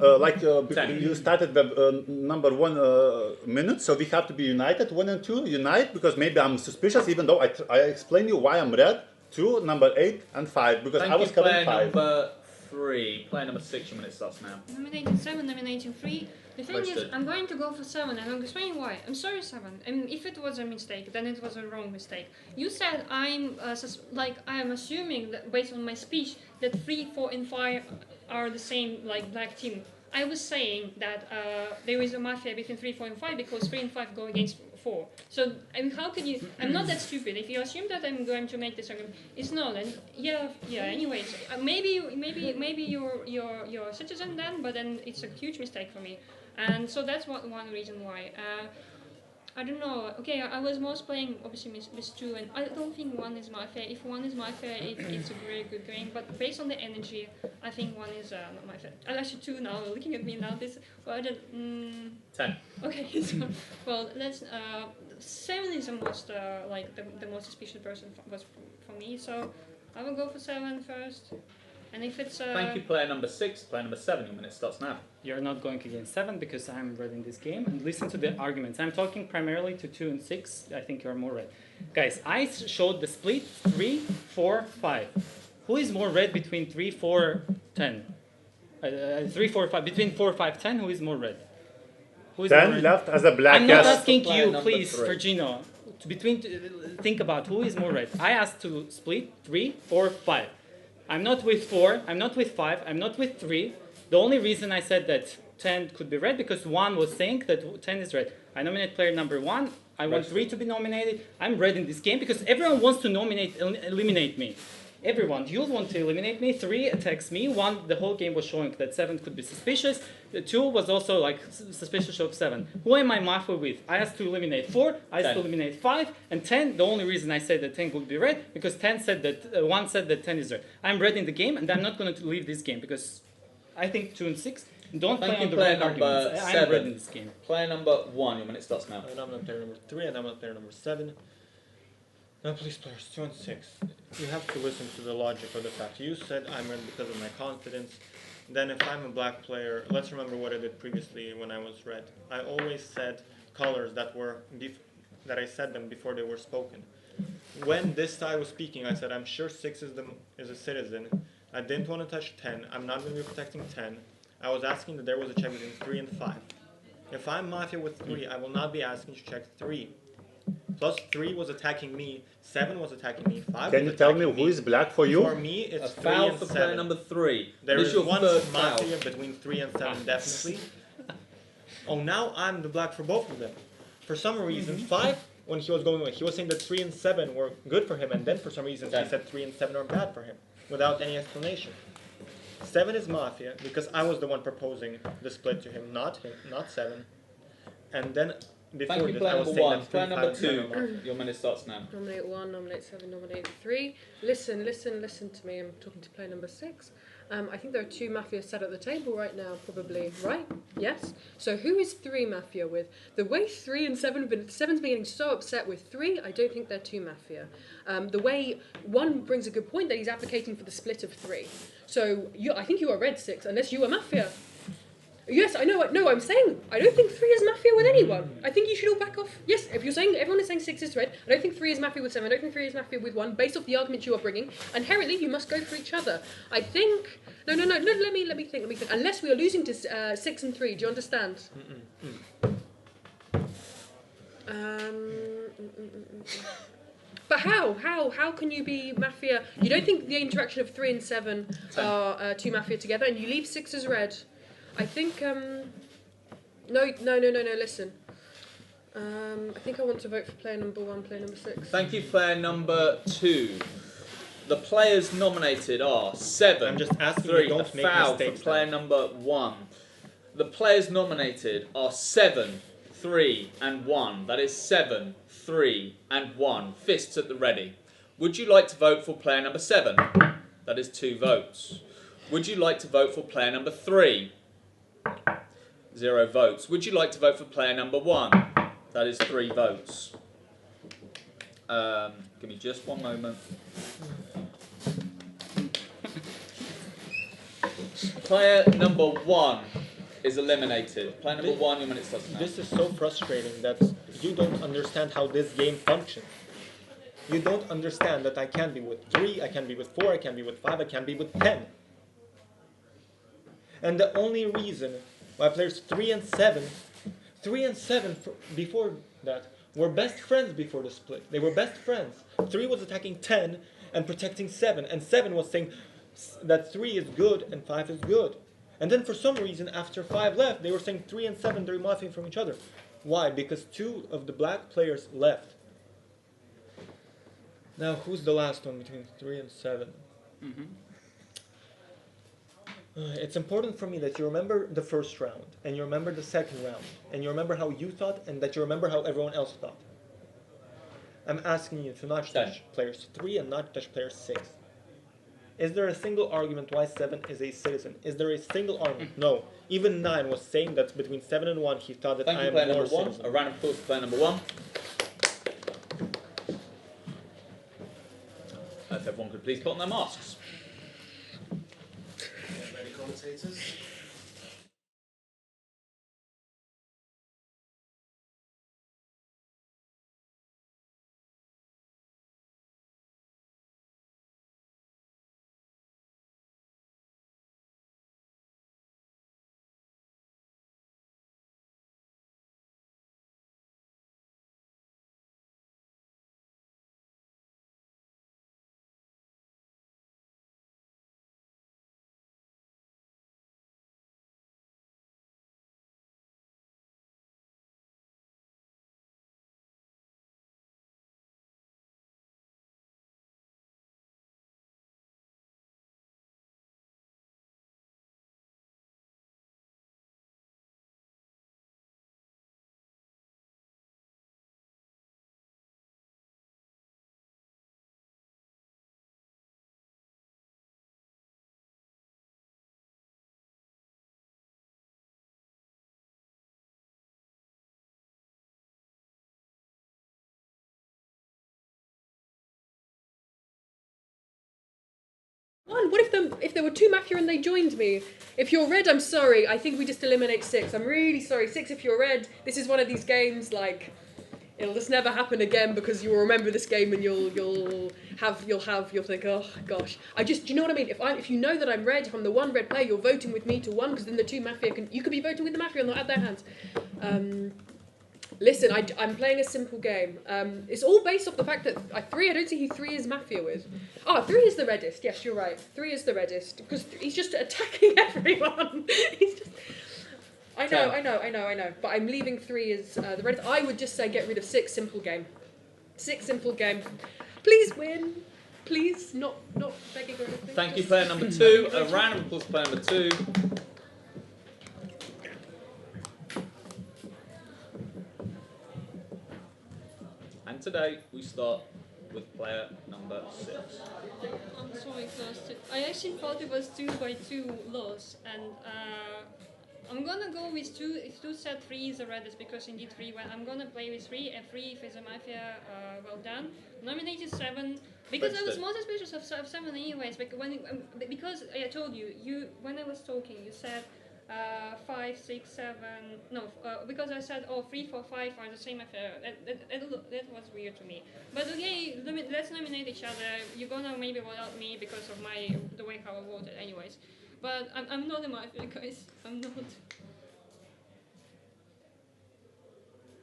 You started the number 1 minute, so we have to be united. 1 and 2 unite because maybe I'm suspicious, even though I explain you why I'm red. 2, number 8 and 5 because I was covering 5. Number 3, player number 6. Your minute starts now. Nominating 7, nominating 3. The thing is, I'm going to go for 7, and I'm explaining why. I'm sorry, 7. And if it was a mistake, then it was a wrong mistake. You said I'm assuming that based on my speech that 3, 4, and 5 are the same like black team. I was saying that there is a mafia between 3, 4, and 5 because 3 and 5 go against 4. So how can you? I'm not that stupid. If you assume that I'm going to make this argument, it's not. And yeah. Anyways, maybe you're a citizen then, but then it's a huge mistake for me. And so that's one reason why. I don't know. Okay, I was most playing obviously Miss 2, and I don't think 1 is Mafia. If 1 is Mafia, it's a very good game. But based on the energy, I think 1 is not Mafia. And actually 2 now. Looking at me now, this. Well, I don't. 10. Okay. So, well, let's. 7 is the most the most suspicious person for me. So I will go for 7 first. And if it's Thank you, player number 6. Player number 7. Your minute starts now. You're not going against 7 because I'm red in this game. And listen to the arguments. I'm talking primarily to 2 and 6. I think you're more red. Guys, I showed the split 3, 4, 5. Who is more red between 3, 4, 10? 3, 4, 5. Between 4, 5, 10, who is more red? Who is 10 more red? left as a black. I'm not asking you, please, Virgino. Think about who is more red. I asked to split 3, 4, 5. I'm not with 4, I'm not with 5, I'm not with 3. The only reason I said that 10 could be red because 1 was saying that 10 is red. I nominate player number 1. I want 3 to be nominated. I'm red in this game because everyone wants to eliminate me. Everyone. You want to eliminate me. 3 attacks me. 1, the whole game was showing that 7 could be suspicious. 2 was also like suspicious of 7. Who am I mafia with? I asked to eliminate 4. I asked to eliminate 5. And 10, the only reason I said that 10 would be red because 10 said that 1 said that 10 is red. I'm red in the game and I'm not going to leave this game because I think 2 and 6 don't play on the red arguments. I'm red in this game. Player number 1. Your minute starts now. And I'm not player number 3 and I'm not player number 7. Now, please, players 2 and 6. You have to listen to the logic of the fact. You said I'm red because of my confidence. Then, if I'm a black player, let's remember what I did previously when I was red. I always said colors that I said them before they were spoken. When this side was speaking, I said I'm sure 6 is a citizen. I didn't want to touch 10. I'm not going to be protecting 10. I was asking that there was a check between 3 and 5. If I'm mafia with 3, I will not be asking to check 3. Plus 3 was attacking me, 7 was attacking me, 5 Can you tell me who is black for you? For me, it's a 3 foul and for 7. player number 3. There is your one third mafia foul. between 3 and 7, definitely. Oh, now I'm the black for both of them. For some reason, 5, when he was going away, he was saying that 3 and 7 were good for him, and then for some reason he said 3 and 7 are bad for him, without any explanation. 7 is mafia, because I was the one proposing the split to him, not 7. And then before Thank you, this, player I was number saying 1. that Player 3, 5, number and 7 are 2. mafia. Your minute starts now. Nominate 1, nominate 7, nominate 3. Listen to me. I'm talking to player number 6. I think there are 2 mafias sat at the table right now, probably, right? Yes? So who is 3 mafia with? The way 3 and 7 7's been getting so upset with 3, I don't think they're 2 mafia. The way 1 brings a good point that he's advocating for the split of 3. So I think you are red 6, unless you are mafia. Yes, I know. No, I'm saying I don't think 3 is mafia with anyone. I think you should all back off. Yes, if you're saying everyone is saying 6 is red, I don't think 3 is mafia with 7. I don't think 3 is mafia with 1. Based off the arguments you are bringing, inherently you must go for each other. I think no. Let me think. Unless we are losing to 6 and 3, do you understand? But how can you be mafia? You don't think the interaction of 3 and 7 are 2 mafia together, and you leave 6 as red. I think, no, listen. I think I want to vote for player number 1, player number 6. Thank you, player number 2. The players nominated are 7. I'm just asking 3. you don't A make foul mistakes for player number 1. The players nominated are 7, 3, and 1. That is 7, 3, and 1. Fists at the ready. Would you like to vote for player number 7? That is 2 votes. Would you like to vote for player number 3? 0 votes. Would you like to vote for player number 1? That is 3 votes. Give me just one moment. Player number 1 is eliminated. Player number 1, your minute starts now. This is so frustrating that you don't understand how this game functions. You don't understand that I can be with 3, I can be with 4, I can be with 5, I can be with 10. And the only reason why players 3 and 7 before that were best friends before the split. They were best friends. 3 was attacking 10 and protecting 7, and 7 was saying that 3 is good and 5 is good. And then for some reason, after 5 left, they were saying 3 and 7, they're morphing from each other. Why? Because 2 of the black players left. Now, who's the last one between 3 and 7? Mm-hmm. It's important for me that you remember the first round, and you remember the second round, and you remember how you thought, and that you remember how everyone else thought. I'm asking you to not touch players 3 and not touch players 6. Is there a single argument why 7 is a citizen? Is there a single argument? No. Even 9 was saying that between 7 and 1, he thought that I am more citizen. A round of applause for player number 1. If everyone could please put on their masks. Ready, commentators? What if there were 2 Mafia and they joined me? If you're red, I'm sorry. I think we just eliminate 6. I'm really sorry. 6 if you're red. This is one of these games like it'll just never happen again because you'll remember this game and you'll think, oh gosh. Do you know what I mean? If you know that I'm red, if I'm the 1 red player, you're voting with me to 1 because then the 2 Mafia you could be voting with the Mafia and they'll have their hands. Listen, I'm playing a simple game. It's all based off the fact that 3, I don't see who 3 is Mafia with. Oh, 3 is the reddest. Yes, you're right. 3 is the reddest because he's just attacking everyone. I know. But I'm leaving 3 as the reddest. I would just say get rid of 6, simple game. 6, simple game. Please win. Please, not begging or anything. Thank you, player number 2. A round of applause for player number 2. And today we start with player number 6. I'm so exhausted. I actually thought it was 2-2 loss, and I'm gonna go with 2. If 2 said 3 is the reddest, because indeed 3. When I'm gonna play with 3, and 3 if it's a Mafia, well done. Nominated 7 because I was more suspicious of 7 anyways. Because I told you when I was talking, you said 5, 6, 7. No, because I said 3, 4, 5 are the same affair. That was weird to me. But okay, let's nominate each other. You're gonna maybe vote out me because of the way how I voted, anyways. But I'm not a Mafia, guys. I'm not.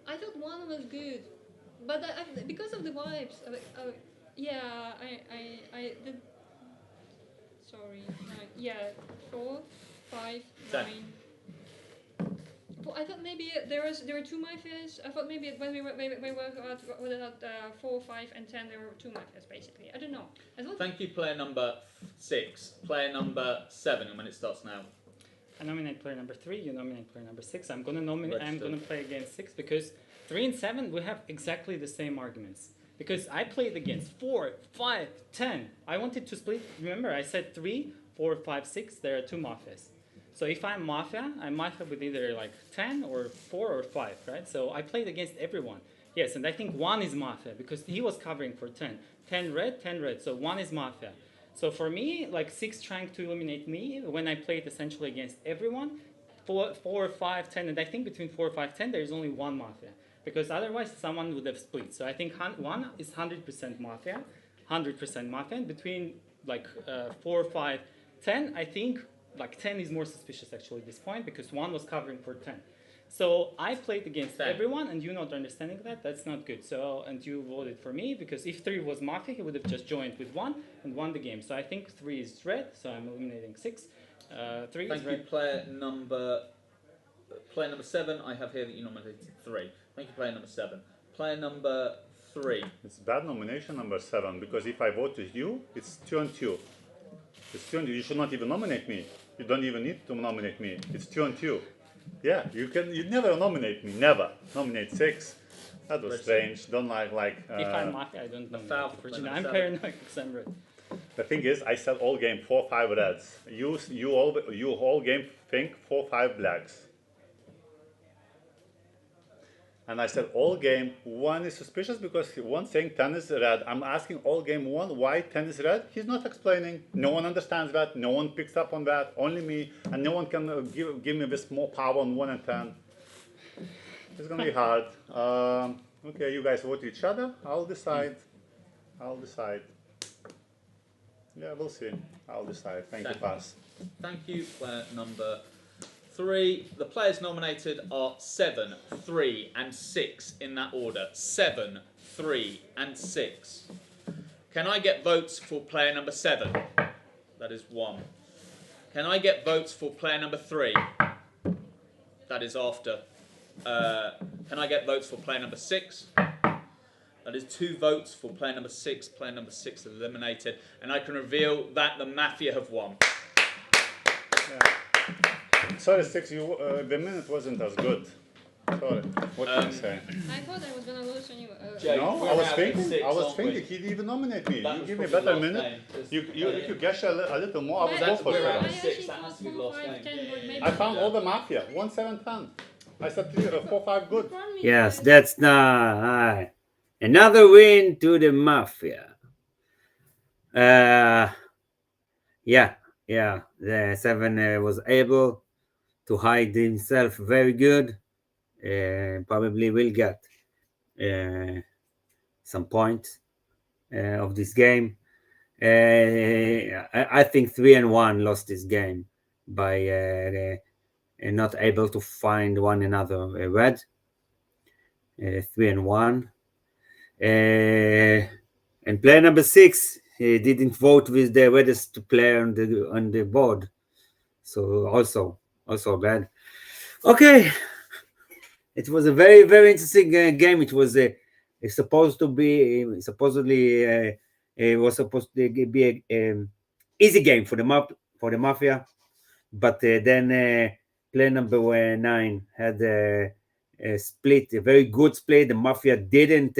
I thought 1 was good, but because of the vibes. Yeah, I did. Sorry. 9, 4, 5, 9. Well, I thought maybe there were 2 Mafias. I thought maybe when we were at 4, 5, and 10, there were 2 Mafias basically. I don't know. Thank you, player number 6. Player number 7, and when it starts now. I nominate player number 3. You nominate player number 6. I'm gonna play against 6 because 3 and 7 we have exactly the same arguments. because I played against 4, 5, 10. I wanted to split. Remember, I said 3, 4, 5, 6. There are 2 mafias. So if I'm mafia with either like 10 or 4 or 5, right? So I played against everyone. Yes, and I think 1 is mafia because he was covering for 10. 10 red, 10 red. So 1 is mafia. So for me, like 6 trying to eliminate me when I played essentially against everyone, 4, 5, 10, and I think between 4, 5, 10, there is only 1 mafia. Because otherwise someone would have split. So I think 1 is 100% mafia, 100% mafia. And between like 4, 5, 10, I think like 10 is more suspicious actually at this point because 1 was covering for 10. So I played against everyone, and you not understanding that, that's not good. So, and you voted for me because if 3 was mafia, he would have just joined with 1 and won the game. So I think 3 is red, so I'm eliminating 6. 3 is red. Thank you, player number 7. I have here that you nominated 3. Thank you, player number 7. Player number 3. It's bad nomination, number 7, because if I vote with you, it's 2 and 2. It's 2 and 2. You should not even nominate me. You don't even need to nominate me. It's 2 and 2. Yeah, you never nominate me. Never nominate 6. That was strange. Don't like. If I'm mafia, I don't know. I'm paranoid because I'm red. The thing is, I said all game 4, 5 reds. You all game think 4, 5 blacks. And I said all game 1 is suspicious because 1 saying 10 is red. I'm asking all game 1 why 10 is red. He's not explaining. No one understands that. No one picks up on that. Only me. And no one can give me this more power on 1 and 10. It's going to be hard. Okay, you guys vote each other. I'll decide. Yeah, we'll see. I'll decide. Thank you, pass. Thank you, player number 3. The players nominated are 7, 3, and 6 in that order. 7, 3, and 6. Can I get votes for player number 7? That is 1. Can I get votes for player number 3? That is after. Can I get votes for player number 6? That is 2 votes for player number 6. Player number 6 is eliminated. And I can reveal that the Mafia have won. Yeah. Sorry, 6, the minute wasn't as good. Sorry. What can I say? I thought I was gonna lose anyway. No, I was thinking he didn't even nominate me. You give me a better minute. If you guess a little more, I would go for it. I found all the Mafia. 1, 7, 10. I said 3, 4, 5 good. Yes, that's nice. Another win to the Mafia. Yeah. The 7 was able to hide himself very good. Probably will get some points of this game. I think 3 and 1 lost this game by not able to find one another red. 3 and 1. And player number 6 didn't vote with the reddest player on the board, so also bad. Okay, it was a very, very interesting game. It was supposedly it was supposed to be an easy game for the Mafia, but then player number 9 had a split, a very good split. The Mafia didn't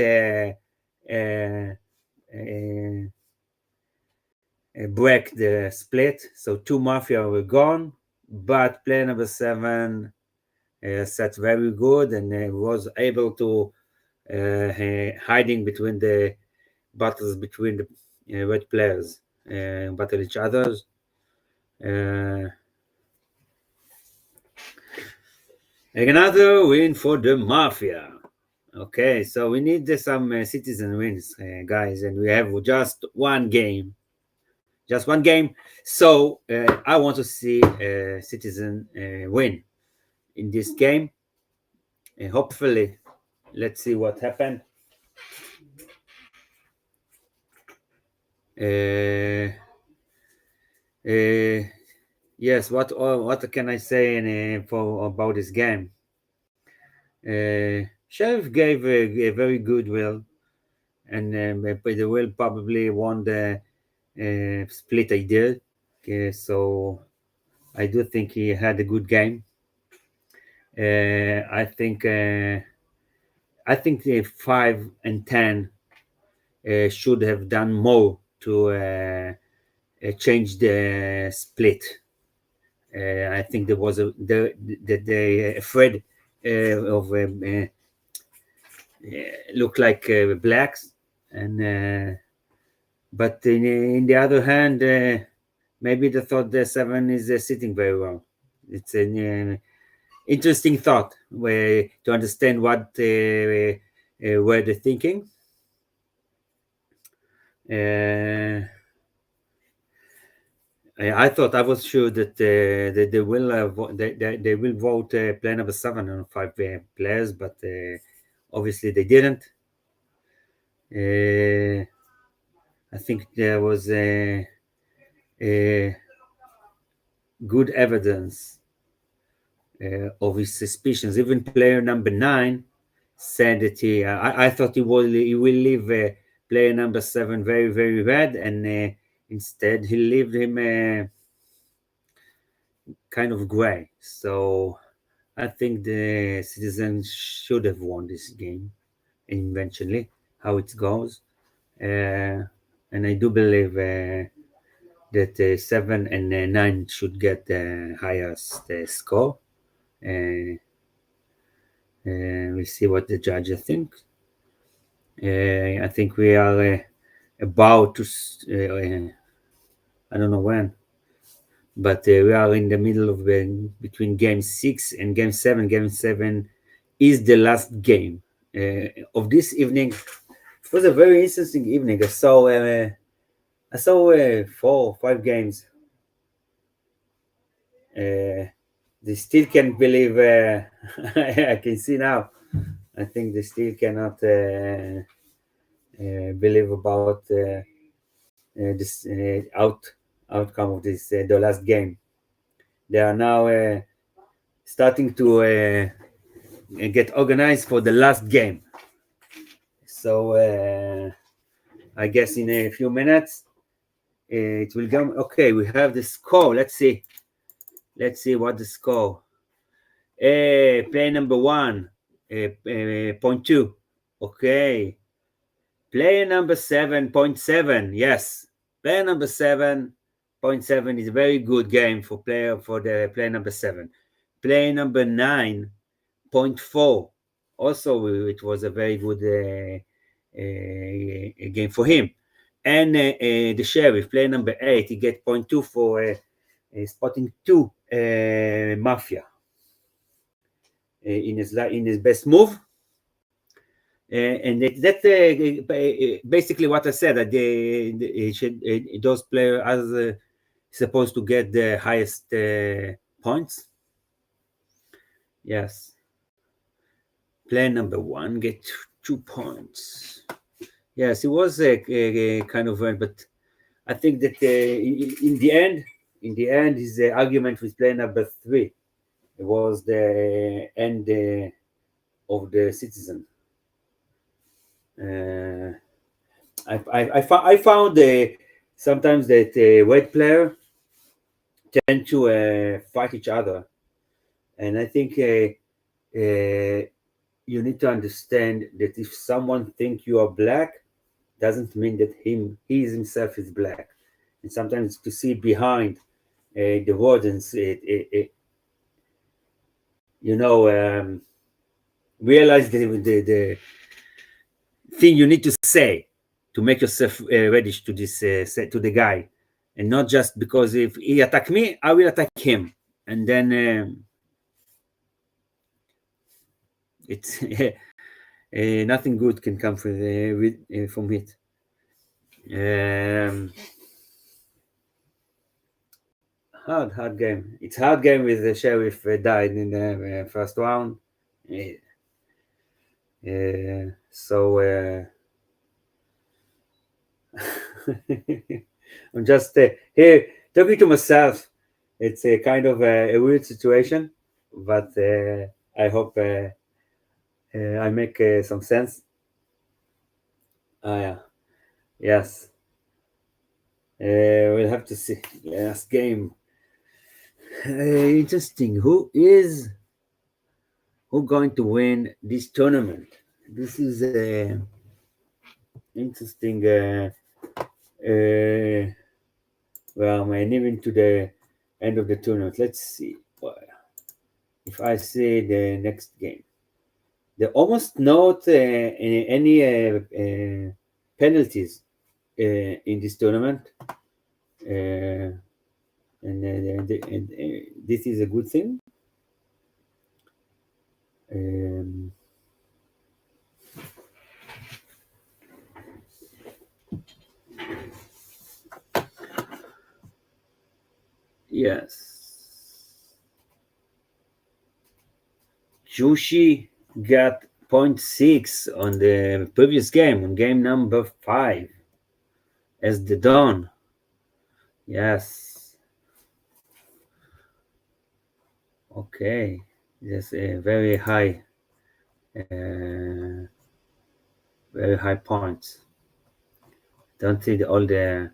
break the split, so 2 Mafia were gone, but player number 7 set very good and was able to hiding between the battles between the red players, battle each others. Another win for the Mafia. Okay, so we need some citizen wins, guys, and we have just one game. So I want to see a citizen win in this game. Hopefully, let's see what happened. Yes, what can I say about this game? Sheriff gave a very good will, and the will probably won the split I did. So I do think he had a good game. I think 5 and 10 should have done more to change the split. I think there was they afraid of look like blacks, and but in the other hand, maybe they thought the 7 is sitting very well. It's an interesting thought to understand what were they thinking. I thought, I was sure that they will they will vote player number 7 on 5 players, but obviously they didn't. I think there was good evidence of his suspicions. Even player number 9 said that I thought he will leave player number 7 very, very red, and instead he leave him kind of gray. So I think the citizens should have won this game eventually, how it goes. And I do believe that 7 and 9 should get the highest score. We'll see what the judges think. I think we are about to, I don't know when, but we are in the middle of between game 6 and game 7. Game 7 is the last game of this evening. It was a very interesting evening. I saw 4 or 5 games. They still can't believe. I can see now. I think they still cannot believe about this outcome of this the last game. They are now starting to get organized for the last game. So I guess in a few minutes it will come. Okay, we have the score. Let's see what the score. Player number 1, 0.2. Okay. Player number 7.7. Yes, player number 7.7 is a very good game for the player number 7. Player number 9.4. Also, it was a very good game for him. And the sheriff, player number 8, he get 0.2 for spotting 2 mafia in his best move. And that's basically what I said, that those players are supposed to get the highest points. Yes. Player number 1 get 2 points. Yes, it was a kind of, but I think that in the end, his argument with player number 3 was the end of the citizen. I found sometimes that white players tend to fight each other, and I think you need to understand that if someone thinks you are black, doesn't mean that he himself is black, and sometimes to see behind the words and realize the thing you need to say to make yourself ready to this to the guy, and not just because if he attack me, I will attack him, and then it's nothing good can come from it. Hard game. It's hard game with the sheriff died in the first round. So I'm just here talking to myself. It's a kind of a weird situation, but I hope I make some sense. Yeah. Yes. We'll have to see. Last game. Interesting. Who going to win this tournament? This is interesting. Well, we're nearing to the end of the tournament. Let's see if I see the next game. There almost not any penalties in this tournament, and this is a good thing. Yes. Jushi got 0.6 on the previous game, on game number 5, as the Dawn. Yes. Okay. That's a very high points. Don't see all the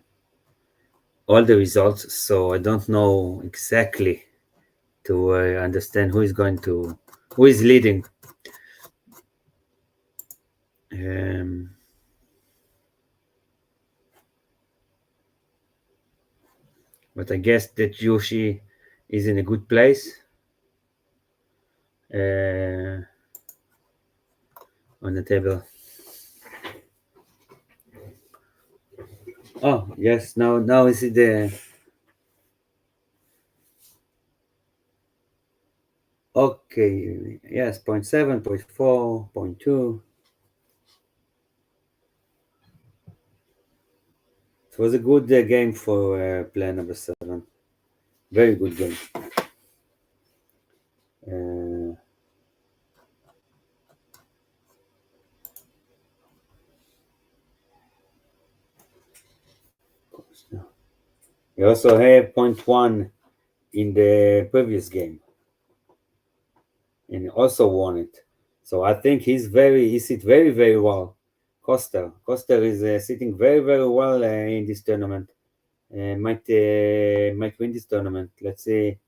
results, so I don't know exactly to understand who is leading. But I guess that Yoshi is in a good place on the table. Oh yes, now is it the okay? Yes, 0.7, 0.4, 0.2. It was a good game for player number 7. Very good game. We also have 0.1 in the previous game, and he also won it. So I think he sit very, very well. Costa is sitting very, very well in this tournament. Might win this tournament. Let's see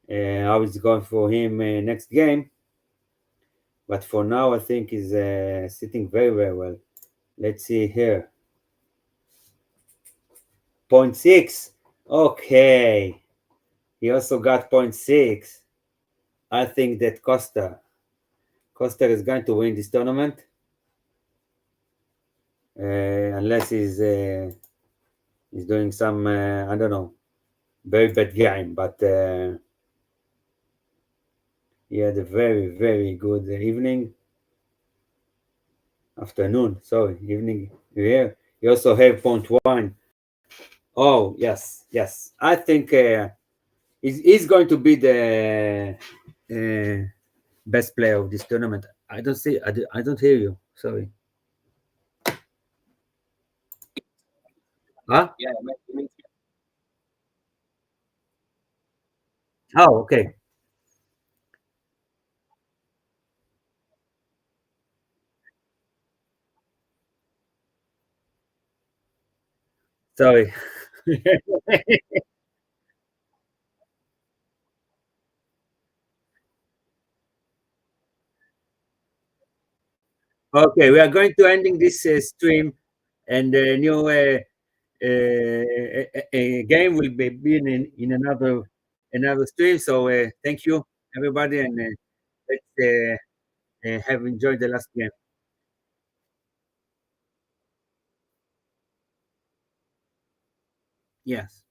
how it's going for him next game. But for now, I think he's sitting very, very well. Let's see here. 0.6. Okay. He also got 0.6. I think that Costa is going to win this tournament. Unless he's doing some, I don't know, very bad game. But he had a very, very good evening here. You also have 0.1. Oh, yes. I think he's going to be the best player of this tournament. I don't hear you. Sorry. Huh? Yeah. Oh, okay. Sorry. Okay, we are going to ending this stream, and the new game will be in another stream. So thank you, everybody, and let's have enjoyed the last game. Yes.